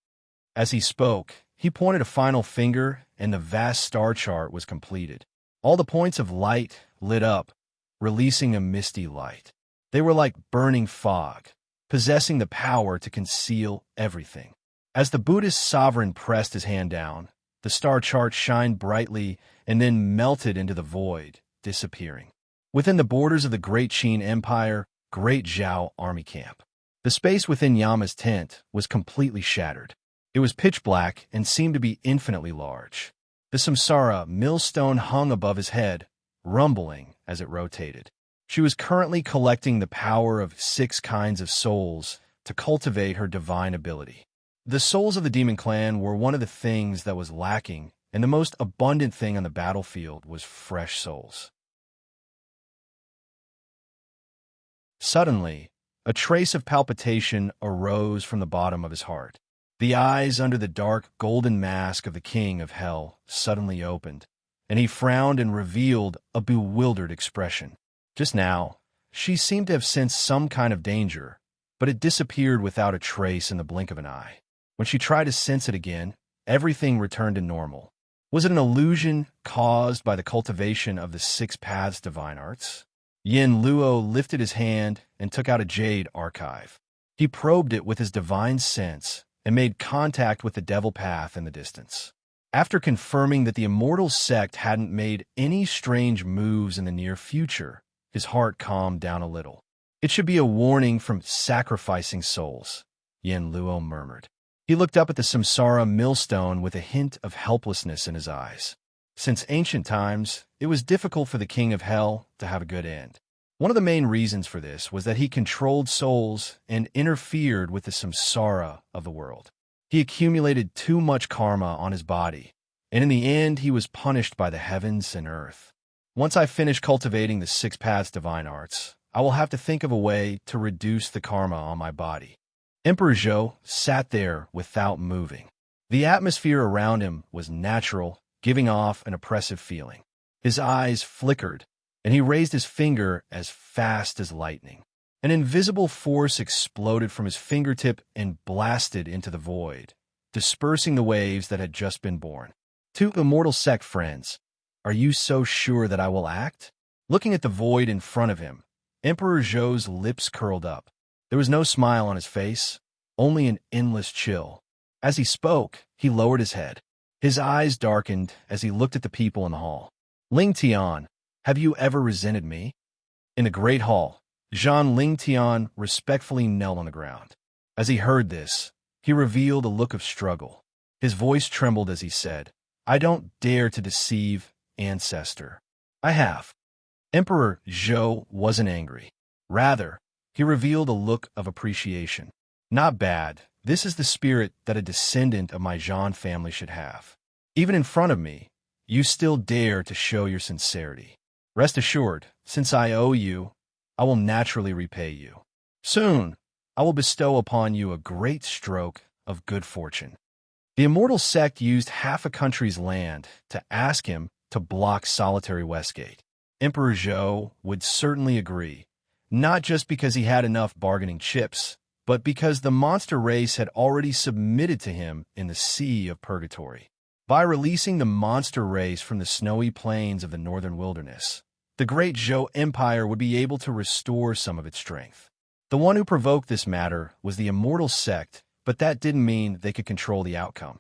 S1: As he spoke, he pointed a final finger, and the vast star chart was completed. All the points of light lit up, releasing a misty light. They were like burning fog, possessing the power to conceal everything. As the Buddhist sovereign pressed his hand down, the star chart shined brightly and then melted into the void, disappearing. Within the borders of the Great Qin Empire, Great Zhao Army Camp. The space within Yama's tent was completely shattered. It was pitch black and seemed to be infinitely large. The samsara millstone hung above his head, rumbling as it rotated. She was currently collecting the power of 6 kinds of souls to cultivate her divine ability. The souls of the demon clan were one of the things that was lacking, and the most abundant thing on the battlefield was fresh souls. Suddenly, a trace of palpitation arose from the bottom of his heart. The eyes under the dark golden mask of the king of hell suddenly opened, and he frowned and revealed a bewildered expression. Just now, she seemed to have sensed some kind of danger, but it disappeared without a trace in the blink of an eye. When she tried to sense it again, everything returned to normal. Was it an illusion caused by the cultivation of the 6 paths divine arts? Yin Luo lifted his hand and took out a jade archive. He probed it with his divine sense and made contact with the devil path in the distance. After confirming that the immortal sect hadn't made any strange moves in the near future, his heart calmed down a little. "It should be a warning from sacrificing souls," Yin Luo murmured. He looked up at the samsara millstone with a hint of helplessness in his eyes. Since ancient times, it was difficult for the king of hell to have a good end. One of the main reasons for this was that he controlled souls and interfered with the samsara of the world. He accumulated too much karma on his body, and in the end he was punished by the heavens and earth. Once I finish cultivating the 6 paths divine arts, I will have to think of a way to reduce the karma on my body. Emperor Zhou sat there without moving. The atmosphere around him was natural, giving off an oppressive feeling. His eyes flickered, and he raised his finger as fast as lightning. An invisible force exploded from his fingertip and blasted into the void, dispersing the waves that had just been born. "To immortal sect friends, are you so sure that I will act?" Looking at the void in front of him, Emperor Zhou's lips curled up. There was no smile on his face, only an endless chill. As he spoke, he lowered his head. His eyes darkened as he looked at the people in the hall. "Ling Tian, have you ever resented me?" In the great hall, Zhang Ling Tian respectfully knelt on the ground. As he heard this, he revealed a look of struggle. His voice trembled as he said, "I don't dare to deceive, ancestor. I have." Emperor Zhou wasn't angry. Rather, he revealed a look of appreciation. "Not bad. This is the spirit that a descendant of my Zhang family should have. Even in front of me, you still dare to show your sincerity. Rest assured, since I owe you, I will naturally repay you. Soon, I will bestow upon you a great stroke of good fortune." The immortal sect used half a country's land to ask him to block solitary Westgate. Emperor Zhou would certainly agree, not just because he had enough bargaining chips, but because the monster race had already submitted to him in the Sea of Purgatory. By releasing the monster race from the snowy plains of the northern wilderness, the great Zhou Empire would be able to restore some of its strength. The one who provoked this matter was the immortal sect, but that didn't mean they could control the outcome.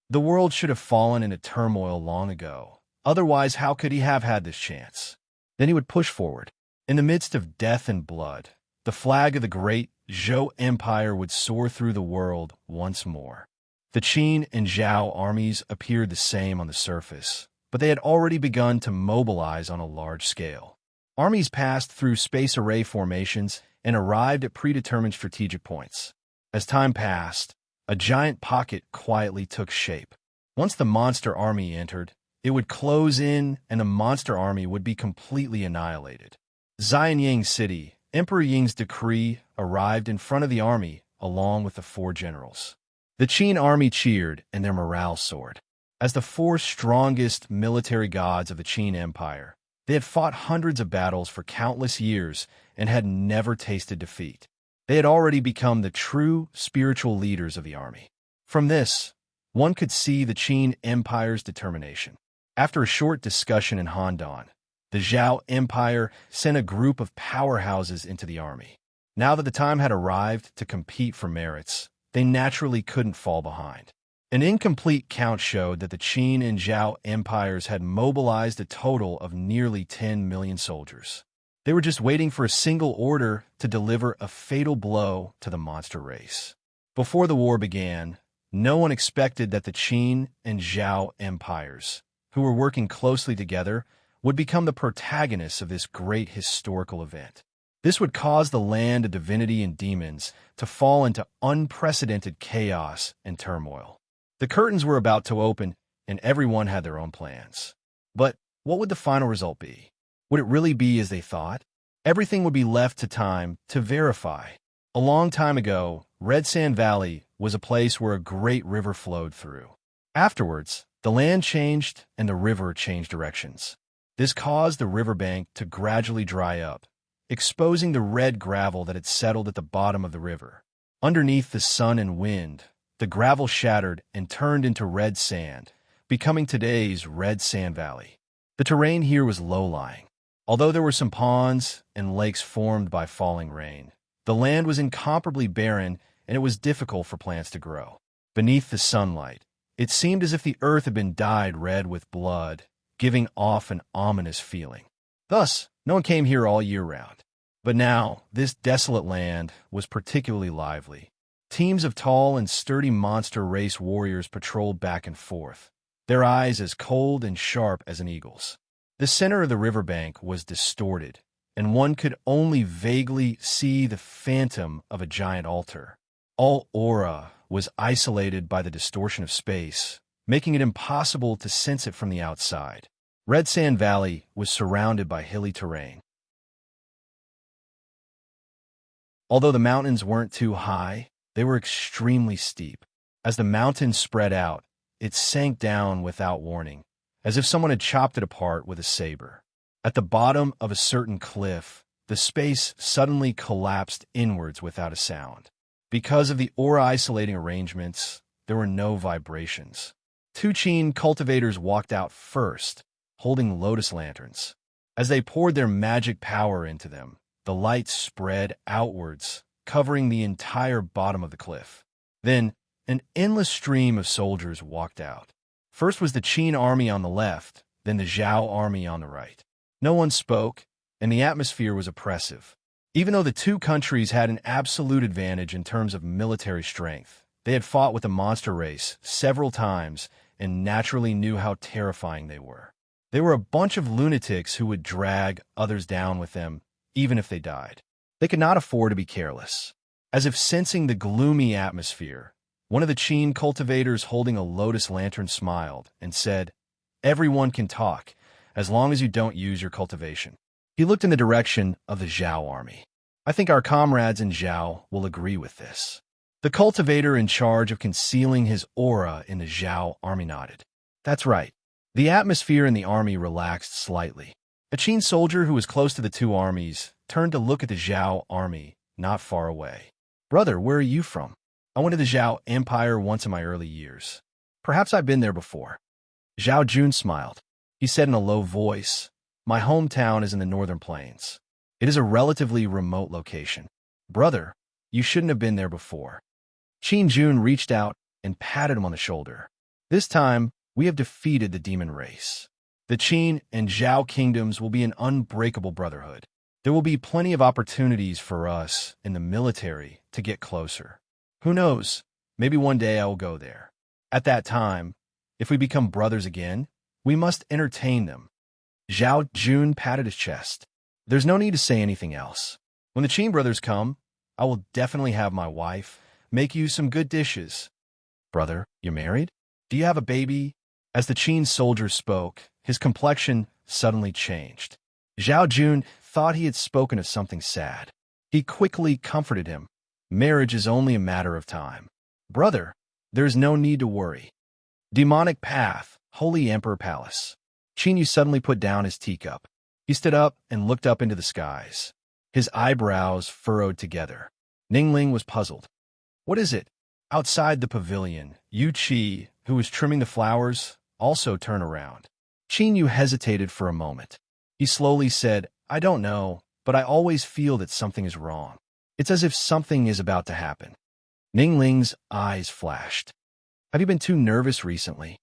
S1: The world should have fallen into turmoil long ago. Otherwise, how could he have had this chance? Then he would push forward. In the midst of death and blood, the flag of the great Zhou Empire would soar through the world once more. The Qin and Zhao armies appeared the same on the surface, but they had already begun to mobilize on a large scale. Armies passed through space array formations and arrived at predetermined strategic points. As time passed, a giant pocket quietly took shape. Once the monster army entered, it would close in and the monster army would be completely annihilated. Xianyang City, Emperor Ying's decree arrived in front of the army along with the 4 generals. The Qin army cheered and their morale soared. As the 4 strongest military gods of the Qin Empire, they had fought hundreds of battles for countless years and had never tasted defeat. They had already become the true spiritual leaders of the army. From this, one could see the Qin Empire's determination. After a short discussion in Handan, the Zhao Empire sent a group of powerhouses into the army. Now that the time had arrived to compete for merits, they naturally couldn't fall behind. An incomplete count showed that the Qin and Zhao empires had mobilized a total of nearly 10 million soldiers. They were just waiting for a single order to deliver a fatal blow to the monster race. Before the war began, no one expected that the Qin and Zhao empires, who were working closely together, would become the protagonists of this great historical event. This would cause the land of divinity and demons to fall into unprecedented chaos and turmoil. The curtains were about to open, and everyone had their own plans. But what would the final result be? Would it really be as they thought? Everything would be left to time to verify. A long time ago, Red Sand Valley was a place where a great river flowed through. Afterwards, the land changed and the river changed directions. This caused the riverbank to gradually dry up, exposing the red gravel that had settled at the bottom of the river. Underneath the sun and wind, the gravel shattered and turned into red sand, becoming today's Red Sand Valley. The terrain here was low-lying. Although there were some ponds and lakes formed by falling rain, the land was incomparably barren and it was difficult for plants to grow. Beneath the sunlight, it seemed as if the earth had been dyed red with blood, giving off an ominous feeling. Thus, no one came here all year round. But now, this desolate land was particularly lively. Teams of tall and sturdy monster race warriors patrolled back and forth, their eyes as cold and sharp as an eagle's. The center of the riverbank was distorted, and one could only vaguely see the phantom of a giant altar. All aura was isolated by the distortion of space, making it impossible to sense it from the outside. Red Sand Valley was surrounded by hilly terrain. Although the mountains weren't too high, they were extremely steep. As the mountains spread out, it sank down without warning, as if someone had chopped it apart with a saber. At the bottom of a certain cliff, the space suddenly collapsed inwards without a sound. Because of the aura-isolating arrangements, there were no vibrations. 2 Qin cultivators walked out first, holding lotus lanterns. As they poured their magic power into them, the light spread outwards, covering the entire bottom of the cliff. Then, an endless stream of soldiers walked out. First was the Qin army on the left, then the Zhao army on the right. No one spoke, and the atmosphere was oppressive. Even though the 2 countries had an absolute advantage in terms of military strength, they had fought with the monster race several times and naturally knew how terrifying they were. They were a bunch of lunatics who would drag others down with them, even if they died. They could not afford to be careless. As if sensing the gloomy atmosphere, one of the Qin cultivators holding a lotus lantern smiled and said, "Everyone can talk, as long as you don't use your cultivation." He looked in the direction of the Zhao army. "I think our comrades in Zhao will agree with this." The cultivator in charge of concealing his aura in the Zhao army nodded. "That's right." The atmosphere in the army relaxed slightly. A Qin soldier who was close to the 2 armies turned to look at the Zhao army not far away. "Brother, where are you from?" "I went to the Zhao Empire once in my early years. Perhaps I've been there before." Zhao Jun smiled. He said in a low voice, "My hometown is in the northern plains. It is a relatively remote location." "Brother, you shouldn't have been there before." Qin Jun reached out and patted him on the shoulder. "This time, we have defeated the demon race. The Qin and Zhao kingdoms will be an unbreakable brotherhood. There will be plenty of opportunities for us in the military to get closer. Who knows, maybe one day I will go there. At that time, if we become brothers again, we must entertain them." Zhao Jun patted his chest. "There's no need to say anything else. When the Qin brothers come, I will definitely have my wife make you some good dishes." "Brother, you're married?" Do you have a baby? As the Qin soldier spoke, his complexion suddenly changed. Zhao Jun thought he had spoken of something sad. He quickly comforted him. Marriage is only a matter of time. Brother, there is no need to worry. Demonic path, Holy Emperor Palace. Qin Yu suddenly put down his teacup. He stood up and looked up into the skies. His eyebrows furrowed together. Ningling was puzzled. What is it? Outside the pavilion, Yu Qi, who was trimming the flowers, also turned around. Qin Yu hesitated for a moment. He slowly said, I don't know, but I always feel that something is wrong. It's as if something is about to happen. Ningling's eyes flashed. Have you been too nervous recently?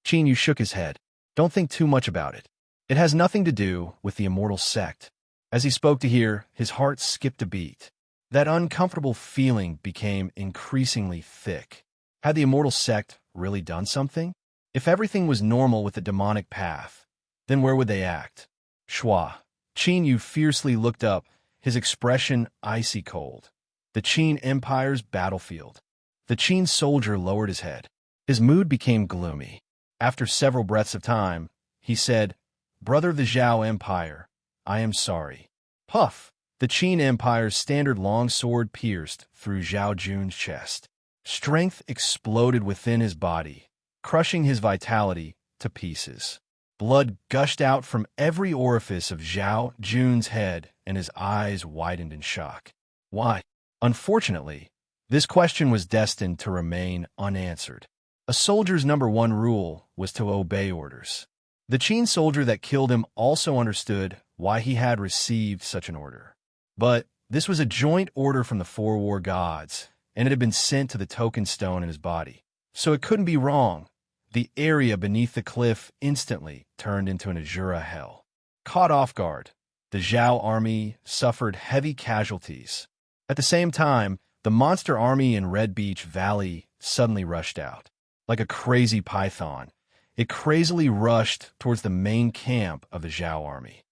S1: Qin Yu shook his head. Don't think too much about it. It has nothing to do with the immortal sect. As he spoke to her, his heart skipped a beat. That uncomfortable feeling became increasingly thick. Had the immortal sect really done something? If everything was normal with the demonic path, then where would they act? Shua. Qin Yu fiercely looked up, his expression icy cold. The Qin Empire's battlefield. The Qin soldier lowered his head. His mood became gloomy. After several breaths of time, he said, Brother of the Zhao Empire, I am sorry. Puff! The Qin Empire's standard longsword pierced through Zhao Jun's chest. Strength exploded within his body, crushing his vitality to pieces. Blood gushed out from every orifice of Zhao Jun's head, and his eyes widened in shock. Why? Unfortunately, this question was destined to remain unanswered. A soldier's #1 rule was to obey orders. The Qin soldier that killed him also understood why he had received such an order. But this was a joint order from the four war gods, and it had been sent to the token stone in his body. So it couldn't be wrong. The area beneath the cliff instantly turned into an Azura hell. Caught off guard, the Zhao army suffered heavy casualties. At the same time, the monster army in Red Beach Valley suddenly rushed out. Like a crazy python, it crazily rushed towards the main camp of the Zhao army.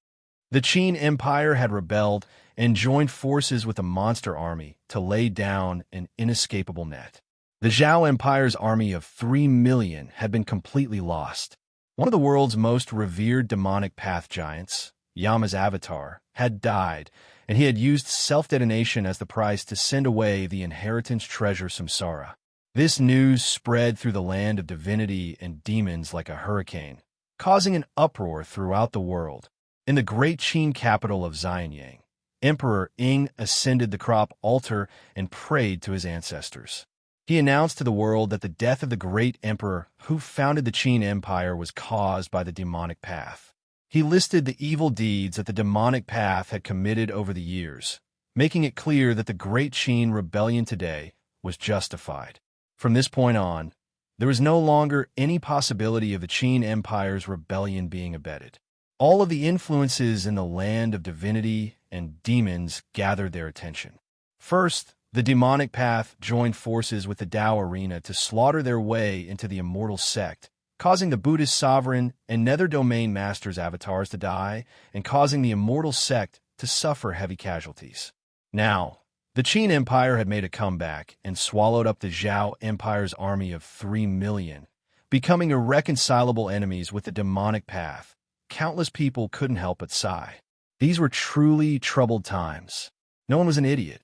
S1: The Qin Empire had rebelled and joined forces with the monster army to lay down an inescapable net. The Zhao Empire's army of 3 million had been completely lost. One of the world's most revered demonic path giants, Yama's avatar, had died, and he had used self-detonation as the price to send away the inheritance treasure Samsara. This news spread through the land of divinity and demons like a hurricane, causing an uproar throughout the world. In the great Qin capital of Xianyang, Emperor Ying ascended the crop altar and prayed to his ancestors. He announced to the world that the death of the great emperor who founded the Qin Empire was caused by the demonic path. He listed the evil deeds that the demonic path had committed over the years, making it clear that the great Qin rebellion today was justified. From this point on, there was no longer any possibility of the Qin Empire's rebellion being abetted. All of the influences in the land of divinity and demons gathered their attention. First, the demonic path joined forces with the Tao arena to slaughter their way into the immortal sect, causing the Buddhist sovereign and nether domain masters' avatars to die and causing the immortal sect to suffer heavy casualties. Now, the Qin Empire had made a comeback and swallowed up the Zhao Empire's army of 3 million, becoming irreconcilable enemies with the demonic path. Countless people couldn't help but sigh. These were truly troubled times. No one was an idiot.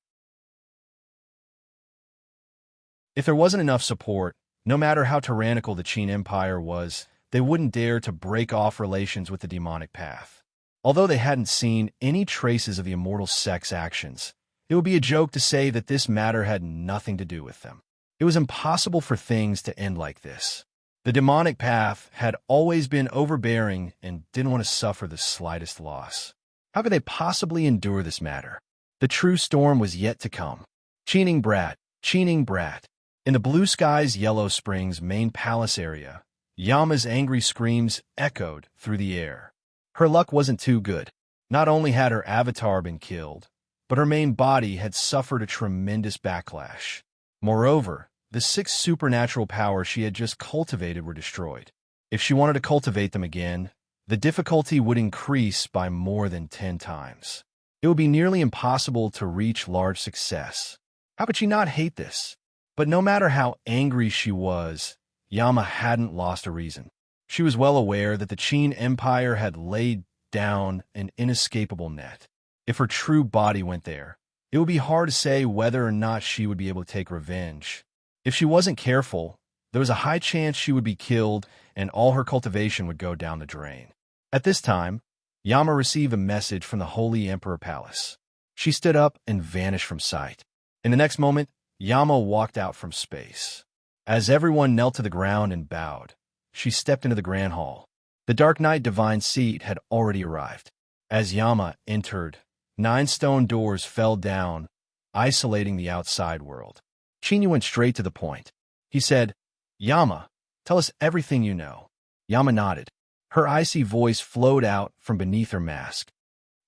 S1: If there wasn't enough support, no matter how tyrannical the Qin Empire was, they wouldn't dare to break off relations with the demonic path. Although they hadn't seen any traces of the immortal sect's actions, it would be a joke to say that this matter had nothing to do with them. It was impossible for things to end like this. The demonic path had always been overbearing and didn't want to suffer the slightest loss. How could they possibly endure this matter? The true storm was yet to come. Cheening brat, cheening brat. In the blue sky's Yellow Springs main palace area, Yama's angry screams echoed through the air. Her luck wasn't too good. Not only had her avatar been killed, but her main body had suffered a tremendous backlash. Moreover, the 6 supernatural powers she had just cultivated were destroyed. If she wanted to cultivate them again, the difficulty would increase by more than 10 times. It would be nearly impossible to reach large success. How could she not hate this? But no matter how angry she was, Yama hadn't lost a reason. She was well aware that the Qin Empire had laid down an inescapable net. If her true body went there, it would be hard to say whether or not she would be able to take revenge. If she wasn't careful, there was a high chance she would be killed and all her cultivation would go down the drain. At this time, Yama received a message from the Holy Emperor Palace. She stood up and vanished from sight. In the next moment, Yama walked out from space. As everyone knelt to the ground and bowed, she stepped into the grand hall. The Dark Knight Divine Seat had already arrived. As Yama entered, 9 stone doors fell down, isolating the outside world. Qin went straight to the point. He said, "Yama, tell us everything you know." Yama nodded. Her icy voice flowed out from beneath her mask.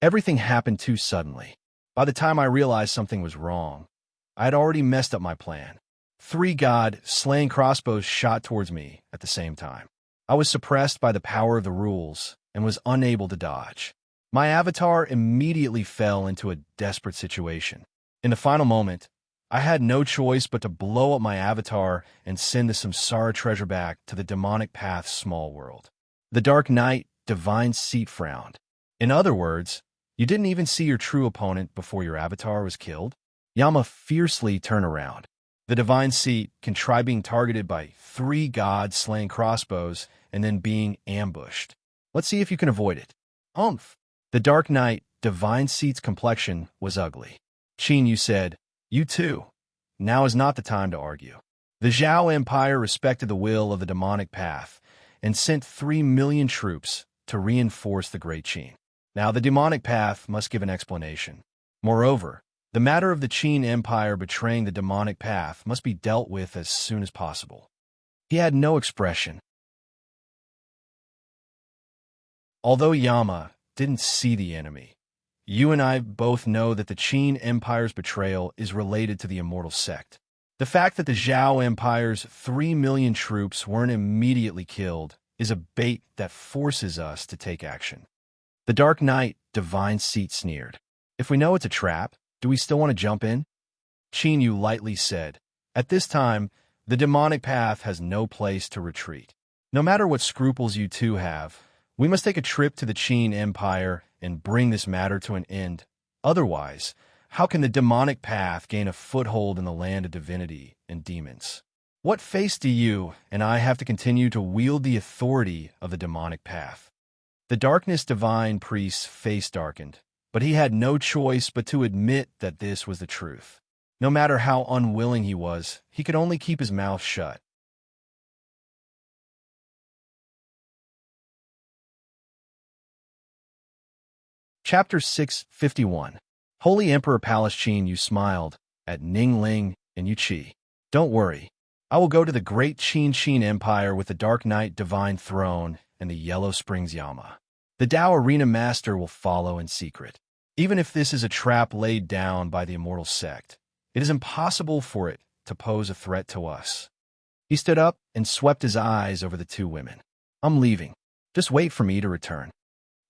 S1: Everything happened too suddenly. By the time I realized something was wrong, I had already messed up my plan. 3 god-slaying crossbows shot towards me at the same time. I was suppressed by the power of the rules and was unable to dodge. My avatar immediately fell into a desperate situation. In the final moment, I had no choice but to blow up my avatar and send the Samsara treasure back to the demonic path's small world. The Dark Knight Divine Seat frowned. In other words, you didn't even see your true opponent before your avatar was killed? Yama fiercely turned around. The Divine Seat can try being targeted by 3 god-slaying crossbows and then being ambushed. Let's see if you can avoid it. Humph! The Dark Knight Divine Seat's complexion was ugly. Qin said, "You too. Now is not the time to argue." The Zhao Empire respected the will of the demonic path and sent 3 million troops to reinforce the Great Qin. Now the demonic path must give an explanation. Moreover, the matter of the Qin Empire betraying the demonic path must be dealt with as soon as possible. He had no expression. Although Yama didn't see the enemy, you and I both know that the Qin Empire's betrayal is related to the immortal sect. The fact that the Zhao Empire's 3 million troops weren't immediately killed is a bait that forces us to take action. The Dark Knight Divine Seat sneered. "If we know it's a trap, do we still want to jump in?" Qin lightly said, "At this time, the demonic path has no place to retreat. No matter what scruples you two have, we must take a trip to the Qin Empire and bring this matter to an end. Otherwise, how can the demonic path gain a foothold in the land of divinity and demons? What face do you and I have to continue to wield the authority of the demonic path?" The Darkness Divine Priest's face darkened, but he had no choice but to admit that this was the truth. No matter how unwilling he was, he could only keep his mouth shut. Chapter 651. Holy Emperor Palace Qin, you smiled at Ning Ling and Yu Qi. "Don't worry. I will go to the great Qin Empire with the Dark Knight Divine Throne and the Yellow Springs Yama. The Dao Arena Master will follow in secret. Even if this is a trap laid down by the immortal sect, it is impossible for it to pose a threat to us." He stood up and swept his eyes over the 2 women. "I'm leaving. Just wait for me to return."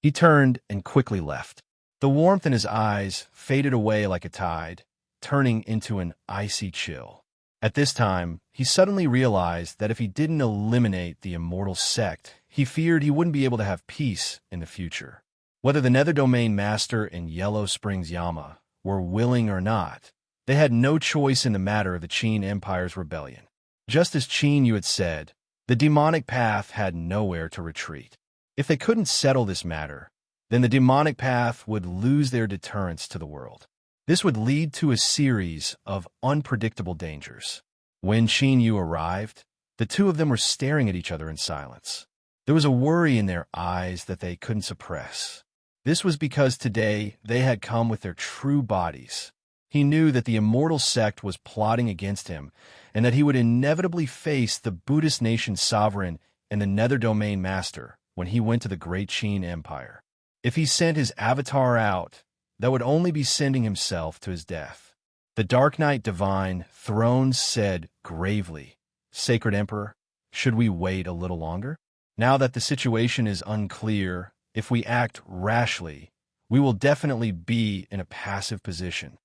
S1: He turned and quickly left. The warmth in his eyes faded away like a tide, turning into an icy chill. At this time, he suddenly realized that if he didn't eliminate the immortal sect, he feared he wouldn't be able to have peace in the future. Whether the Nether Domain Master and Yellow Springs Yama were willing or not, they had no choice in the matter of the Qin Empire's rebellion. Just as Qin had said, the demonic path had nowhere to retreat. If they couldn't settle this matter, then the demonic path would lose their deterrence to the world. This would lead to a series of unpredictable dangers. When Qin arrived, the 2 of them were staring at each other in silence. There was a worry in their eyes that they couldn't suppress. This was because today they had come with their true bodies. He knew that the immortal sect was plotting against him and that he would inevitably face the Buddhist nation's sovereign and the Nether Domain Master when he went to the Great Qin Empire. If he sent his avatar out, that would only be sending himself to his death. The Dark Knight Divine Throne said gravely, "Sacred Emperor, should we wait a little longer? Now that the situation is unclear, if we act rashly, we will definitely be in a passive position."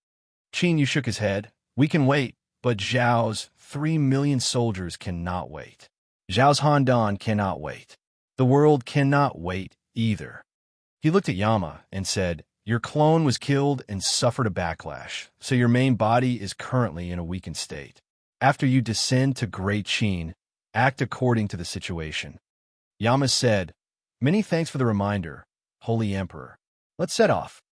S1: Qin shook his head. "We can wait, But Zhao's 3 million soldiers cannot wait. Zhao's Handan cannot wait. The world cannot wait either. He looked at Yama and said, "Your clone was killed and suffered a backlash, so your main body is currently in a weakened state. After you descend to Great Qin, act according to the situation." Yama said, "Many thanks for the reminder, Holy Emperor. Let's set off."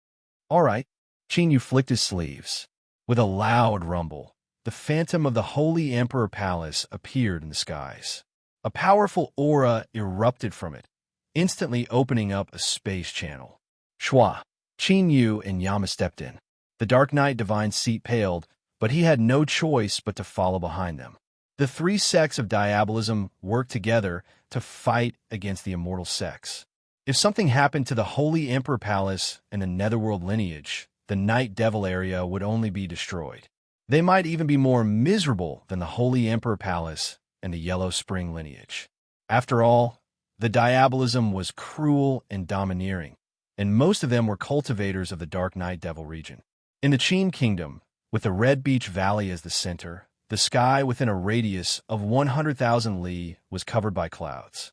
S1: "All right." Qin Yu flicked his sleeves. With a loud rumble, the phantom of the Holy Emperor Palace appeared in the skies. A powerful aura erupted from it, instantly opening up a space channel. Shwa, Qin Yu and Yama stepped in. The Dark Knight Divine's seat paled, but he had no choice but to follow behind them. The three sects of diabolism worked together to fight against the immortal sects. If something happened to the Holy Emperor Palace and the Netherworld lineage, the Night Devil area would only be destroyed. They might even be more miserable than the Holy Emperor Palace and the Yellow Spring lineage. After all, the diabolism was cruel and domineering, and most of them were cultivators of the Dark Night Devil region. In the Qin Kingdom, with the Red Beach Valley as the center, the sky within a radius of 100,000 li was covered by clouds.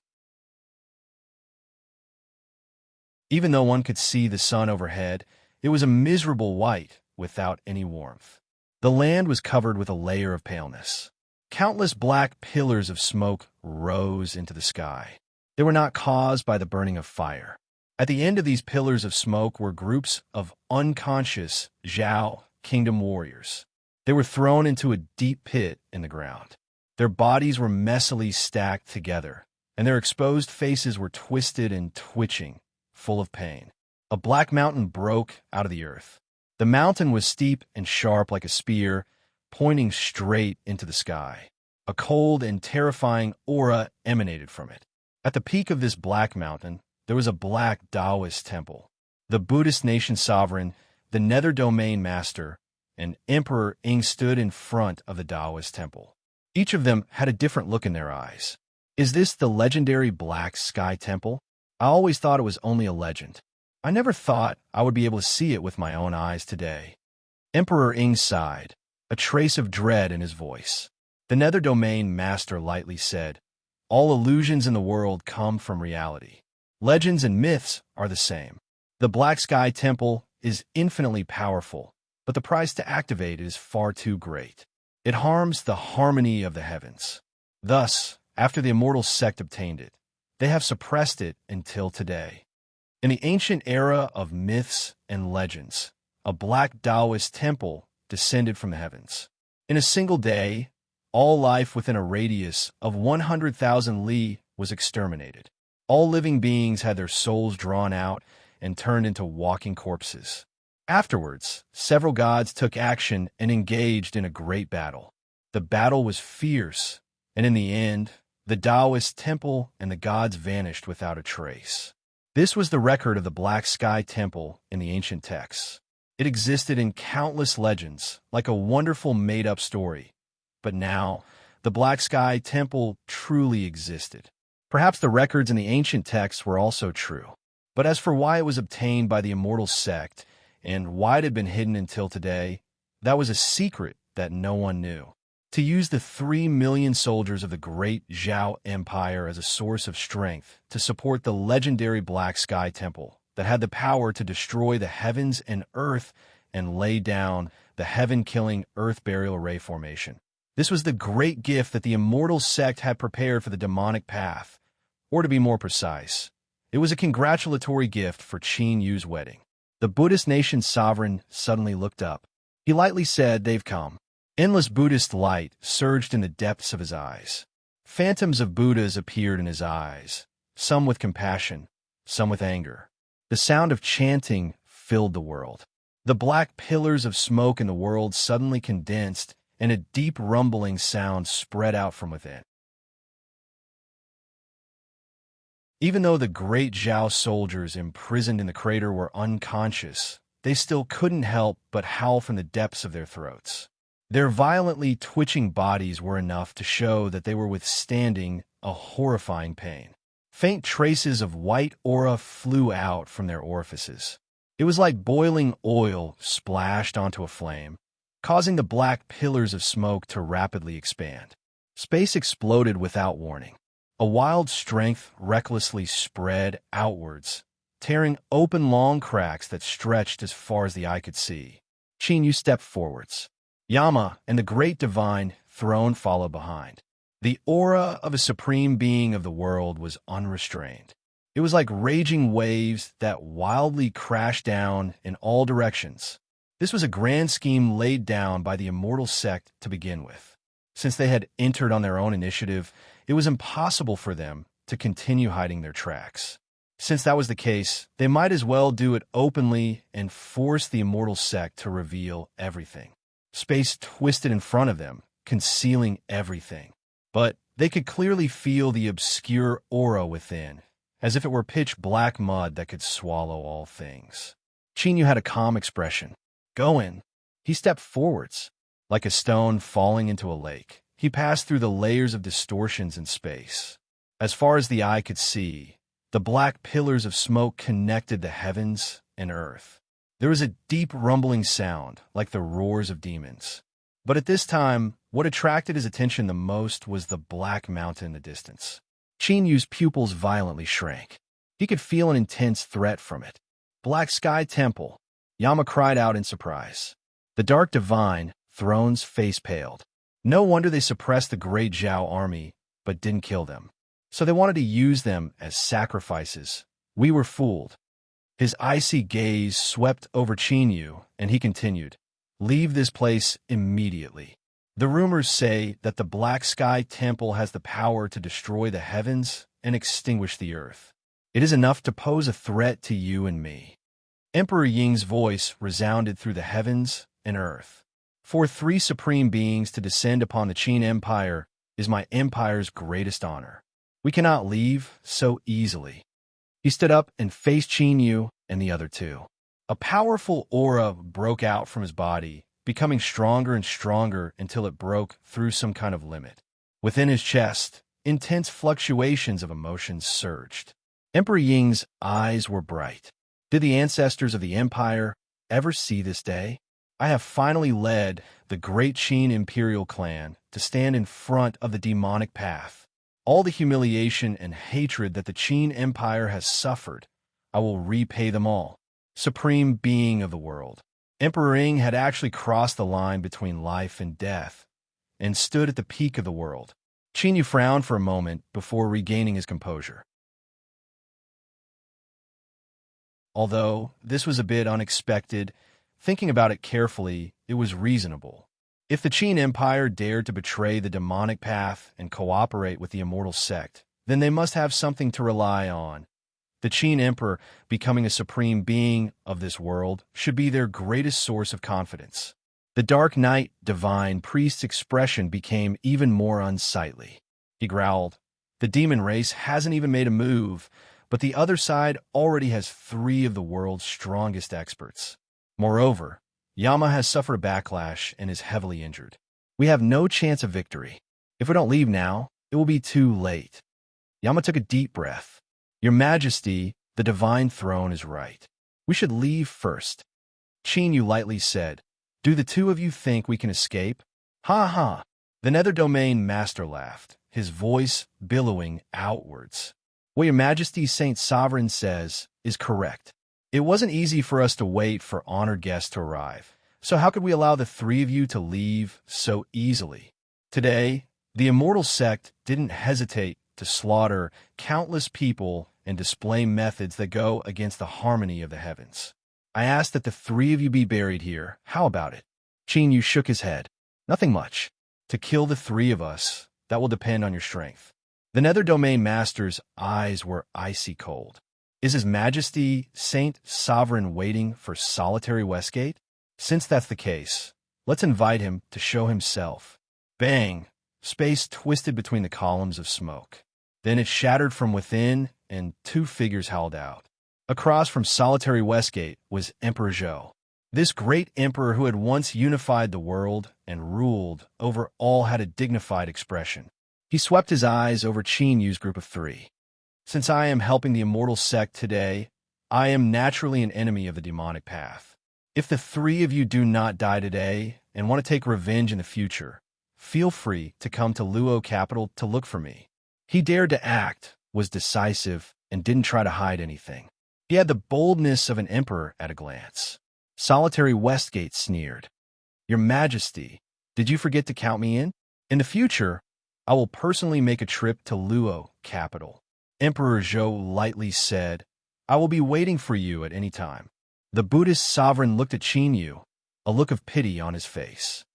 S1: Even though one could see the sun overhead, it was a miserable white without any warmth. The land was covered with a layer of paleness. Countless black pillars of smoke rose into the sky. They were not caused by the burning of fire. At the end of these pillars of smoke were groups of unconscious Zhao kingdom warriors. They were thrown into a deep pit in the ground. Their bodies were messily stacked together, and their exposed faces were twisted and twitching, full of pain. A black mountain broke out of the earth. The mountain was steep and sharp like a spear, pointing straight into the sky. A cold and terrifying aura emanated from it. At the peak of this black mountain, there was a black Taoist temple. The Buddhist nation sovereign, the Nether Domain Master, and Emperor Ing stood in front of the Taoist temple. Each of them had a different look in their eyes. Is this the legendary Black Sky Temple? I always thought it was only a legend. I never thought I would be able to see it with my own eyes today. Emperor Ing sighed, a trace of dread in his voice. The Nether Domain Master lightly said, "All illusions in the world come from reality. Legends and myths are the same. The Black Sky Temple is infinitely powerful, but the price to activate it is far too great. It harms the harmony of the heavens. Thus, after the immortal sect obtained it, they have suppressed it until today. In the ancient era of myths and legends, a black Taoist temple descended from the heavens. In a single day, all life within a radius of 100,000 li was exterminated. All living beings had their souls drawn out and turned into walking corpses. Afterwards, several gods took action and engaged in a great battle. The battle was fierce, and in the end, the Taoist temple and the gods vanished without a trace. This was the record of the Black Sky Temple in the ancient texts. It existed in countless legends, like a wonderful made-up story. But now, the Black Sky Temple truly existed. Perhaps the records in the ancient texts were also true. But as for why it was obtained by the immortal sect, and why it had been hidden until today, that was a secret that no one knew. To use the 3 million soldiers of the great Zhao Empire as a source of strength to support the legendary Black Sky Temple that had the power to destroy the heavens and earth and lay down the heaven-killing Earth Burial Array formation. This was the great gift that the immortal sect had prepared for the demonic path. Or to be more precise, it was a congratulatory gift for Qin Yu's wedding. The Buddhist nation's sovereign suddenly looked up. He lightly said, "They've come." Endless Buddhist light surged in the depths of his eyes. Phantoms of Buddhas appeared in his eyes, some with compassion, some with anger. The sound of chanting filled the world. The black pillars of smoke in the world suddenly condensed, and a deep rumbling sound spread out from within. Even though the great Zhao soldiers imprisoned in the crater were unconscious, they still couldn't help but howl from the depths of their throats. Their violently twitching bodies were enough to show that they were withstanding a horrifying pain. Faint traces of white aura flew out from their orifices. It was like boiling oil splashed onto a flame, causing the black pillars of smoke to rapidly expand. Space exploded without warning. A wild strength recklessly spread outwards, tearing open long cracks that stretched as far as the eye could see. Chinyu stepped forwards. Yama and the great divine throne followed behind. The aura of a supreme being of the world was unrestrained. It was like raging waves that wildly crashed down in all directions. This was a grand scheme laid down by the immortal sect to begin with. Since they had entered on their own initiative, it was impossible for them to continue hiding their tracks. Since that was the case, they might as well do it openly and force the immortal sect to reveal everything. Space twisted in front of them, concealing everything. But they could clearly feel the obscure aura within, as if it were pitch black mud that could swallow all things. Chinyu had a calm expression. Go in. He stepped forwards. Like a stone falling into a lake, he passed through the layers of distortions in space. As far as the eye could see, the black pillars of smoke connected the heavens and earth. There was a deep rumbling sound, like the roars of demons. But at this time, what attracted his attention the most was the black mountain in the distance. Chinyu's pupils violently shrank. He could feel an intense threat from it. Black Sky Temple. Yama cried out in surprise. The dark divine throne's face paled. No wonder they suppressed the great Zhao army, but didn't kill them. So they wanted to use them as sacrifices. We were fooled. His icy gaze swept over Chinyu, and he continued, Leave this place immediately. The rumors say that the Black Sky Temple has the power to destroy the heavens and extinguish the earth. It is enough to pose a threat to you and me. Emperor Ying's voice resounded through the heavens and earth. For 3 supreme beings to descend upon the Qin Empire is my empire's greatest honor. We cannot leave so easily. He stood up and faced Chinyu and the other 2. A powerful aura broke out from his body, becoming stronger and stronger until it broke through some kind of limit. Within his chest, intense fluctuations of emotions surged. Emperor Ying's eyes were bright. Did the ancestors of the empire ever see this day? I have finally led the great Qin imperial clan to stand in front of the demonic path. All the humiliation and hatred that the Qin Empire has suffered, I will repay them all. Supreme being of the world. Emperor Ying had actually crossed the line between life and death and stood at the peak of the world. Chinyu frowned for a moment before regaining his composure. Although this was a bit unexpected, thinking about it carefully, it was reasonable. If the Qin Empire dared to betray the demonic path and cooperate with the immortal sect, then they must have something to rely on. The Qin Emperor, becoming a supreme being of this world, should be their greatest source of confidence. The Dark Knight divine priest's expression became even more unsightly. He growled, The demon race hasn't even made a move, but the other side already has 3 of the world's strongest experts. Moreover, Yama has suffered a backlash and is heavily injured. We have no chance of victory. If we don't leave now, it will be too late. Yama took a deep breath. Your Majesty, the divine throne is right. We should leave first. Chinyu lightly said, Do the 2 of you think we can escape? Ha ha! The Nether Domain Master laughed, his voice billowing outwards. What your Majesty's Saint Sovereign says is correct. It wasn't easy for us to wait for honored guests to arrive, so how could we allow the 3 of you to leave so easily? Today, the immortal sect didn't hesitate to slaughter countless people and display methods that go against the harmony of the heavens. I ask that the 3 of you be buried here. How about it? Chinyu shook his head. Nothing much. To kill the 3 of us, that will depend on your strength. The Nether Domain Master's eyes were icy cold. Is His Majesty Saint Sovereign waiting for solitary Westgate? Since that's the case, let's invite him to show himself. Bang! Space twisted between the columns of smoke. Then it shattered from within, and 2 figures howled out. Across from solitary Westgate was Emperor Zhou. This great emperor who had once unified the world and ruled over all had a dignified expression. He swept his eyes over Chinyu's group of 3. Since I am helping the immortal sect today, I am naturally an enemy of the demonic path. If the three of you do not die today and want to take revenge in the future, feel free to come to Luo capital to look for me. He dared to act, was decisive, and didn't try to hide anything. He had the boldness of an emperor at a glance. Solitary Westgate sneered. Your Majesty, did you forget to count me in? In the future, I will personally make a trip to Luo capital. Emperor Zhou lightly said, I will be waiting for you at any time. The Buddhist sovereign looked at Qin Yu, a look of pity on his face.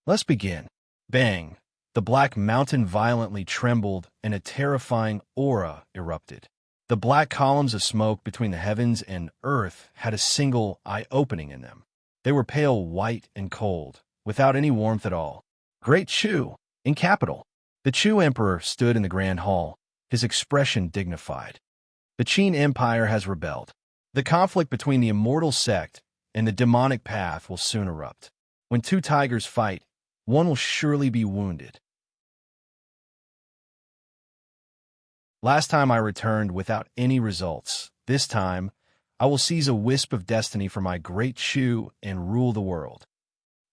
S1: Let's begin. Bang! The black mountain violently trembled and a terrifying aura erupted. The black columns of smoke between the heavens and earth had a single eye opening in them. They were pale white and cold, without any warmth at all. Great Chu, in capital. The Chu emperor stood in the grand hall, his expression dignified. The Qin Empire has rebelled. The conflict between the immortal sect and the demonic path will soon erupt. When two tigers fight, one will surely be wounded. Last time I returned without any results. This time, I will seize a wisp of destiny for my great Chu and rule the world.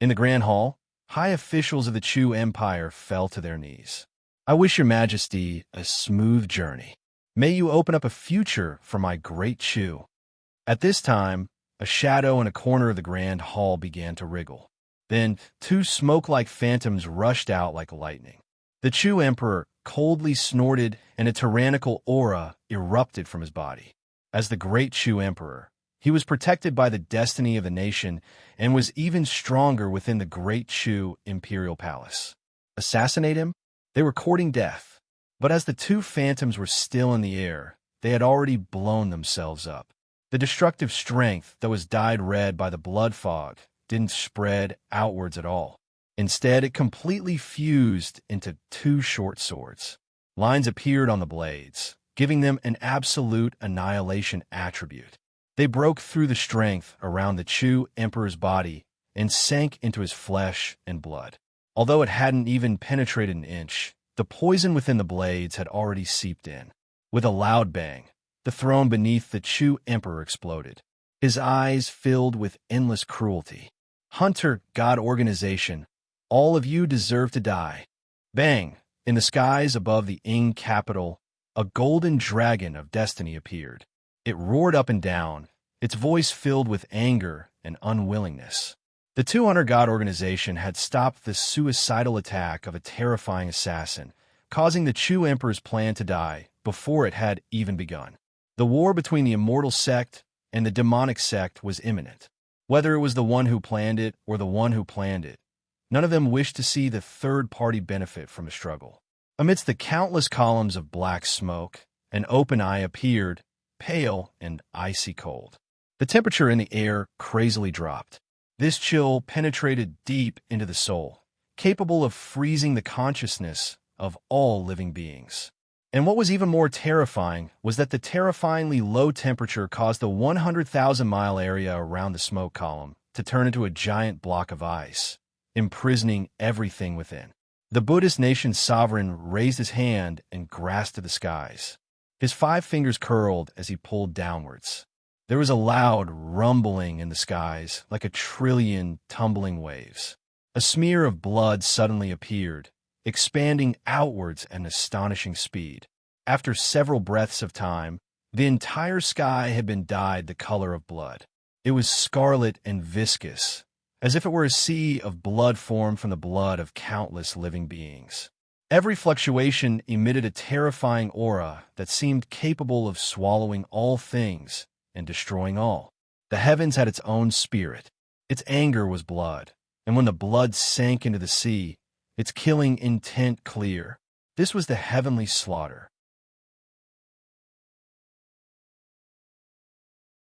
S1: In the grand hall, high officials of the Chu Empire fell to their knees. I wish your Majesty a smooth journey. May you open up a future for my great Chu. At this time, a shadow in a corner of the grand hall began to wriggle. Then, two smoke-like phantoms rushed out like lightning. The Chu Emperor coldly snorted, and a tyrannical aura erupted from his body. As the great Chu Emperor, he was protected by the destiny of the nation and was even stronger within the great Chu Imperial Palace. Assassinate him? They were courting death. But as the two phantoms were still in the air, they had already blown themselves up. The destructive strength that was dyed red by the blood fog didn't spread outwards at all. Instead, it completely fused into two short swords. Lines appeared on the blades, giving them an absolute annihilation attribute. They broke through the strength around the Chu Emperor's body and sank into his flesh and blood. Although it hadn't even penetrated an inch, the poison within the blades had already seeped in. With a loud bang, the throne beneath the Chu Emperor exploded. His eyes filled with endless cruelty. Hunter, God Organization, all of you deserve to die. Bang! In the skies above the Ing capital, a golden dragon of destiny appeared. It roared up and down, its voice filled with anger and unwillingness. The 200 God Organization had stopped the suicidal attack of a terrifying assassin, causing the Chu Emperor's plan to die before it had even begun. The war between the immortal sect and the demonic sect was imminent. Whether it was the one who planned it or the one who planned it, none of them wished to see the third party benefit from the struggle. Amidst the countless columns of black smoke, an open eye appeared, pale and icy cold. The temperature in the air crazily dropped. This chill penetrated deep into the soul, capable of freezing the consciousness of all living beings. And what was even more terrifying was that the terrifyingly low temperature caused the 100,000-mile area around the smoke column to turn into a giant block of ice, imprisoning everything within. The Buddhist nation's sovereign raised his hand and grasped to the skies. His 5 fingers curled as he pulled downwards. There was a loud rumbling in the skies, like a trillion tumbling waves. A smear of blood suddenly appeared, expanding outwards at an astonishing speed. After several breaths of time, the entire sky had been dyed the color of blood. It was scarlet and viscous, as if it were a sea of blood formed from the blood of countless living beings. Every fluctuation emitted a terrifying aura that seemed capable of swallowing all things and destroying all. The heavens had its own spirit. Its anger was blood, and when the blood sank into the sea, its killing intent clear. This was the heavenly slaughter.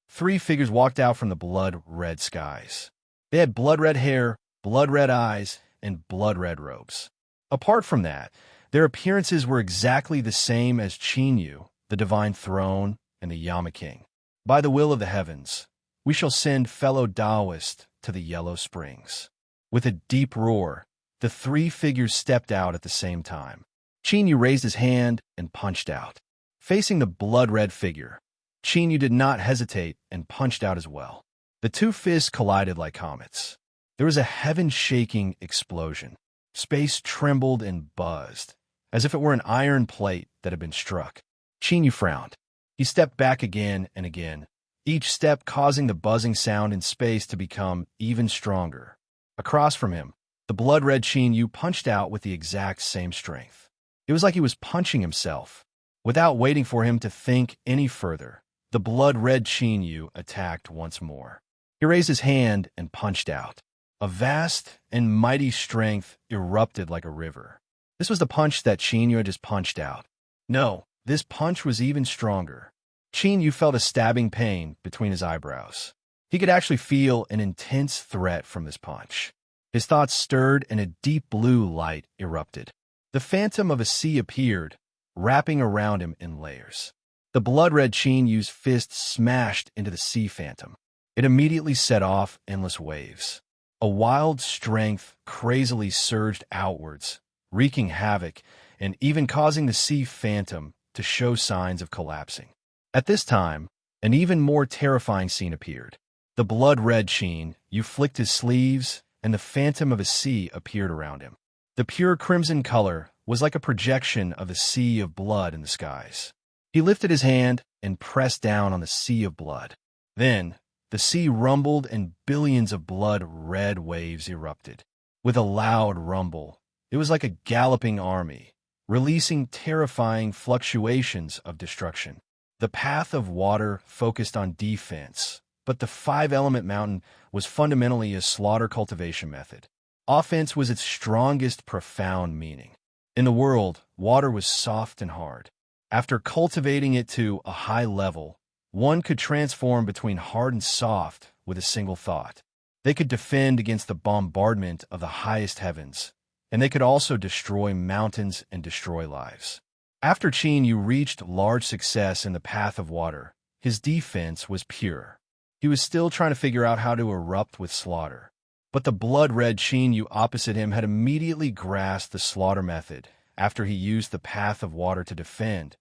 S1: 3 figures walked out from the blood-red skies. They had blood-red hair, blood-red eyes, and blood-red robes. Apart from that, their appearances were exactly the same as Qin Yu, the divine throne, and the Yama King. By the will of the heavens, we shall send fellow Taoists to the Yellow Springs. With a deep roar, the 3 figures stepped out at the same time. Qin Yu raised his hand and punched out. Facing the blood-red figure, Qin Yu did not hesitate and punched out as well. The two fists collided like comets. There was a heaven-shaking explosion. Space trembled and buzzed, as if it were an iron plate that had been struck. Chinyu frowned. He stepped back again and again, each step causing the buzzing sound in space to become even stronger. Across from him, the blood-red Chinyu punched out with the exact same strength. It was like he was punching himself. Without waiting for him to think any further, the blood-red Chinyu attacked once more. He raised his hand and punched out. A vast and mighty strength erupted like a river. This was the punch that Chinyu had just punched out. No, this punch was even stronger. Chinyu felt a stabbing pain between his eyebrows. He could actually feel an intense threat from this punch. His thoughts stirred and a deep blue light erupted. The phantom of a sea appeared, wrapping around him in layers. The blood-red Chinyu's fist smashed into the sea phantom. It immediately set off endless waves. A wild strength crazily surged outwards, wreaking havoc and even causing the sea phantom to show signs of collapsing. At this time, an even more terrifying scene appeared. The blood-red Chinyu flicked his sleeves, and the phantom of a sea appeared around him. The pure crimson color was like a projection of the sea of blood in the skies. He lifted his hand and pressed down on the sea of blood. Then, the sea rumbled and billions of blood-red waves erupted. With a loud rumble, it was like a galloping army, releasing terrifying fluctuations of destruction. The path of water focused on defense, but the five-element mountain was fundamentally a slaughter cultivation method. Offense was its strongest profound meaning. In the world, water was soft and hard. After cultivating it to a high level, one could transform between hard and soft with a single thought. They could defend against the bombardment of the highest heavens, and they could also destroy mountains and destroy lives. After Chinyu reached large success in the path of water, his defense was pure. He was still trying to figure out how to erupt with slaughter. But the blood-red Chinyu opposite him had immediately grasped the slaughter method after he used the path of water to defend.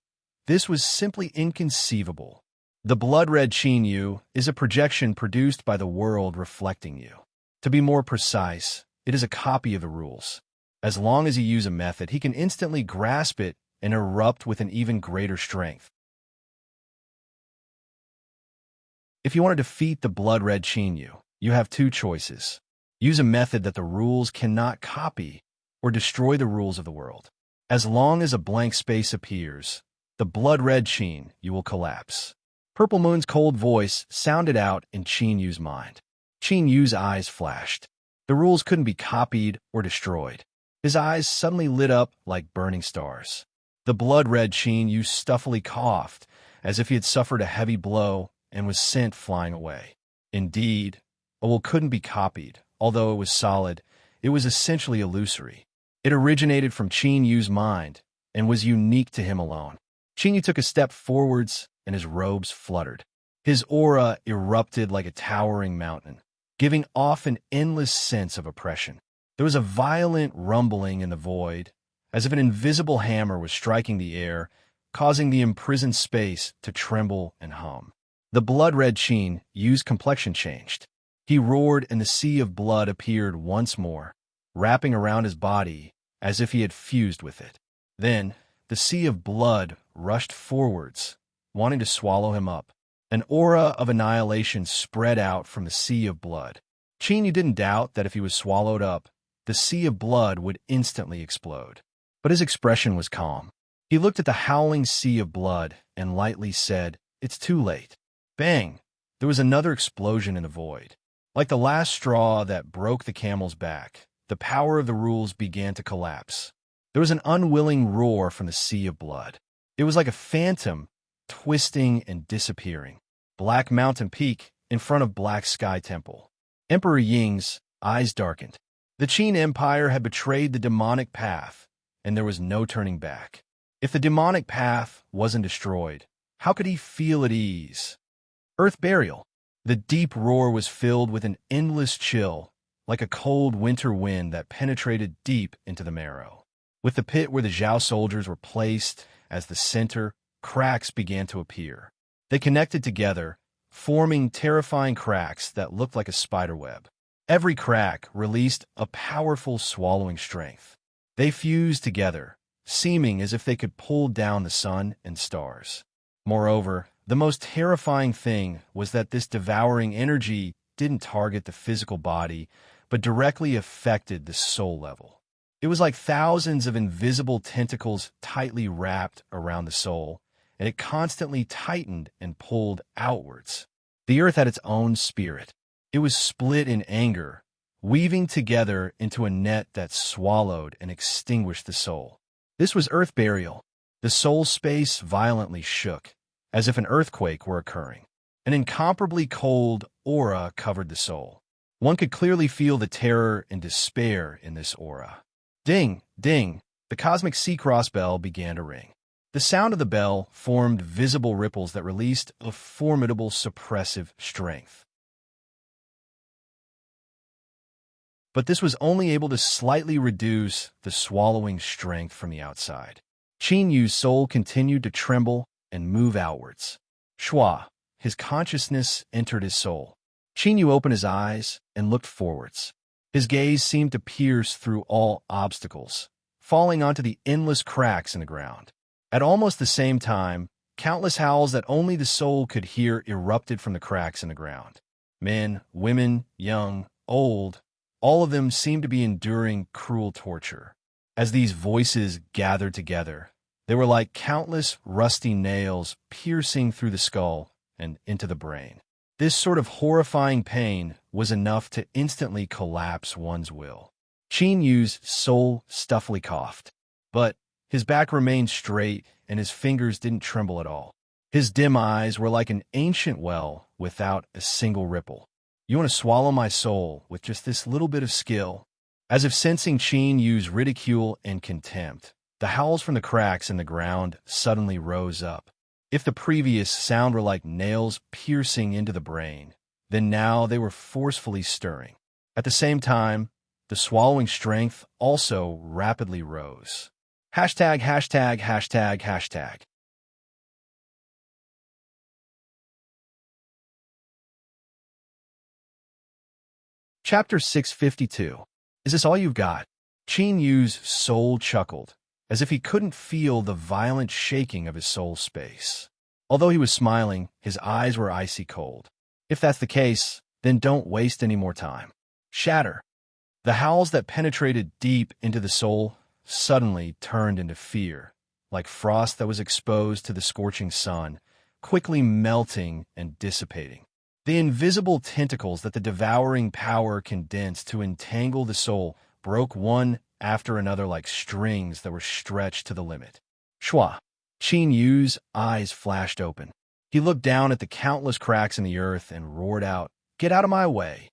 S1: This was simply inconceivable. The blood-red Chinyu is a projection produced by the world reflecting you. To be more precise, it is a copy of the rules. As long as you use a method, he can instantly grasp it and erupt with an even greater strength. If you want to defeat the blood-red Chinyu, you have two choices. Use a method that the rules cannot copy, or destroy the rules of the world. As long as a blank space appears, the blood-red Chinyu will collapse. Purple Moon's cold voice sounded out in Chinyu's mind. Chinyu's eyes flashed. The rules couldn't be copied or destroyed. His eyes suddenly lit up like burning stars. The blood-red Chinyu stuffily coughed, as if he had suffered a heavy blow and was sent flying away. Indeed, a will couldn't be copied. Although it was solid, it was essentially illusory. It originated from Chinyu's mind and was unique to him alone. Chinyu took a step forwards, and his robes fluttered. His aura erupted like a towering mountain, giving off an endless sense of oppression. There was a violent rumbling in the void, as if an invisible hammer was striking the air, causing the imprisoned space to tremble and hum. The blood-red Chinyu's complexion changed. He roared, and the sea of blood appeared once more, wrapping around his body as if he had fused with it. Then, the sea of blood rushed forwards, wanting to swallow him up. An aura of annihilation spread out from the sea of blood. Chinyu didn't doubt that if he was swallowed up, the sea of blood would instantly explode. But his expression was calm. He looked at the howling sea of blood and lightly said, "It's too late." Bang! There was another explosion in the void. Like the last straw that broke the camel's back, the power of the rules began to collapse. There was an unwilling roar from the sea of blood. It was like a phantom, twisting and disappearing. Black Mountain Peak in front of Black Sky Temple. Emperor Ying's eyes darkened. The Qin Empire had betrayed the demonic path, and there was no turning back. If the demonic path wasn't destroyed, how could he feel at ease? Earth burial. The deep roar was filled with an endless chill, like a cold winter wind that penetrated deep into the marrow. With the pit where the Zhao soldiers were placed as the center, cracks began to appear. They connected together, forming terrifying cracks that looked like a spiderweb. Every crack released a powerful swallowing strength. They fused together, seeming as if they could pull down the sun and stars. Moreover, the most terrifying thing was that this devouring energy didn't target the physical body, but directly affected the soul level. It was like thousands of invisible tentacles tightly wrapped around the soul, and it constantly tightened and pulled outwards. The earth had its own spirit. It was split in anger, weaving together into a net that swallowed and extinguished the soul. This was earth burial. The soul space violently shook, as if an earthquake were occurring. An incomparably cold aura covered the soul. One could clearly feel the terror and despair in this aura. Ding, ding, the cosmic sea-cross bell began to ring. The sound of the bell formed visible ripples that released a formidable suppressive strength. But this was only able to slightly reduce the swallowing strength from the outside. Qin Yu's soul continued to tremble and move outwards. Shua, his consciousness entered his soul. Qin Yu opened his eyes and looked forwards. His gaze seemed to pierce through all obstacles, falling onto the endless cracks in the ground. At almost the same time, countless howls that only the soul could hear erupted from the cracks in the ground. Men, women, young, old, all of them seemed to be enduring cruel torture. As these voices gathered together, they were like countless rusty nails piercing through the skull and into the brain. This sort of horrifying pain was enough to instantly collapse one's will. Qin Yu's soul stuffily coughed, but his back remained straight and his fingers didn't tremble at all. His dim eyes were like an ancient well without a single ripple. You want to swallow my soul with just this little bit of skill? As if sensing Qin Yu's ridicule and contempt, the howls from the cracks in the ground suddenly rose up. If the previous sound were like nails piercing into the brain, then now they were forcefully stirring. At the same time, the swallowing strength also rapidly rose. Hashtag, hashtag, hashtag, hashtag. Chapter 652. Is this all you've got? Qin Yu's soul chuckled, as if he couldn't feel the violent shaking of his soul space. Although he was smiling, his eyes were icy cold. If that's the case, then don't waste any more time. Shatter. The howls that penetrated deep into the soul suddenly turned into fear, like frost that was exposed to the scorching sun, quickly melting and dissipating. The invisible tentacles that the devouring power condensed to entangle the soul broke one after another like strings that were stretched to the limit. Shua. Qin Yu's eyes flashed open. He looked down at the countless cracks in the earth and roared out, "Get out of my way!"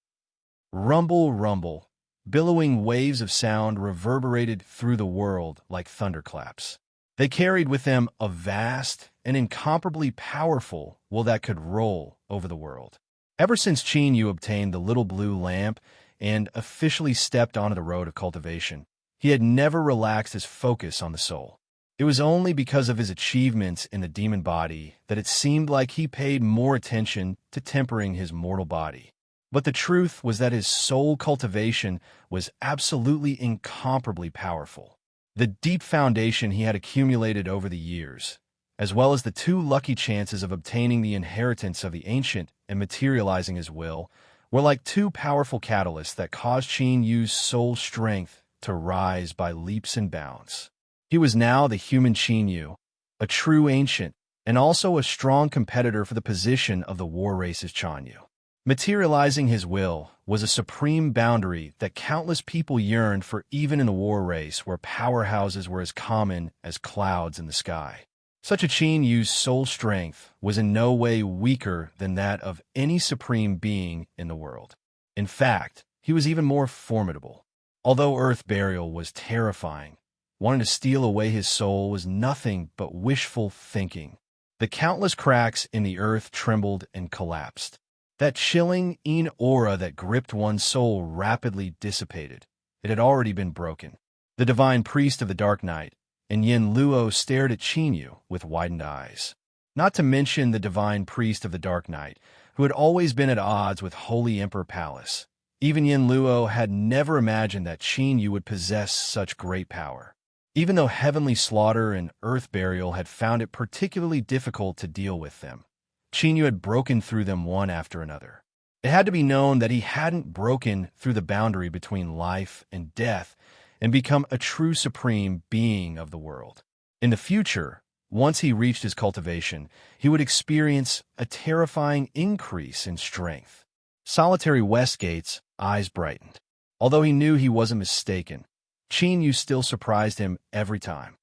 S1: Rumble, rumble. Billowing waves of sound reverberated through the world like thunderclaps. They carried with them a vast and incomparably powerful will that could roll over the world. Ever since Qin Yu obtained the little blue lamp and officially stepped onto the road of cultivation, he had never relaxed his focus on the soul. It was only because of his achievements in the demon body that it seemed like he paid more attention to tempering his mortal body. But the truth was that his soul cultivation was absolutely incomparably powerful. The deep foundation he had accumulated over the years, as well as the two lucky chances of obtaining the inheritance of the ancient and materializing his will, were like two powerful catalysts that caused Qin Yu's soul strength to rise by leaps and bounds. He was now the human Qin Yu, a true ancient, and also a strong competitor for the position of the war race's Chanyu. Materializing his will was a supreme boundary that countless people yearned for even in the war race where powerhouses were as common as clouds in the sky. Such a Qin Yu's soul strength was in no way weaker than that of any supreme being in the world. In fact, he was even more formidable. Although earth burial was terrifying, wanting to steal away his soul was nothing but wishful thinking. The countless cracks in the earth trembled and collapsed. That chilling aura that gripped one's soul rapidly dissipated. It had already been broken. The divine priest of the dark night, and Yin Luo, stared at Qin Yu with widened eyes. Not to mention the divine priest of the dark night, who had always been at odds with Holy Emperor Palace. Even Yin Luo had never imagined that Qin Yu would possess such great power. Even though heavenly slaughter and earth burial had found it particularly difficult to deal with them, Qin Yu had broken through them one after another. It had to be known that he hadn't broken through the boundary between life and death and become a true supreme being of the world. In the future, once he reached his cultivation, he would experience a terrifying increase in strength. Solitary Westgate's eyes brightened. Although he knew he wasn't mistaken, Qin Yu still surprised him every time.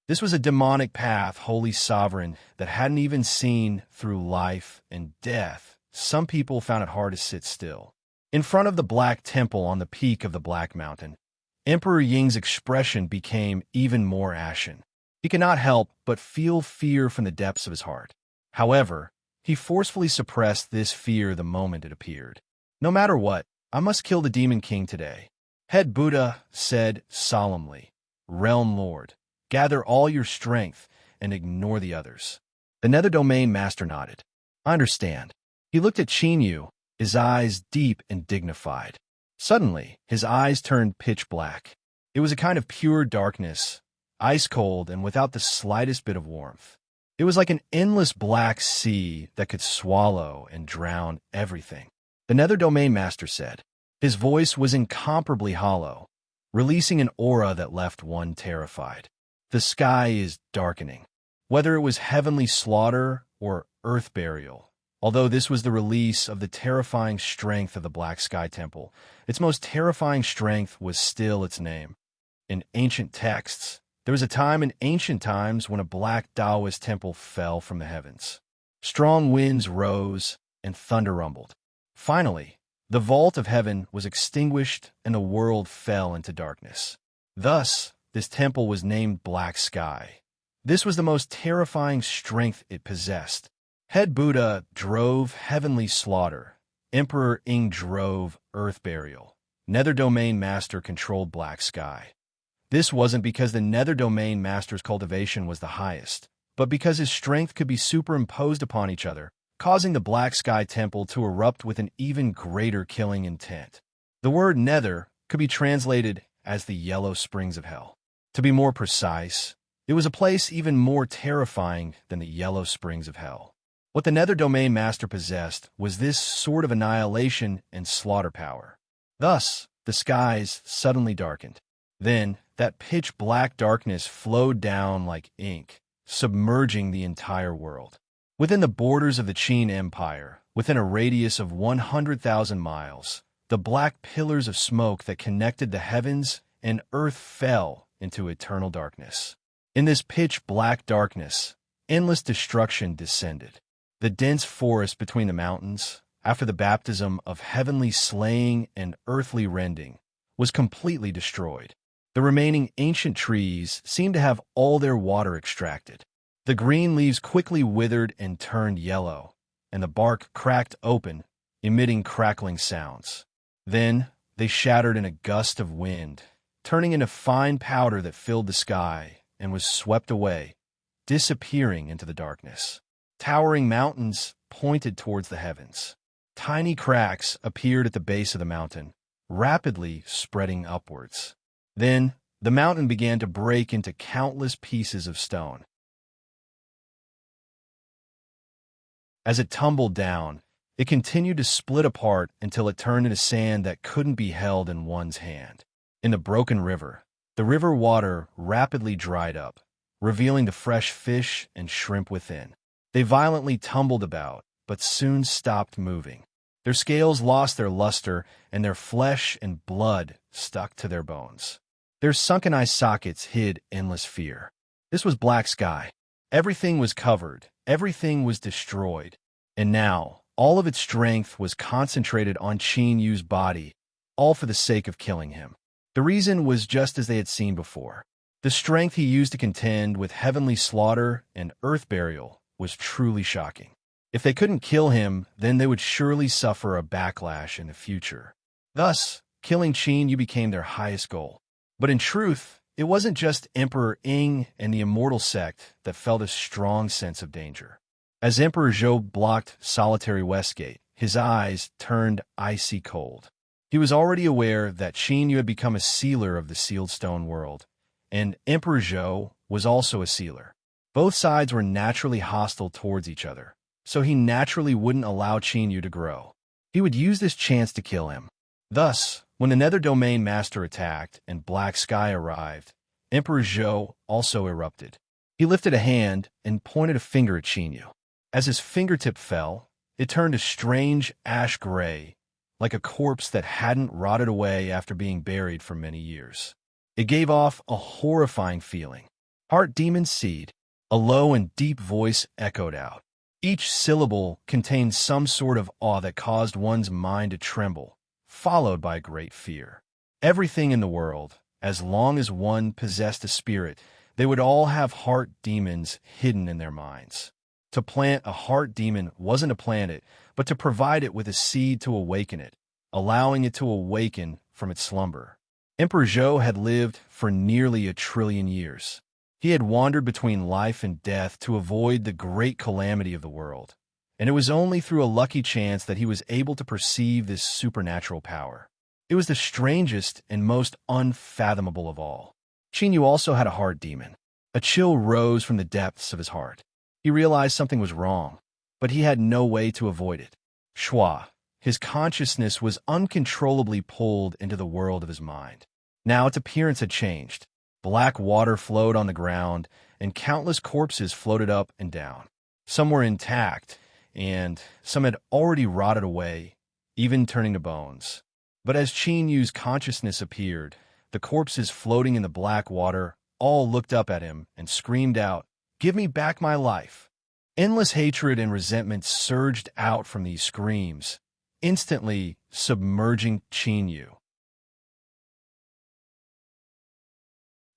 S1: This was a demonic path, holy sovereign, that hadn't even seen through life and death. Some people found it hard to sit still. In front of the Black Temple on the peak of the Black Mountain, Emperor Ying's expression became even more ashen. He could not help but feel fear from the depths of his heart. However, he forcefully suppressed this fear the moment it appeared. No matter what, I must kill the Demon King today. Head Buddha said solemnly, Realm Lord, gather all your strength and ignore the others. The Nether Domain Master nodded. I understand. He looked at Qin Yu, his eyes deep and dignified. Suddenly, his eyes turned pitch black. It was a kind of pure darkness, ice cold and without the slightest bit of warmth. It was like an endless black sea that could swallow and drown everything. The Nether Domain Master said. His voice was incomparably hollow, releasing an aura that left one terrified. The sky is darkening. Whether it was heavenly slaughter or earth burial, although this was the release of the terrifying strength of the Black Sky Temple, its most terrifying strength was still its name. In ancient texts, there was a time in ancient times when a black Taoist temple fell from the heavens. Strong winds rose and thunder rumbled. Finally, the vault of heaven was extinguished and the world fell into darkness. Thus, this temple was named Black Sky. This was the most terrifying strength it possessed. Head Buddha drove heavenly slaughter. Emperor Ying drove earth burial. Nether Domain Master controlled Black Sky. This wasn't because the Nether Domain Master's cultivation was the highest, but because his strength could be superimposed upon each other, causing the Black Sky Temple to erupt with an even greater killing intent. The word Nether could be translated as the Yellow Springs of Hell. To be more precise, it was a place even more terrifying than the Yellow Springs of Hell. What the Nether Domain Master possessed was this sort of annihilation and slaughter power. Thus, the skies suddenly darkened. Then, that pitch-black darkness flowed down like ink, submerging the entire world. Within the borders of the Qin Empire, within a radius of 100,000 miles, the black pillars of smoke that connected the heavens and earth fell into eternal darkness. In this pitch-black darkness, endless destruction descended. The dense forest between the mountains, after the baptism of heavenly slaying and earthly rending, was completely destroyed. The remaining ancient trees seemed to have all their water extracted. The green leaves quickly withered and turned yellow, and the bark cracked open, emitting crackling sounds. Then they shattered in a gust of wind, turning into fine powder that filled the sky and was swept away, disappearing into the darkness. Towering mountains pointed towards the heavens. Tiny cracks appeared at the base of the mountain, rapidly spreading upwards. Then the mountain began to break into countless pieces of stone. As it tumbled down, it continued to split apart until it turned into sand that couldn't be held in one's hand. In the broken river, the river water rapidly dried up, revealing the fresh fish and shrimp within. They violently tumbled about, but soon stopped moving. Their scales lost their luster, and their flesh and blood stuck to their bones. Their sunken eye sockets hid endless fear. This was Black Sky. Everything was covered, everything was destroyed, and now all of its strength was concentrated on Qin Yu's body, all for the sake of killing him. The reason was just as they had seen before. The strength he used to contend with heavenly slaughter and earth burial was truly shocking. If they couldn't kill him, then they would surely suffer a backlash in the future. Thus, killing Qin Yu became their highest goal. But in truth, it wasn't just Emperor Ying and the Immortal Sect that felt a strong sense of danger. As Emperor Zhou blocked solitary Westgate, his eyes turned icy cold. He was already aware that Qin Yu had become a sealer of the sealed stone world, and Emperor Zhou was also a sealer. Both sides were naturally hostile towards each other, so he naturally wouldn't allow Qin Yu to grow. He would use this chance to kill him. Thus, when the Nether Domain Master attacked and Black Sky arrived, Emperor Zhou also erupted. He lifted a hand and pointed a finger at Qin Yu. As his fingertip fell, it turned a strange ash gray, like a corpse that hadn't rotted away after being buried for many years. It gave off a horrifying feeling. Heart Demon Seed. A low and deep voice echoed out. Each syllable contained some sort of awe that caused one's mind to tremble, followed by great fear. Everything in the world, as long as one possessed a spirit, they would all have heart demons hidden in their minds. To plant a heart demon wasn't to plant it, but to provide it with a seed to awaken it, allowing it to awaken from its slumber. Emperor Zhou had lived for nearly 1 trillion years. He had wandered between life and death to avoid the great calamity of the world, and it was only through a lucky chance that he was able to perceive this supernatural power. It was the strangest and most unfathomable of all. Qin Yu also had a heart demon. A chill rose from the depths of his heart. He realized something was wrong, but he had no way to avoid it. Shua, his consciousness was uncontrollably pulled into the world of his mind. Now its appearance had changed. Black water flowed on the ground, and countless corpses floated up and down. Some were intact, and some had already rotted away, even turning to bones. But as Qin Yu's consciousness appeared, the corpses floating in the black water all looked up at him and screamed out, "Give me back my life!" Endless hatred and resentment surged out from these screams, instantly submerging Qin Yu.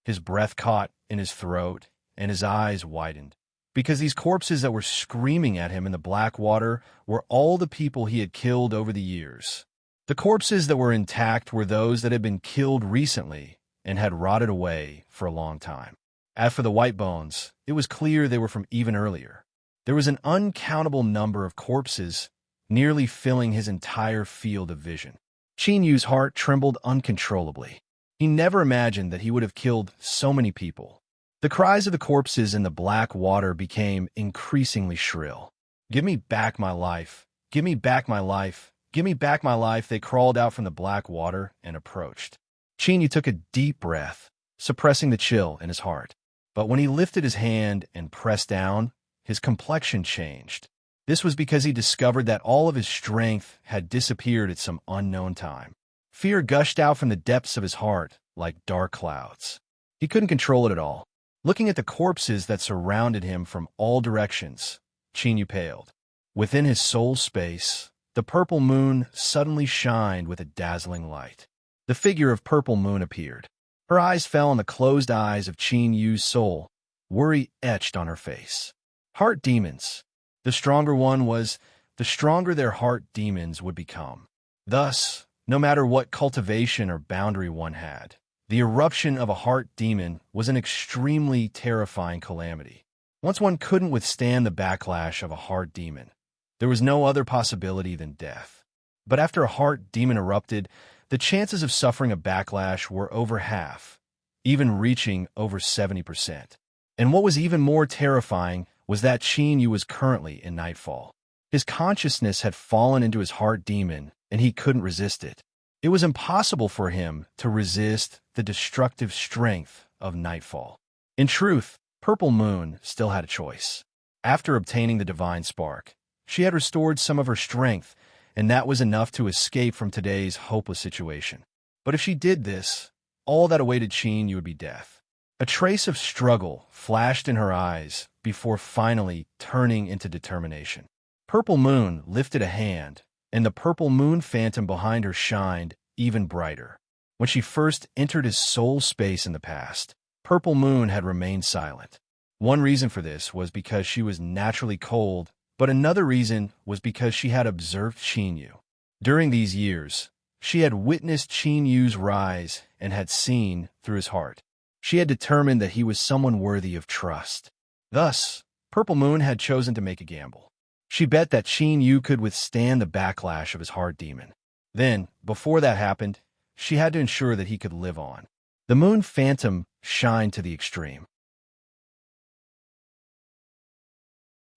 S1: His breath caught in his throat, and his eyes widened, because these corpses that were screaming at him in the black water were all the people he had killed over the years. The corpses that were intact were those that had been killed recently and had rotted away for a long time. As for the white bones, it was clear they were from even earlier. There was an uncountable number of corpses, nearly filling his entire field of vision. Qin Yu's heart trembled uncontrollably. He never imagined that he would have killed so many people. The cries of the corpses in the black water became increasingly shrill. "Give me back my life! Give me back my life! Give me back my life!" They crawled out from the black water and approached. Qin Yu took a deep breath, suppressing the chill in his heart. But when he lifted his hand and pressed down, his complexion changed. This was because he discovered that all of his strength had disappeared at some unknown time. Fear gushed out from the depths of his heart like dark clouds. He couldn't control it at all. Looking at the corpses that surrounded him from all directions, Qin Yu paled. Within his soul space, the purple moon suddenly shined with a dazzling light. The figure of Purple Moon appeared. Her eyes fell on the closed eyes of Qin Yu's soul, worry etched on her face. Heart demons. The stronger one was, the stronger their heart demons would become. Thus, no matter what cultivation or boundary one had, the eruption of a heart demon was an extremely terrifying calamity. Once one couldn't withstand the backlash of a heart demon, there was no other possibility than death. But after a heart demon erupted, the chances of suffering a backlash were over half, even reaching over 70%. And what was even more terrifying was that Qin Yu was currently in Nightfall. His consciousness had fallen into his heart demon, and he couldn't resist it. It was impossible for him to resist the destructive strength of Nightfall. In truth, Purple Moon still had a choice. After obtaining the divine spark, she had restored some of her strength, and that was enough to escape from today's hopeless situation. But if she did this, all that awaited Qin Yu would be death. A trace of struggle flashed in her eyes before finally turning into determination. Purple Moon lifted a hand, and the purple moon phantom behind her shined even brighter. When she first entered his soul space in the past, Purple Moon had remained silent. One reason for this was because she was naturally cold, but another reason was because she had observed Qin Yu. During these years, she had witnessed Qin Yu's rise and had seen through his heart. She had determined that he was someone worthy of trust. Thus, Purple Moon had chosen to make a gamble. She bet that Qin Yu could withstand the backlash of his heart demon. Then, before that happened, she had to ensure that he could live on. The moon phantom shined to the extreme.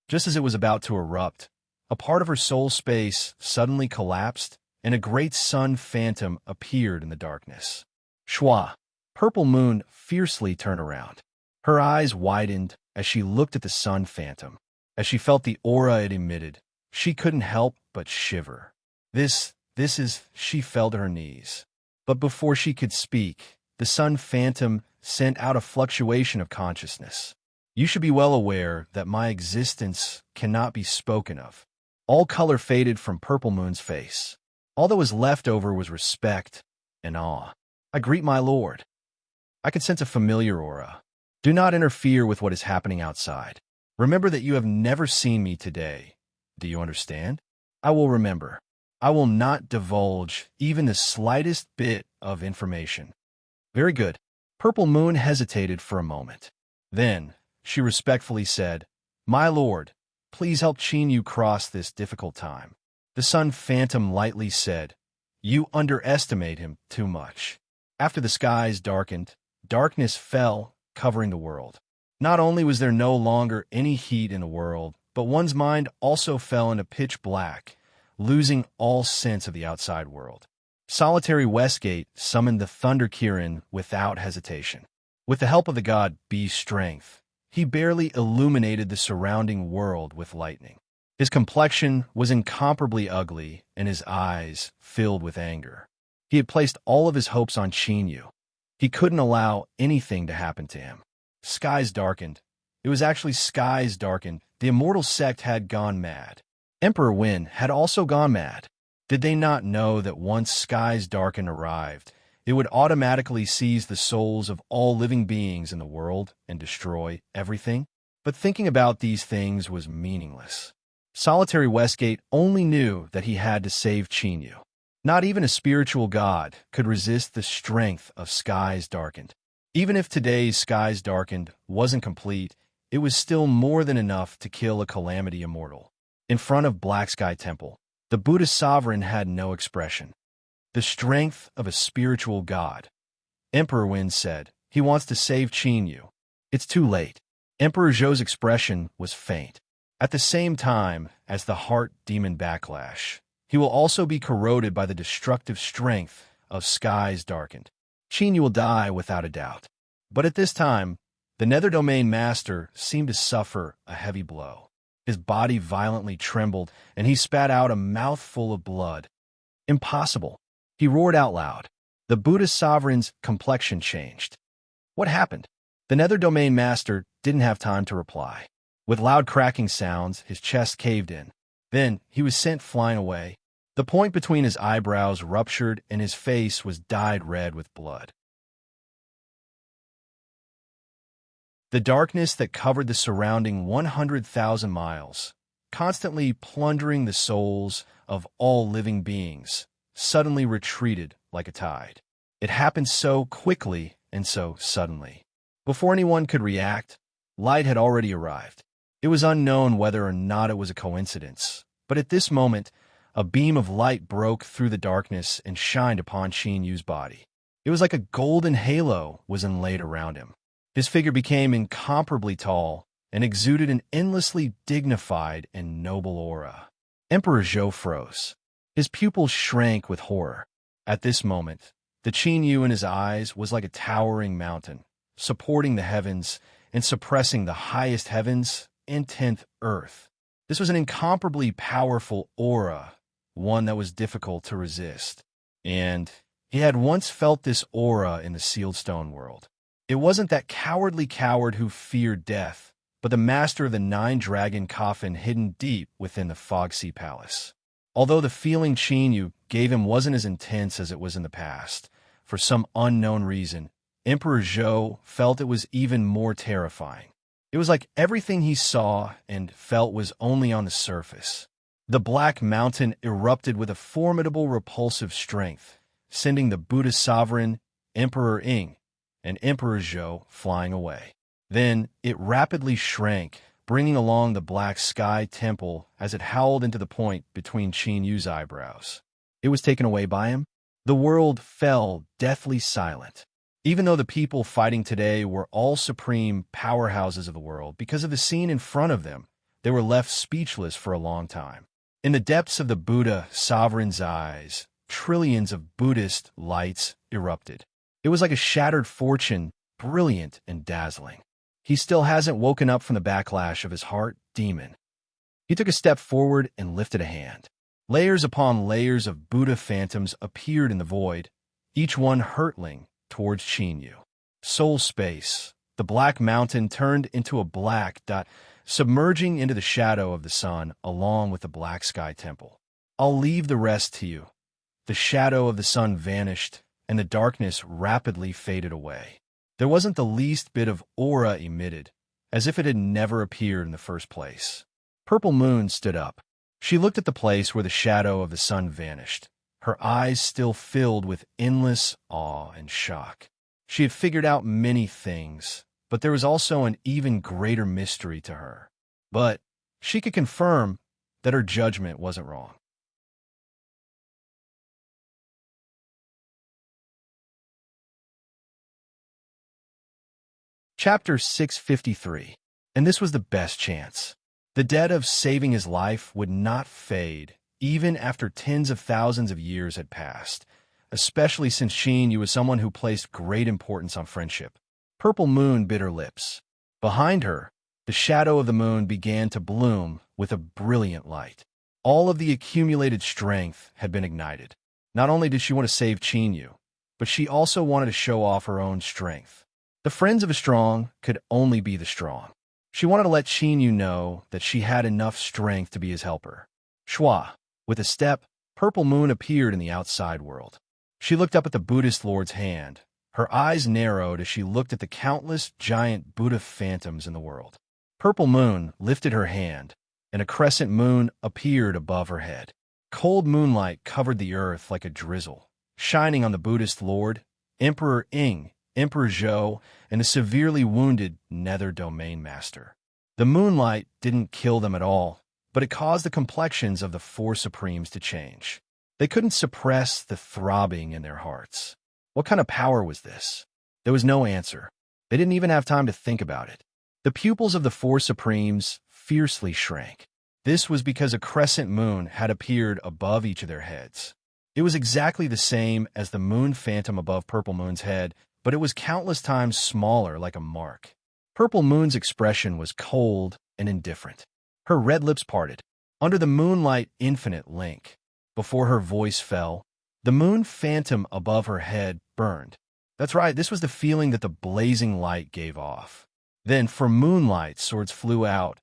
S1: Just as it was about to erupt, a part of her soul space suddenly collapsed, and a great sun phantom appeared in the darkness. Shwa! Purple Moon fiercely turned around. Her eyes widened as she looked at the sun phantom. As she felt the aura it emitted, she couldn't help but shiver. She fell to her knees. But before she could speak, the sun phantom sent out a fluctuation of consciousness. You should be well aware that my existence cannot be spoken of. All color faded from Purple Moon's face. All that was left over was respect and awe. I greet my lord. I can sense a familiar aura. Do not interfere with what is happening outside. Remember that you have never seen me today. Do you understand? I will remember. I will not divulge even the slightest bit of information. Very good. Purple Moon hesitated for a moment. Then, she respectfully said, My lord, please help Qin Yu cross this difficult time. The sun phantom lightly said, You underestimate him too much. After the skies darkened, darkness fell, covering the world. Not only was there no longer any heat in the world, but one's mind also fell into pitch black, losing all sense of the outside world. Solitary Westgate summoned the Thunder Kirin without hesitation. With the help of the god Bee's strength, he barely illuminated the surrounding world with lightning. His complexion was incomparably ugly, and his eyes filled with anger. He had placed all of his hopes on Qin Yu. He couldn't allow anything to happen to him. Skies darkened. It was actually skies darkened. The immortal sect had gone mad. Emperor Wen had also gone mad. Did they not know that once skies darken arrived, it would automatically seize the souls of all living beings in the world and destroy everything? But thinking about these things was meaningless. Solitary Westgate only knew that he had to save Qin Yu. Not even a spiritual god could resist the strength of skies darkened. Even if today's skies darkened wasn't complete, it was still more than enough to kill a calamity immortal. In front of Black Sky Temple, the Buddhist sovereign had no expression. The strength of a spiritual god. Emperor Wen said, he wants to save Qin Yu. It's too late. Emperor Zhou's expression was faint. At the same time as the heart demon backlash, he will also be corroded by the destructive strength of skies darkened. Qin Yu will die without a doubt. But at this time, the Nether Domain Master seemed to suffer a heavy blow. His body violently trembled, and he spat out a mouthful of blood. Impossible. He roared out loud. The Buddhist sovereign's complexion changed. What happened? The Nether Domain Master didn't have time to reply. With loud cracking sounds, his chest caved in. Then he was sent flying away. The point between his eyebrows ruptured, and his face was dyed red with blood. The darkness that covered the surrounding 100,000 miles, constantly plundering the souls of all living beings, suddenly retreated like a tide. It happened so quickly and so suddenly. Before anyone could react, light had already arrived. It was unknown whether or not it was a coincidence, but at this moment, a beam of light broke through the darkness and shined upon Qin Yu's body. It was like a golden halo was inlaid around him. His figure became incomparably tall and exuded an endlessly dignified and noble aura. Emperor Zhou froze. His pupils shrank with horror. At this moment, the Qin Yu in his eyes was like a towering mountain, supporting the heavens and suppressing the highest heavens and 10th earth. This was an incomparably powerful aura, one that was difficult to resist. And he had once felt this aura in the sealed stone world. It wasn't that cowardly coward who feared death, but the master of the 9-dragon coffin hidden deep within the Fogsea Palace. Although the feeling Qin Yu gave him wasn't as intense as it was in the past, for some unknown reason, Emperor Zhou felt it was even more terrifying. It was like everything he saw and felt was only on the surface. The Black Mountain erupted with a formidable repulsive strength, sending the Buddhist sovereign, Emperor Ying, and Emperor Zhou flying away. Then it rapidly shrank, bringing along the black sky temple as it howled into the point between Qin Yu's eyebrows. It was taken away by him. The world fell deathly silent. Even though the people fighting today were all supreme powerhouses of the world, because of the scene in front of them, they were left speechless for a long time. In the depths of the Buddha sovereign's eyes, trillions of Buddhist lights erupted. It was like a shattered fortune, brilliant and dazzling. He still hasn't woken up from the backlash of his heart demon. He took a step forward and lifted a hand. Layers upon layers of Buddha phantoms appeared in the void, each one hurtling towards Qin Yu. Soul space. The black mountain turned into a black dot, submerging into the shadow of the sun along with the black sky temple. I'll leave the rest to you. The shadow of the sun vanished, and the darkness rapidly faded away. There wasn't the least bit of aura emitted, as if it had never appeared in the first place. Purple Moon stood up. She looked at the place where the shadow of the sun vanished, her eyes still filled with endless awe and shock. She had figured out many things, but there was also an even greater mystery to her. But she could confirm that her judgment wasn't wrong. Chapter 653. And this was the best chance. The debt of saving his life would not fade, even after tens of thousands of years had passed, especially since Qin Yu was someone who placed great importance on friendship. Purple Moon bit her lips. Behind her, the shadow of the moon began to bloom with a brilliant light. All of the accumulated strength had been ignited. Not only did she want to save Qin Yu, but she also wanted to show off her own strength. The friends of a strong could only be the strong. She wanted to let Qin Yu know that she had enough strength to be his helper. Shua. With a step, Purple Moon appeared in the outside world. She looked up at the Buddhist Lord's hand. Her eyes narrowed as she looked at the countless giant Buddha phantoms in the world. Purple Moon lifted her hand, and a crescent moon appeared above her head. Cold moonlight covered the earth like a drizzle, shining on the Buddhist Lord, Emperor Ing, Emperor Zhou, and the severely wounded Nether Domain Master. The moonlight didn't kill them at all, but it caused the complexions of the four Supremes to change. They couldn't suppress the throbbing in their hearts. What kind of power was this? There was no answer. They didn't even have time to think about it. The pupils of the four Supremes fiercely shrank. This was because a crescent moon had appeared above each of their heads. It was exactly the same as the moon phantom above Purple Moon's head, but it was countless times smaller, like a mark. Purple Moon's expression was cold and indifferent. Her red lips parted. Under the moonlight infinite link. Before her voice fell, the moon phantom above her head burned. That's right, this was the feeling that the blazing light gave off. Then, from moonlight, swords flew out,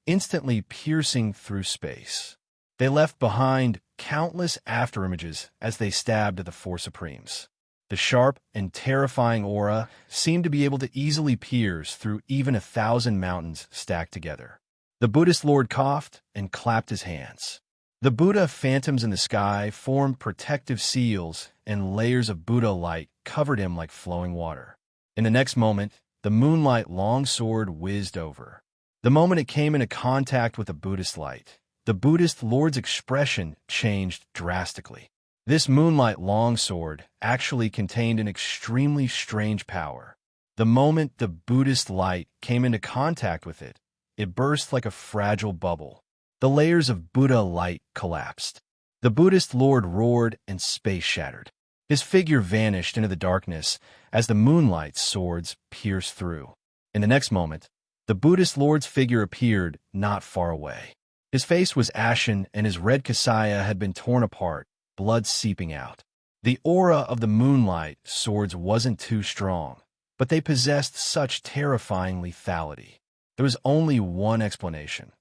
S1: instantly piercing through space. They left behind countless afterimages as they stabbed at the four Supremes. The sharp and terrifying aura seemed to be able to easily pierce through even 1,000 mountains stacked together. The Buddhist Lord coughed and clapped his hands. The Buddha phantoms in the sky formed protective seals, and layers of Buddha light covered him like flowing water. In the next moment, the moonlight longsword whizzed over. The moment it came into contact with the Buddhist light, the Buddhist Lord's expression changed drastically. This moonlight longsword actually contained an extremely strange power. The moment the Buddhist light came into contact with it, it burst like a fragile bubble. The layers of Buddha light collapsed. The Buddhist Lord roared and space shattered. His figure vanished into the darkness as the moonlight's swords pierced through. In the next moment, the Buddhist Lord's figure appeared not far away. His face was ashen and his red kasaya had been torn apart, blood seeping out. The aura of the moonlight swords wasn't too strong, but they possessed such terrifying lethality. There was only one explanation.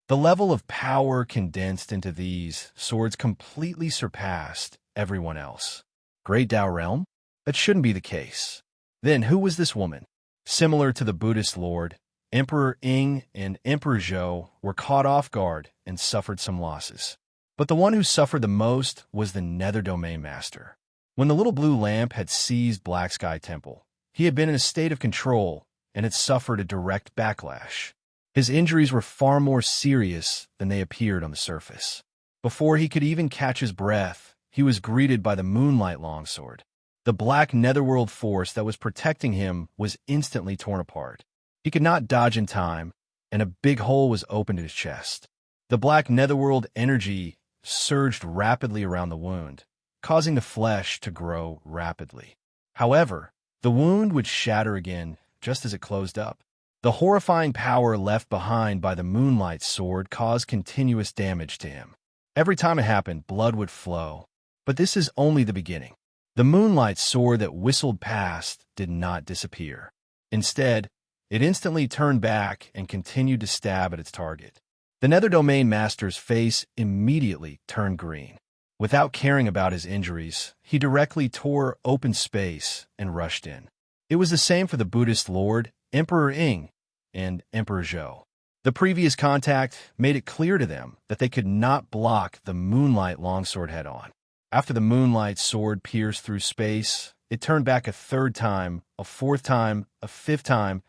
S1: The level of power condensed into these swords completely surpassed everyone else. Great Tao realm? That shouldn't be the case. Then who was this woman? Similar to the Buddhist Lord, Emperor Ing and Emperor Zhou were caught off guard and suffered some losses. But the one who suffered the most was the Nether Domain Master. When the little blue lamp had seized Black Sky Temple, He had been in a state of control and had suffered a direct backlash. His injuries were far more serious than they appeared on the surface. Before he could even catch his breath, he was greeted by the Moonlight Longsword. The black netherworld force that was protecting him was instantly torn apart. He could not dodge in time, and a big hole was opened in his chest. The black netherworld energy surged rapidly around the wound, causing the flesh to grow rapidly. However, the wound would shatter again just as it closed up. The horrifying power left behind by the Moonlight Sword caused continuous damage to him. Every time it happened, blood would flow. But this is only the beginning. The Moonlight Sword that whistled past did not disappear. Instead, it instantly turned back and continued to stab at its target. The Nether Domain Master's face immediately turned green. Without caring about his injuries, he directly tore open space and rushed in. It was the same for the Buddhist Lord, Emperor Ing, and Emperor Zhou. The previous contact made it clear to them that they could not block the Moonlight Longsword head-on. After the Moonlight Sword pierced through space, it turned back a third time, a fourth time, a fifth time.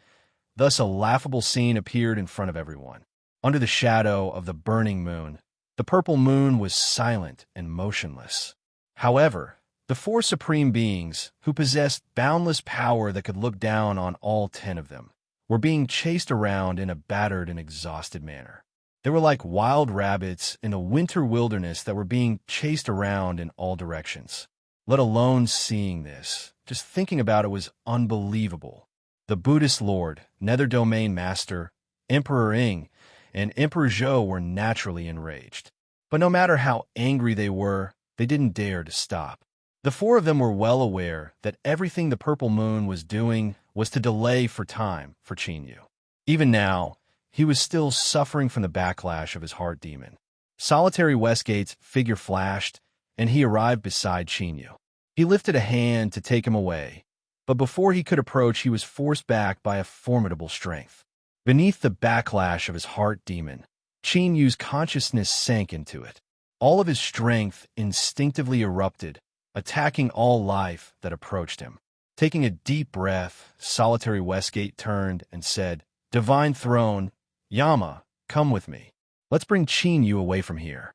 S1: Thus a laughable scene appeared in front of everyone. Under the shadow of the burning moon, the purple moon was silent and motionless. However, the four supreme beings, who possessed boundless power that could look down on all 10 of them, were being chased around in a battered and exhausted manner. They were like wild rabbits in a winter wilderness that were being chased around in all directions. Let alone seeing this, just thinking about it was unbelievable. The Buddhist Lord, Nether Domain Master, Emperor Ing, and Emperor Zhou were naturally enraged. But no matter how angry they were, they didn't dare to stop. The four of them were well aware that everything the Purple Moon was doing was to delay for time for Qin. Even now, he was still suffering from the backlash of his heart demon. Solitary Westgate's figure flashed, and he arrived beside Qin. He lifted a hand to take him away, but before he could approach, he was forced back by a formidable strength. Beneath the backlash of his heart demon, Qin Yu's consciousness sank into it. All of his strength instinctively erupted, attacking all life that approached him. Taking a deep breath, Solitary Westgate turned and said, "Divine Throne, Yama, come with me. Let's bring Qin Yu away from here."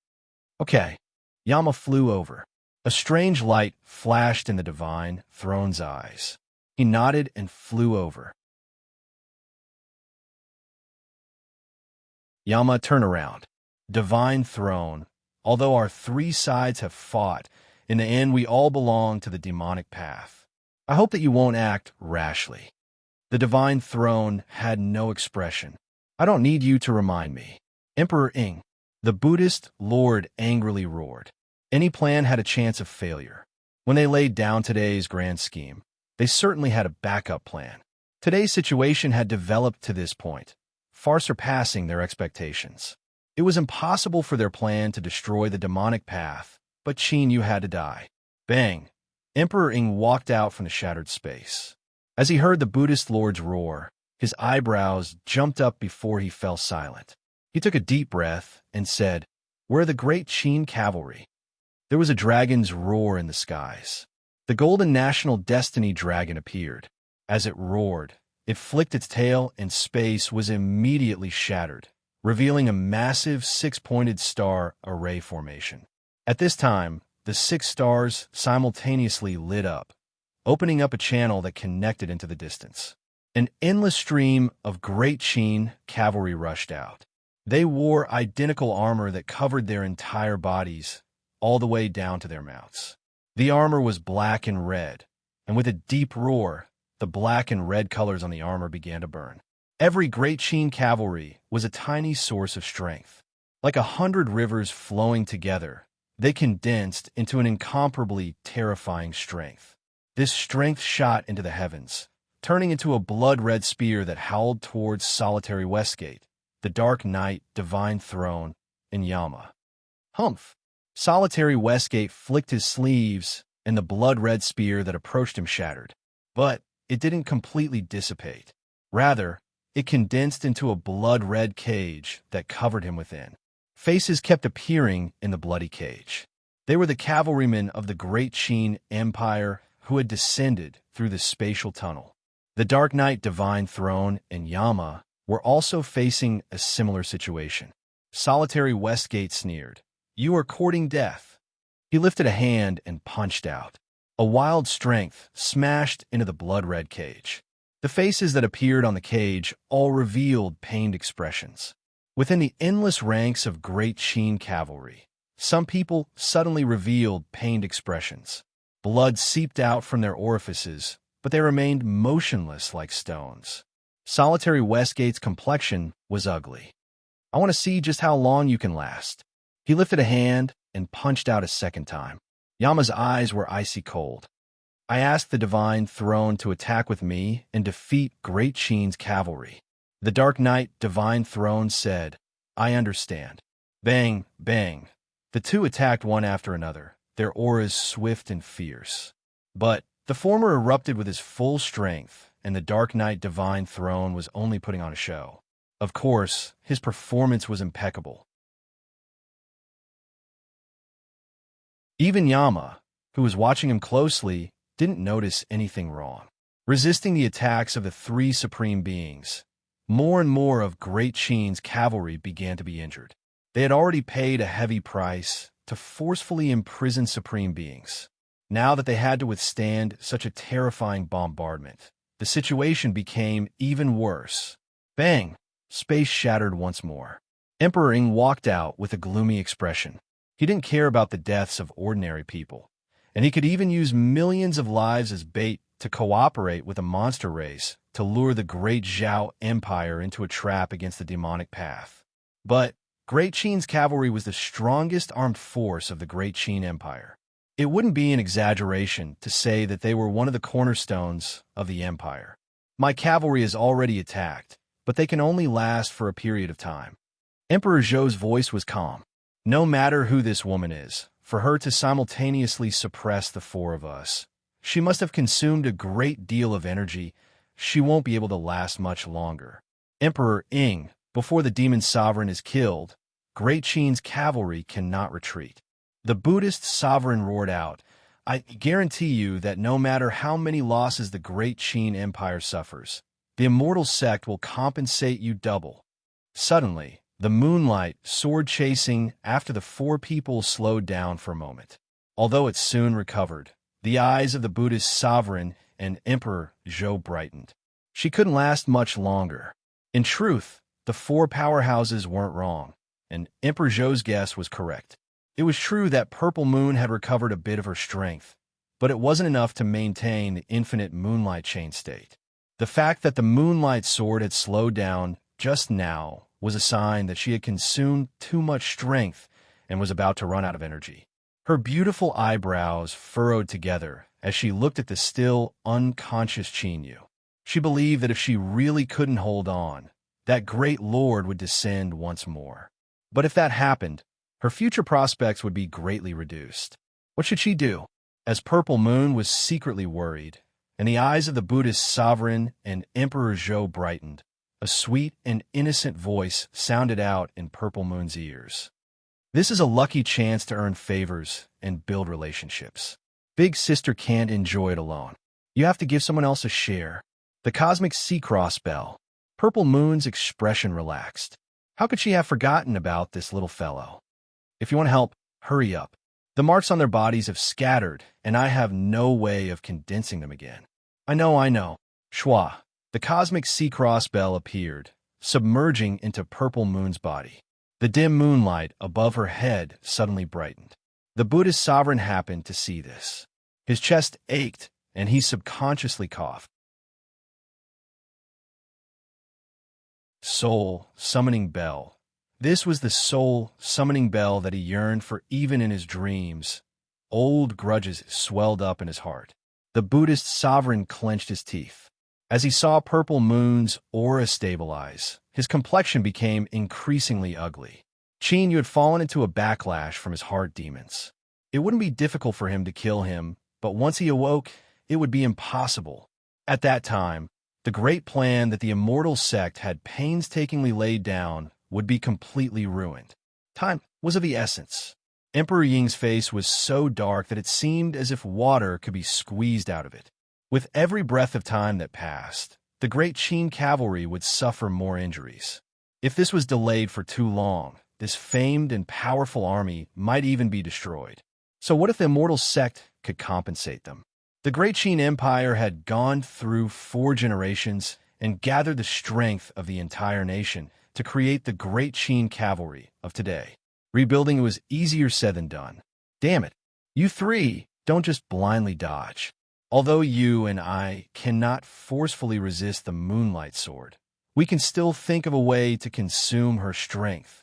S1: Okay. Yama flew over. A strange light flashed in the Divine Throne's eyes. He nodded and flew over. Yama, turn around. Divine Throne, although our three sides have fought, in the end we all belong to the demonic path. I hope that you won't act rashly. The Divine Throne had no expression. I don't need you to remind me. Emperor Ing, the Buddhist Lord, angrily roared. Any plan had a chance of failure. When they laid down today's grand scheme, they certainly had a backup plan. Today's situation had developed to this point, far surpassing their expectations. It was impossible for their plan to destroy the demonic path, but Qin Yu had to die. Bang! Emperor Ing walked out from the shattered space. As he heard the Buddhist Lord's roar, his eyebrows jumped up before he fell silent. He took a deep breath and said, "Where are the great Qin cavalry?" There was a dragon's roar in the skies. The golden national destiny dragon appeared. As it roared, it flicked its tail and space was immediately shattered, revealing a massive six-pointed star array formation. At this time, the 6 stars simultaneously lit up, opening up a channel that connected into the distance. An endless stream of great Qin cavalry rushed out. They wore identical armor that covered their entire bodies, all the way down to their mounts. The armor was black and red, and with a deep roar, the black and red colors on the armor began to burn. Every great Qin cavalry was a tiny source of strength. Like 100 rivers flowing together, they condensed into an incomparably terrifying strength. This strength shot into the heavens, turning into a blood-red spear that howled towards Solitary Westgate, the Dark Knight, Divine Throne, and Yama. Humph! Solitary Westgate flicked his sleeves, and the blood-red spear that approached him shattered. But it didn't completely dissipate. Rather, it condensed into a blood-red cage that covered him within. Faces kept appearing in the bloody cage. They were the cavalrymen of the Great Qin Empire who had descended through the spatial tunnel. The Dark Knight Divine Throne and Yama were also facing a similar situation. Solitary Westgate sneered, "You are courting death." He lifted a hand and punched out. A wild strength smashed into the blood-red cage. The faces that appeared on the cage all revealed pained expressions. Within the endless ranks of Great Sheen cavalry, some people suddenly revealed pained expressions. Blood seeped out from their orifices, but they remained motionless like stones. Solitary Westgate's complexion was ugly. "I want to see just how long you can last." He lifted a hand and punched out a second time. Yama's eyes were icy cold. "I asked the Divine Throne to attack with me and defeat Great Sheen's cavalry." The Dark Knight Divine Throne said, "I understand." Bang, bang. The two attacked one after another, their auras swift and fierce. But the former erupted with his full strength, and the Dark Knight Divine Throne was only putting on a show. Of course, his performance was impeccable. Even Yama, who was watching him closely, didn't notice anything wrong. Resisting the attacks of the three supreme beings, more and more of Great Sheen's cavalry began to be injured. They had already paid a heavy price to forcefully imprison supreme beings. Now that they had to withstand such a terrifying bombardment, the situation became even worse. Bang! Space shattered once more. Emperor Ing walked out with a gloomy expression. He didn't care about the deaths of ordinary people, and he could even use millions of lives as bait to cooperate with a monster race to lure the Great Zhao Empire into a trap against the demonic path. But Great Sheen's cavalry was the strongest armed force of the Great Sheen Empire. It wouldn't be an exaggeration to say that they were one of the cornerstones of the empire. "My cavalry is already attacked, but they can only last for a period of time." Emperor Zhou's voice was calm. "No matter who this woman is, for her to simultaneously suppress the four of us, she must have consumed a great deal of energy. She won't be able to last much longer." Emperor Ing, before the demon sovereign is killed, Great Sheen's cavalry cannot retreat. The Buddhist sovereign roared out, "I guarantee you that no matter how many losses the Great Sheen Empire suffers, the immortal sect will compensate you double." Suddenly, the moonlight, sword-chasing after the four people slowed down for a moment. Although it soon recovered, the eyes of the Buddhist sovereign and Emperor Zhou brightened. She couldn't last much longer. In truth, the four powerhouses weren't wrong, and Emperor Zhou's guess was correct. It was true that Purple Moon had recovered a bit of her strength, but it wasn't enough to maintain the infinite moonlight chain state. The fact that the moonlight sword had slowed down just now was a sign that she had consumed too much strength and was about to run out of energy. Her beautiful eyebrows furrowed together as she looked at the still, unconscious Qinyu. She believed that if she really couldn't hold on, that great lord would descend once more. But if that happened, her future prospects would be greatly reduced. What should she do? As Purple Moon was secretly worried, and the eyes of the Buddhist sovereign and Emperor Zhou brightened, a sweet and innocent voice sounded out in Purple Moon's ears. "This is a lucky chance to earn favors and build relationships. Big Sister can't enjoy it alone. You have to give someone else a share." The cosmic sea-cross bell. Purple Moon's expression relaxed. How could she have forgotten about this little fellow? "If you want help, hurry up. The marks on their bodies have scattered, and I have no way of condensing them again." I know. Schwa. The cosmic sea-cross bell appeared, submerging into Purple Moon's body. The dim moonlight above her head suddenly brightened. The Buddhist sovereign happened to see this. His chest ached, and he subconsciously coughed. Soul Summoning Bell. This was the soul summoning bell that he yearned for even in his dreams. Old grudges swelled up in his heart. The Buddhist sovereign clenched his teeth. As he saw Purple Moon's aura stabilize, his complexion became increasingly ugly. Qinyu had fallen into a backlash from his heart demons. It wouldn't be difficult for him to kill him, but once he awoke, it would be impossible. At that time, the great plan that the immortal sect had painstakingly laid down would be completely ruined. Time was of the essence. Emperor Ying's face was so dark that it seemed as if water could be squeezed out of it. With every breath of time that passed, the great Qin cavalry would suffer more injuries. If this was delayed for too long, this famed and powerful army might even be destroyed. So what if the immortal sect could compensate them? The great Qin Empire had gone through 4 generations and gathered the strength of the entire nation to create the great Qin cavalry of today. Rebuilding was easier said than done. Damn it, you three don't just blindly dodge. Although you and I cannot forcefully resist the Moonlight Sword, we can still think of a way to consume her strength.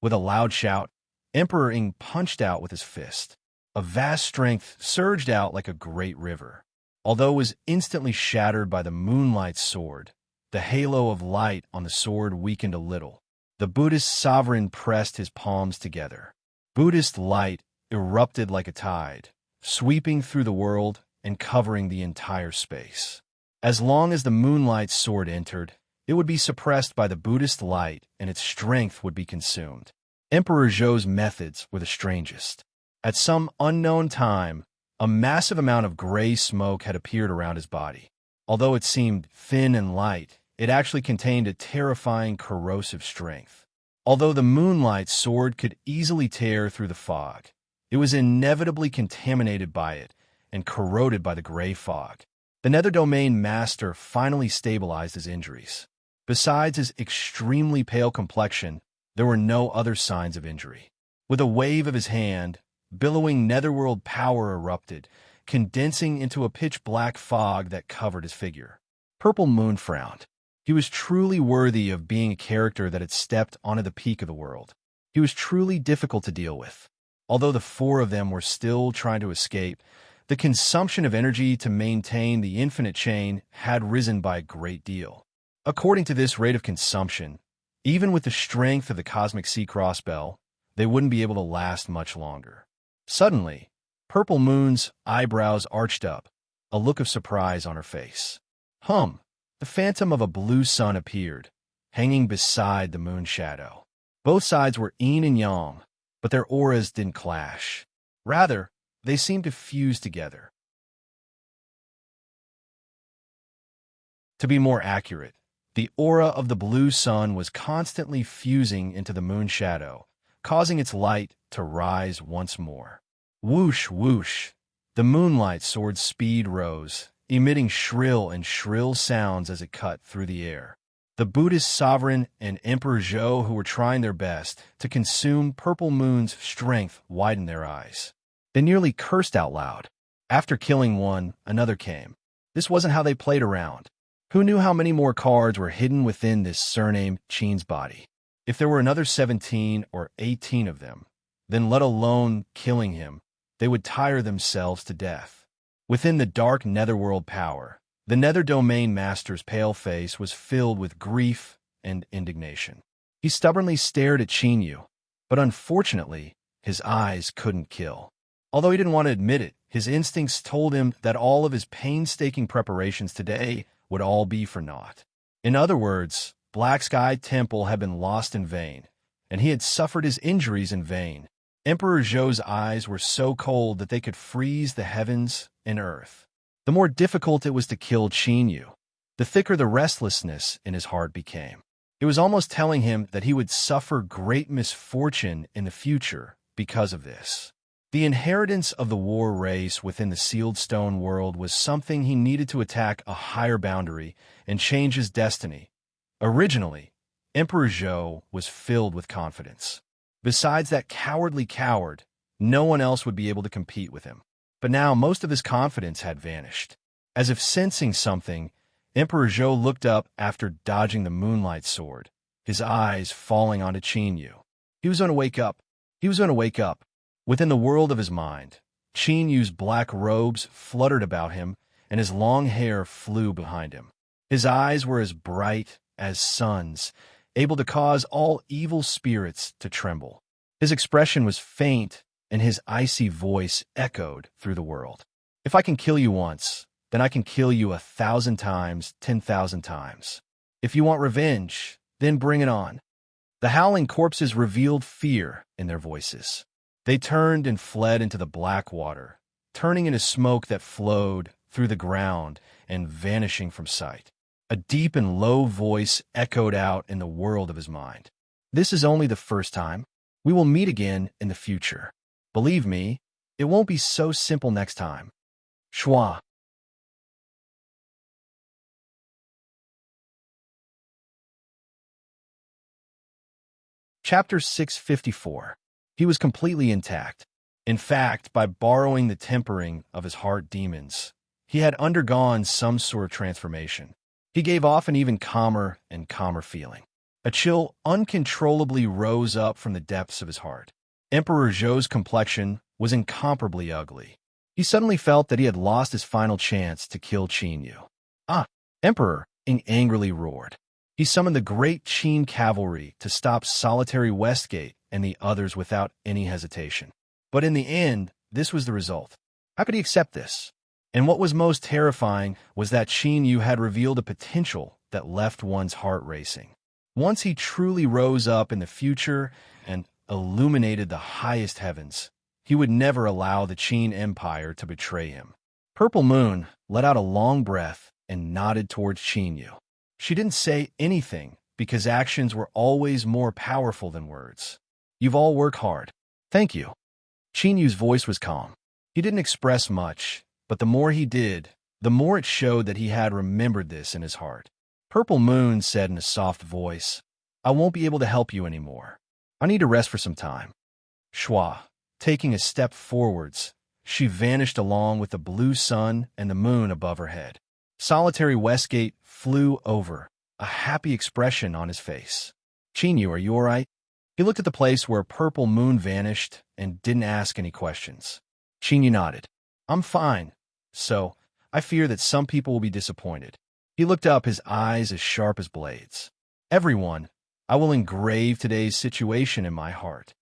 S1: With a loud shout, Emperor Ing punched out with his fist. A vast strength surged out like a great river. Although it was instantly shattered by the Moonlight Sword, the halo of light on the sword weakened a little. The Buddhist sovereign pressed his palms together. Buddhist light erupted like a tide, sweeping through the world and covering the entire space. As long as the Moonlight Sword entered, it would be suppressed by the Buddhist light and its strength would be consumed. Emperor Zhou's methods were the strangest. At some unknown time, a massive amount of gray smoke had appeared around his body. Although it seemed thin and light, it actually contained a terrifying corrosive strength. Although the Moonlight Sword could easily tear through the fog, it was inevitably contaminated by it and corroded by the gray fog. The Nether Domain Master finally stabilized his injuries. Besides his extremely pale complexion, there were no other signs of injury. With a wave of his hand, billowing netherworld power erupted, condensing into a pitch-black fog that covered his figure. Purple Moon frowned. He was truly worthy of being a character that had stepped onto the peak of the world. He was truly difficult to deal with. Although the 4 of them were still trying to escape, the consumption of energy to maintain the infinite chain had risen by a great deal. According to this rate of consumption, even with the strength of the Cosmic Sea Crossbell, they wouldn't be able to last much longer. Suddenly, Purple Moon's eyebrows arched up, a look of surprise on her face. The phantom of a blue sun appeared, hanging beside the moon shadow. Both sides were yin and yang, but their auras didn't clash. Rather, they seemed to fuse together. To be more accurate, the aura of the blue sun was constantly fusing into the moon shadow, causing its light to rise once more. Whoosh, whoosh. The Moonlight Sword's speed rose, emitting shrill sounds as it cut through the air. The Buddhist sovereign and Emperor Zhou, who were trying their best to consume Purple Moon's strength, widened their eyes. They nearly cursed out loud. After killing one, another came. This wasn't how they played around. Who knew how many more cards were hidden within this surnamed Qin's body? If there were another 17 or 18 of them, then let alone killing him, they would tire themselves to death. Within the dark netherworld power, the Nether Domain Master's pale face was filled with grief and indignation. He stubbornly stared at Qin, but unfortunately, his eyes couldn't kill. Although he didn't want to admit it, his instincts told him that all of his painstaking preparations today would all be for naught. In other words, Black Sky Temple had been lost in vain, and he had suffered his injuries in vain. Emperor Zhou's eyes were so cold that they could freeze the heavens and earth. The more difficult it was to kill Qin, the thicker the restlessness in his heart became. It was almost telling him that he would suffer great misfortune in the future because of this. The inheritance of the war race within the sealed stone world was something he needed to attack a higher boundary and change his destiny. Originally, Emperor Zhou was filled with confidence. Besides that cowardly coward, no one else would be able to compete with him. But now most of his confidence had vanished. As if sensing something, Emperor Zhou looked up after dodging the Moonlight Sword, his eyes falling onto Qin. He was going to wake up. He was going to wake up. Within the world of his mind, Qin Yu's black robes fluttered about him, and his long hair flew behind him. His eyes were as bright as suns, able to cause all evil spirits to tremble. His expression was faint, and his icy voice echoed through the world. If I can kill you once, then I can kill you 1,000 times, 10,000 times. If you want revenge, then bring it on. The howling corpses revealed fear in their voices. They turned and fled into the black water, turning into smoke that flowed through the ground and vanishing from sight. A deep and low voice echoed out in the world of his mind. This is only the first time. We will meet again in the future. Believe me, it won't be so simple next time. Schwa. Chapter 654. He was completely intact. In fact, by borrowing the tempering of his heart demons, he had undergone some sort of transformation. He gave off an even calmer and calmer feeling. A chill uncontrollably rose up from the depths of his heart. Emperor Zhou's complexion was incomparably ugly. He suddenly felt that he had lost his final chance to kill Qin Yu. Ah, Emperor! Ing angrily roared. He summoned the great Qin cavalry to stop Solitary Westgate and the others without any hesitation. But in the end, this was the result. How could he accept this? And what was most terrifying was that Qin Yu had revealed a potential that left one's heart racing. Once he truly rose up in the future and illuminated the highest heavens, he would never allow the Qin Empire to betray him. Purple Moon let out a long breath and nodded towards Qin Yu. She didn't say anything because actions were always more powerful than words. You've all worked hard. Thank you. Qin Yu's voice was calm. He didn't express much, but the more he did, the more it showed that he had remembered this in his heart. Purple Moon said in a soft voice, I won't be able to help you anymore. I need to rest for some time. Schwa, taking a step forwards, she vanished along with the blue sun and the moon above her head. Solitary Westgate flew over, a happy expression on his face. Qin Yu, are you all right? He looked at the place where Purple Moon vanished and didn't ask any questions. Qin Yu nodded. I'm fine. So, I fear that some people will be disappointed. He looked up, his eyes as sharp as blades. Everyone, I will engrave today's situation in my heart.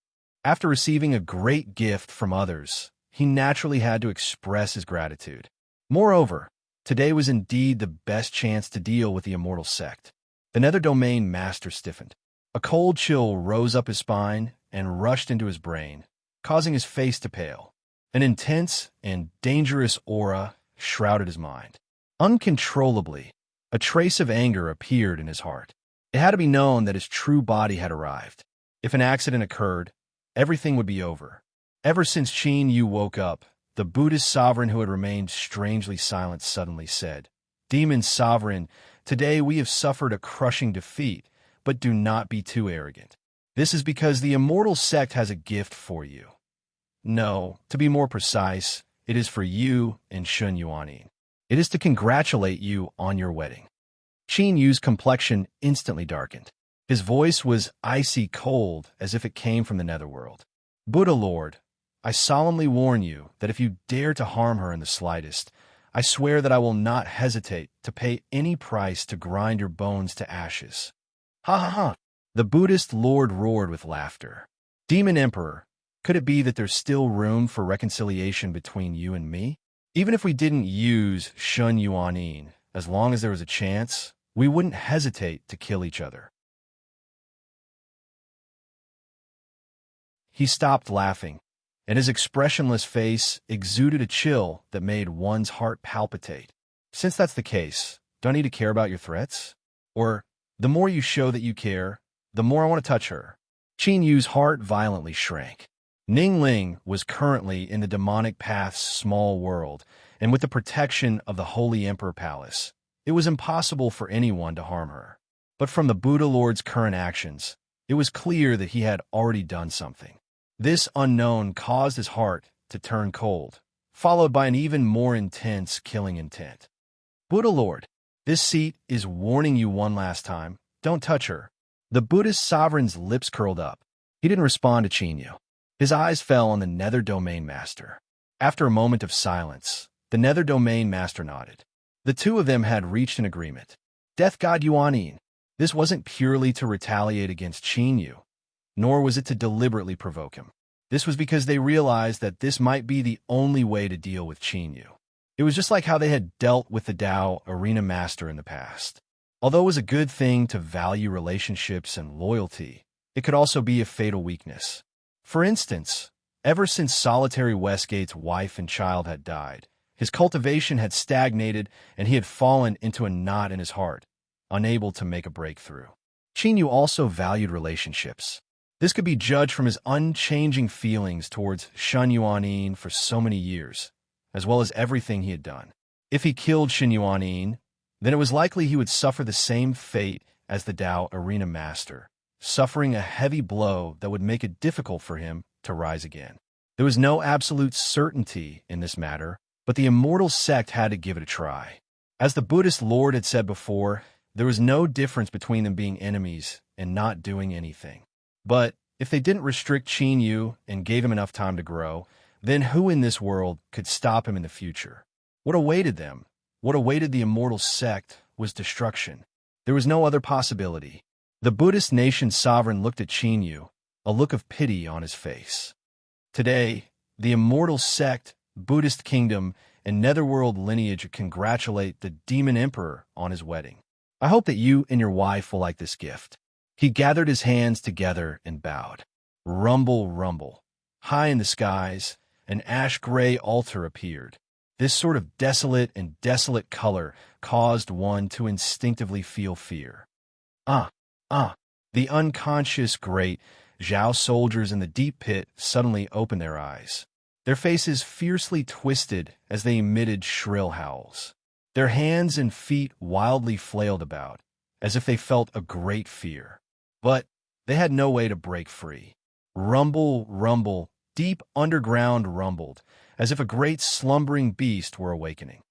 S1: After receiving a great gift from others, he naturally had to express his gratitude. Moreover, today was indeed the best chance to deal with the immortal sect. The Nether Domain Master stiffened. A cold chill rose up his spine and rushed into his brain, causing his face to pale. An intense and dangerous aura shrouded his mind. Uncontrollably, a trace of anger appeared in his heart. It had to be known that his true body had arrived. If an accident occurred, everything would be over. Ever since Qin Yu woke up, the Buddhist sovereign who had remained strangely silent suddenly said, Demon Sovereign, today we have suffered a crushing defeat, but do not be too arrogant. This is because the immortal sect has a gift for you. No, to be more precise, it is for you and Shun Yuanin. It is to congratulate you on your wedding. Qin Yu's complexion instantly darkened. His voice was icy cold as if it came from the netherworld. Buddha Lord, I solemnly warn you that if you dare to harm her in the slightest, I swear that I will not hesitate to pay any price to grind your bones to ashes. Ha ha ha! The Buddhist Lord roared with laughter. Demon Emperor, could it be that there's still room for reconciliation between you and me? Even if we didn't use Shun Yuanin, as long as there was a chance, we wouldn't hesitate to kill each other. He stopped laughing, and his expressionless face exuded a chill that made one's heart palpitate. Since that's the case, do I need to care about your threats? Or, the more you show that you care, the more I want to touch her. Qin Yu's heart violently shrank. Ning Ling was currently in the demonic path's small world, and with the protection of the Holy Emperor Palace, it was impossible for anyone to harm her. But from the Buddha Lord's current actions, it was clear that he had already done something. This unknown caused his heart to turn cold, followed by an even more intense killing intent. Buddha Lord, this seat is warning you one last time. Don't touch her. The Buddhist sovereign's lips curled up. He didn't respond to Qin Yu. His eyes fell on the Nether Domain Master. After a moment of silence, the Nether Domain Master nodded. The two of them had reached an agreement. Death God Yuanin. This wasn't purely to retaliate against Qin Yu, nor was it to deliberately provoke him. This was because they realized that this might be the only way to deal with Qin Yu. It was just like how they had dealt with the Dao Arena Master in the past. Although it was a good thing to value relationships and loyalty, it could also be a fatal weakness. For instance, ever since Solitary Westgate's wife and child had died, His cultivation had stagnated, and he had fallen into a knot in his heart, unable to make a breakthrough. Qin also valued relationships. This could be judged from his unchanging feelings towards Shen Yuanin for so many years, as well as everything he had done. If he killed Shen Yuanin, then it was likely he would suffer the same fate as the Dao Arena Master, suffering a heavy blow that would make it difficult for him to rise again. There was no absolute certainty in this matter, but the immortal sect had to give it a try. As the Buddhist Lord had said before, there was no difference between them being enemies and not doing anything. But if they didn't restrict Qin Yu and gave him enough time to grow, then who in this world could stop him in the future? What awaited them? What awaited the immortal sect was destruction. There was no other possibility. The Buddhist nation sovereign looked at Qin Yu, a look of pity on his face. Today, the immortal sect, Buddhist kingdom, and netherworld lineage congratulate the demon emperor on his wedding. I hope that you and your wife will like this gift. He gathered his hands together and bowed. Rumble, rumble. High in the skies, an ash-gray altar appeared. This sort of desolate and desolate color caused one to instinctively feel fear. The unconscious great Zhao soldiers in the deep pit suddenly opened their eyes. Their faces fiercely twisted as they emitted shrill howls. Their hands and feet wildly flailed about, as if they felt a great fear. But they had no way to break free. Rumble, rumble, deep underground rumbled, as if a great slumbering beast were awakening.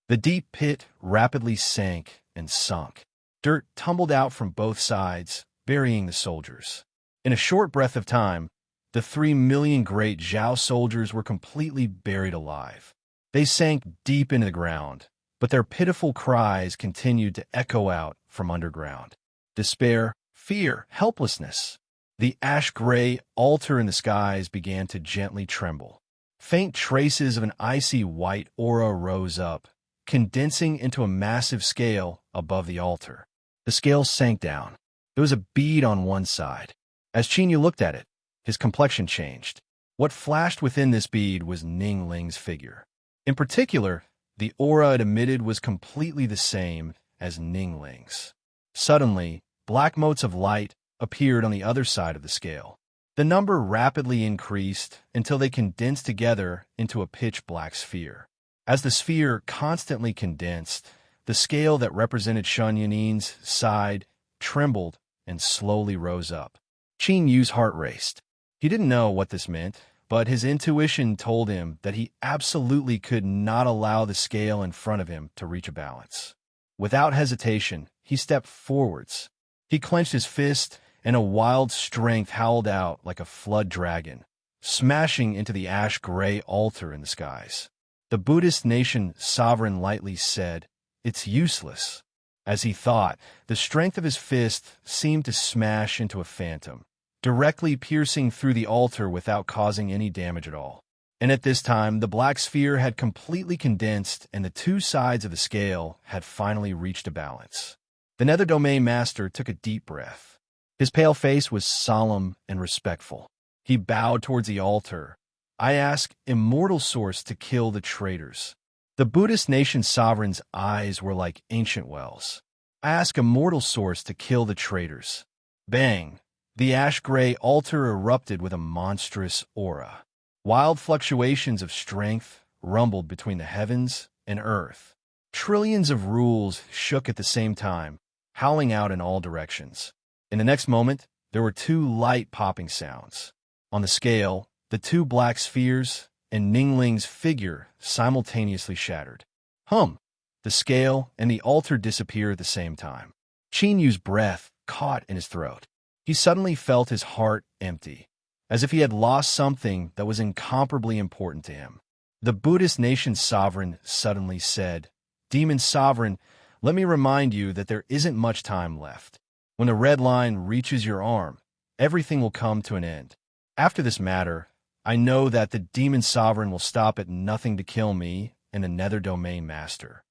S1: The deep pit rapidly sank and sunk. Dirt tumbled out from both sides, burying the soldiers. In a short breath of time, the 3 million great Zhao soldiers were completely buried alive. They sank deep into the ground, but their pitiful cries continued to echo out from underground. Despair, fear, helplessness. The ash-gray altar in the skies began to gently tremble. Faint traces of an icy white aura rose up, condensing into a massive scale above the altar. The scale sank down. There was a bead on one side. As Qin Yu looked at it, his complexion changed. What flashed within this bead was Ning Ling's figure. In particular, the aura it emitted was completely the same as Ning Ling's. Suddenly, black motes of light appeared on the other side of the scale. The number rapidly increased until they condensed together into a pitch-black sphere. As the sphere constantly condensed, the scale that represented Shen Yuanin's side trembled and slowly rose up. Qin Yu's heart raced. He didn't know what this meant, but his intuition told him that he absolutely could not allow the scale in front of him to reach a balance. Without hesitation, he stepped forwards. He clenched his fist, and a wild strength howled out like a flood dragon, smashing into the ash-gray altar in the skies. The Buddhist nation sovereign lightly said, "It's useless." As he thought, the strength of his fist seemed to smash into a phantom, directly piercing through the altar without causing any damage at all. And at this time, the black sphere had completely condensed, and the two sides of the scale had finally reached a balance. The Nether Domain Master took a deep breath. His pale face was solemn and respectful. He bowed towards the altar. "I ask Immortal Source to kill the traitors." The Buddhist nation sovereign's eyes were like ancient wells. "I ask Immortal Source to kill the traitors." Bang! The ash-gray altar erupted with a monstrous aura. Wild fluctuations of strength rumbled between the heavens and earth. Trillions of rules shook at the same time, howling out in all directions. In the next moment, there were two light popping sounds. On the scale, the two black spheres and Ningling's figure simultaneously shattered. The scale and the altar disappeared at the same time. Qin Yu's breath caught in his throat. He suddenly felt his heart empty, as if he had lost something that was incomparably important to him. The Buddhist nation sovereign suddenly said, "Demon Sovereign, let me remind you that there isn't much time left. When the red line reaches your arm, everything will come to an end. After this matter, I know that the Demon Sovereign will stop at nothing to kill me and the Nether Domain Master.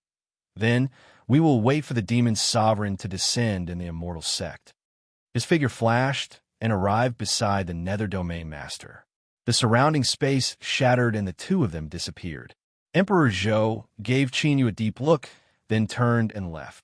S1: Then we will wait for the Demon Sovereign to descend in the Immortal Sect." His figure flashed and arrived beside the Nether Domain Master. The surrounding space shattered and the two of them disappeared. Emperor Zhou gave Qin Yu a deep look, then turned and left.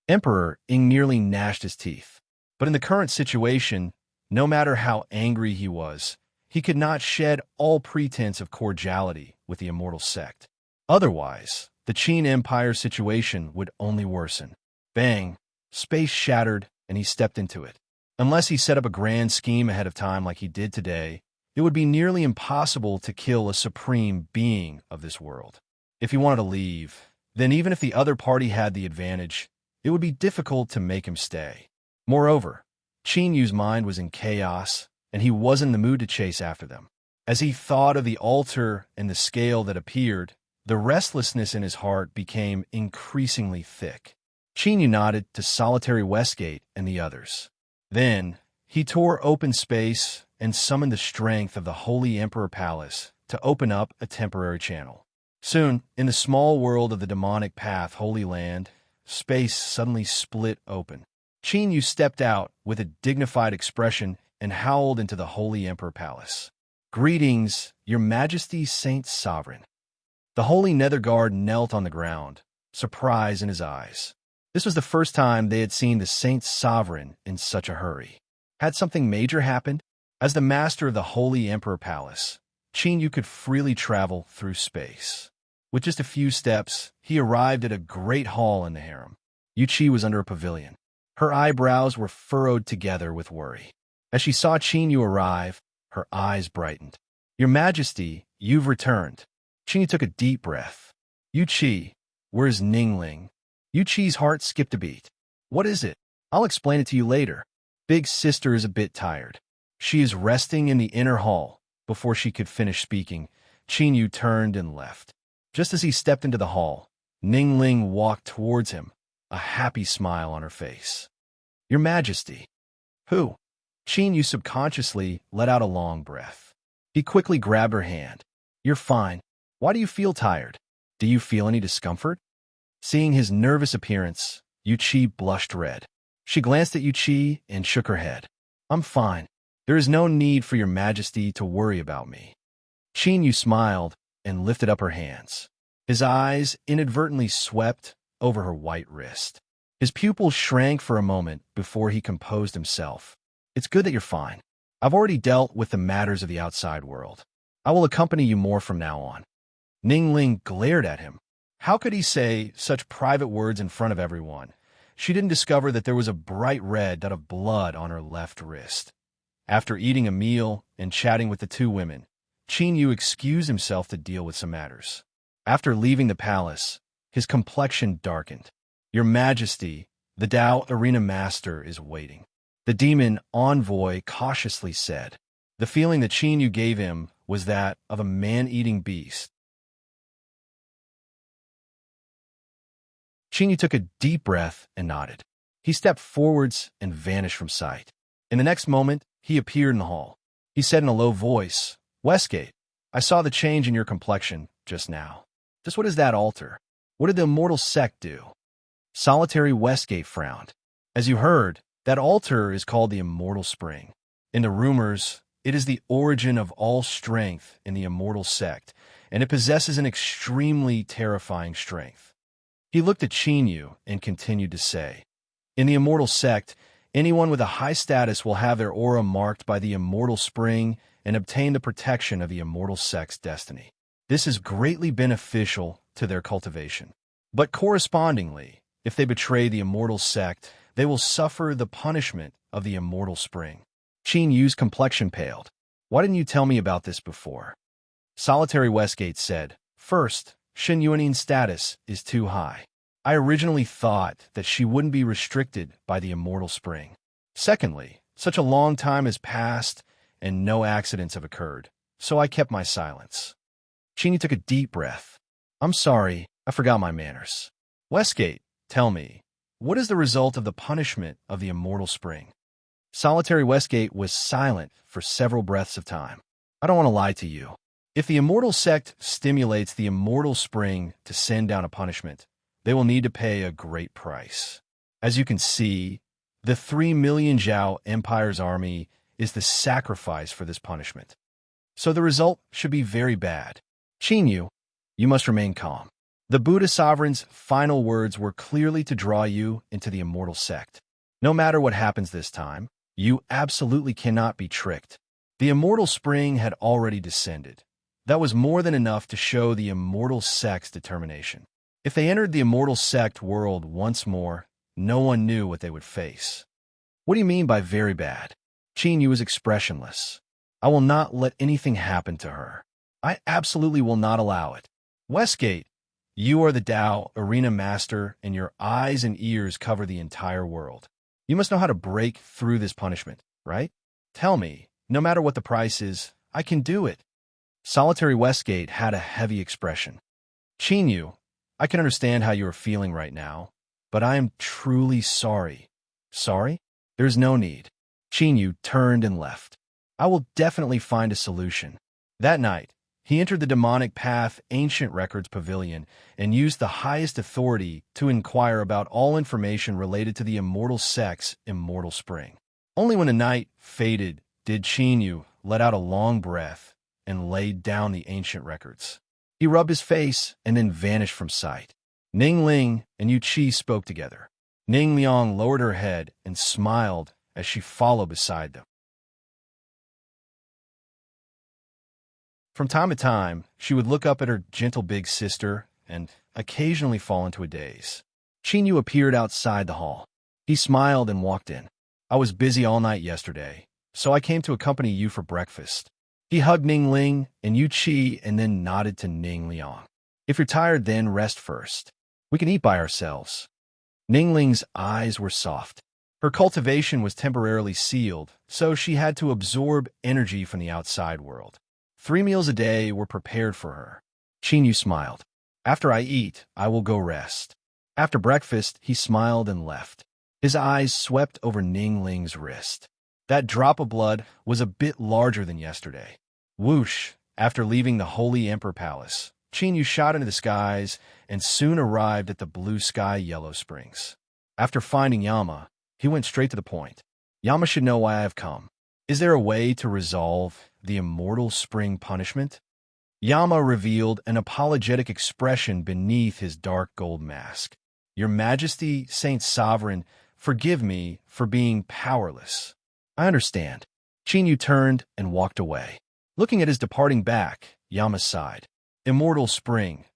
S1: Emperor Ing nearly gnashed his teeth. But in the current situation, no matter how angry he was, he could not shed all pretense of cordiality with the immortal sect. Otherwise, the Qin Empire situation would only worsen. Bang! Space shattered, and he stepped into it. Unless he set up a grand scheme ahead of time like he did today, it would be nearly impossible to kill a supreme being of this world. If he wanted to leave, then even if the other party had the advantage, it would be difficult to make him stay. Moreover, Qin Yu's mind was in chaos, and he wasn't in the mood to chase after them. As he thought of the altar and the scale that appeared, the restlessness in his heart became increasingly thick. Qin Yu nodded to Solitary Westgate and the others. Then, he tore open space and summoned the strength of the Holy Emperor Palace to open up a temporary channel. Soon, in the small world of the demonic path Holy Land, space suddenly split open. Qin Yu stepped out with a dignified expression and howled into the Holy Emperor Palace. "Greetings, Your Majesty Saint Sovereign." The Holy Netherguard knelt on the ground, surprise in his eyes. This was the first time they had seen the Saint Sovereign in such a hurry. Had something major happened? As the master of the Holy Emperor Palace, Qin Yu could freely travel through space. With just a few steps, he arrived at a great hall in the harem. Yu Qi was under a pavilion. Her eyebrows were furrowed together with worry. As she saw Qin Yu arrive, her eyes brightened. "Your Majesty, you've returned." Qin Yu took a deep breath. "Yu Qi, where's Ningling?" Yu Qi's heart skipped a beat. "What is it? I'll explain it to you later. Big sister is a bit tired. She is resting in the inner hall." Before she could finish speaking, Qin Yu turned and left. Just as he stepped into the hall, Ningling walked towards him, a happy smile on her face. "Your Majesty." "Who?" Qin Yu subconsciously let out a long breath. He quickly grabbed her hand. "You're fine. Why do you feel tired? Do you feel any discomfort?" Seeing his nervous appearance, Yu Qi blushed red. She glanced at Yu Qi and shook her head. "I'm fine. There is no need for Your Majesty to worry about me." Qin Yu smiled and lifted up her hands. His eyes inadvertently swept over her white wrist. His pupils shrank for a moment before he composed himself. "It's good that you're fine. I've already dealt with the matters of the outside world. I will accompany you more from now on." Ningling glared at him. How could he say such private words in front of everyone? She didn't discover that there was a bright red dot of blood on her left wrist. After eating a meal and chatting with the two women, Qin Yu excused himself to deal with some matters. After leaving the palace, his complexion darkened. "Your Majesty, the Dao Arena Master is waiting," the demon envoy cautiously said. The feeling that Qin Yu gave him was that of a man-eating beast. Qin Yu took a deep breath and nodded. He stepped forwards and vanished from sight. In the next moment, he appeared in the hall. He said in a low voice, "Westgate, I saw the change in your complexion just now. Just what is that altar? What did the immortal sect do?" Solitary Westgate frowned. "As you heard, that altar is called the Immortal Spring. In the rumors, it is the origin of all strength in the immortal sect, and it possesses an extremely terrifying strength." He looked at Qin Yu and continued to say, "In the immortal sect, anyone with a high status will have their aura marked by the immortal spring and obtain the protection of the immortal sect's destiny. This is greatly beneficial to their cultivation. But correspondingly, if they betray the immortal sect, they will suffer the punishment of the immortal spring." Qin Yu's complexion paled. "Why didn't you tell me about this before?" Solitary Westgate said, "First, Shen Yuanin's status is too high. I originally thought that she wouldn't be restricted by the immortal spring. Secondly, such a long time has passed and no accidents have occurred, so I kept my silence." Qin Yu took a deep breath. "I'm sorry, I forgot my manners. Westgate, tell me, what is the result of the punishment of the immortal spring?" Solitary Westgate was silent for several breaths of time. "I don't want to lie to you. If the immortal sect stimulates the immortal spring to send down a punishment, they will need to pay a great price. As you can see, The 3 million Zhao Empire's army is the sacrifice for this punishment. So the result should be very bad. Qin you must remain calm. The Buddha sovereign's final words were clearly to draw you into the immortal sect. No matter what happens this time, you absolutely cannot be tricked. The immortal spring had already descended. That was more than enough to show the immortal sect's determination. If they entered the immortal sect world once more, no one knew what they would face. What do you mean by very bad? Qin was expressionless. I will not let anything happen to her. I absolutely will not allow it. Westgate, you are the Tao arena master, and your eyes and ears cover the entire world. You must know how to break through this punishment, right? Tell me, no matter what the price is, I can do it. Solitary Westgate had a heavy expression. Qin, I can understand how you are feeling right now, but I am truly sorry. Sorry? There's no need. Qin turned and left. I will definitely find a solution. That night, he entered the demonic path ancient records pavilion and used the highest authority to inquire about all information related to the immortal sect's immortal spring. Only when the night faded did Qin let out a long breath and laid down the ancient records. He rubbed his face and then vanished from sight. Ning Ling and Yu Qi spoke together. Ning Liang lowered her head and smiled as she followed beside them. From time to time, she would look up at her gentle big sister and occasionally fall into a daze. Qin appeared outside the hall. He smiled and walked in. I was busy all night yesterday, so I came to accompany you for breakfast. He hugged Ning Ling and Yu Qi and then nodded to Ning Liang. If you're tired, then rest first. We can eat by ourselves. Ning Ling's eyes were soft. Her cultivation was temporarily sealed, so she had to absorb energy from the outside world. 3 meals a day were prepared for her. Qin smiled. After I eat, I will go rest. After breakfast, he smiled and left. His eyes swept over Ning Ling's wrist. That drop of blood was a bit larger than yesterday. Whoosh! After leaving the Holy Emperor Palace, Qin shot into the skies and soon arrived at the blue sky Yellow Springs. After finding Yama, he went straight to the point. Yama should know why I have come. Is there a way to resolve the immortal spring punishment? Yama revealed an apologetic expression beneath his dark gold mask. Your Majesty, Saint Sovereign, forgive me for being powerless. I understand. Qin turned and walked away. Looking at his departing back, Yama sighed. Immortal spring.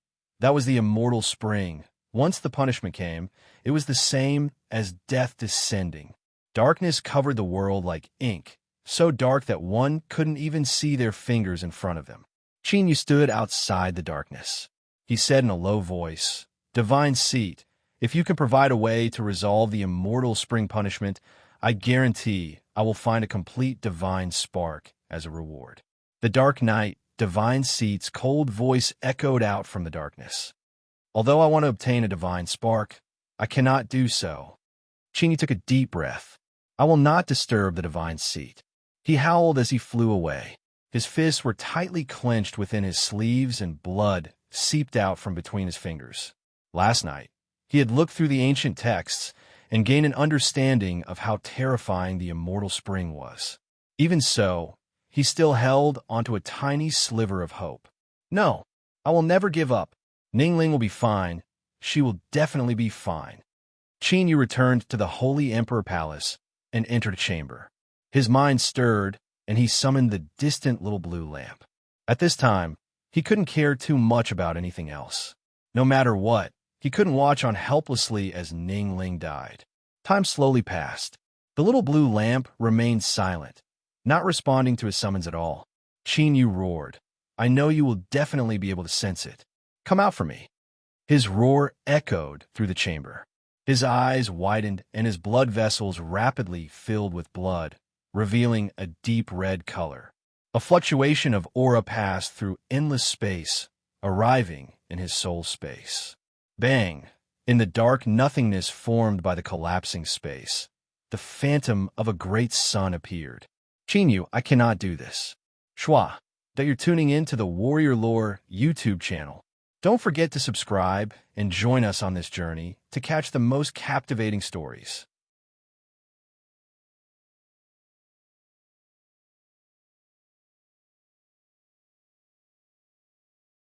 S1: That was the immortal spring. Once the punishment came, it was the same as death descending. Darkness covered the world like ink, so dark that one couldn't even see their fingers in front of them. Qin stood outside the darkness. He said in a low voice, Divine Seat, if you can provide a way to resolve the immortal spring punishment, I guarantee I will find a complete divine spark as a reward. The dark night, Divine Seat's cold voice echoed out from the darkness. Although I want to obtain a divine spark, I cannot do so. Qin took a deep breath. I will not disturb the Divine Seat. He howled as he flew away. His fists were tightly clenched within his sleeves and blood seeped out from between his fingers. Last night, he had looked through the ancient texts and gained an understanding of how terrifying the immortal spring was. Even so, he still held onto a tiny sliver of hope. No, I will never give up. Ning Ling will be fine. She will definitely be fine. Qin returned to the Holy Emperor Palace and entered a chamber. His mind stirred, and he summoned the distant little blue lamp. At this time, he couldn't care too much about anything else. No matter what, he couldn't watch on helplessly as Ning Ling died. Time slowly passed. The little blue lamp remained silent, not responding to his summons at all. Qin roared. I know you will definitely be able to sense it. Come out for me. His roar echoed through the chamber. His eyes widened and his blood vessels rapidly filled with blood, revealing a deep red color. A fluctuation of aura passed through endless space, arriving in his soul space. Bang! In the dark nothingness formed by the collapsing space, the phantom of a great sun appeared. Qin, I cannot do this. Schwa, that you're tuning in to the Warrior Lore YouTube channel. Don't forget to subscribe and join us on this journey to catch the most captivating stories.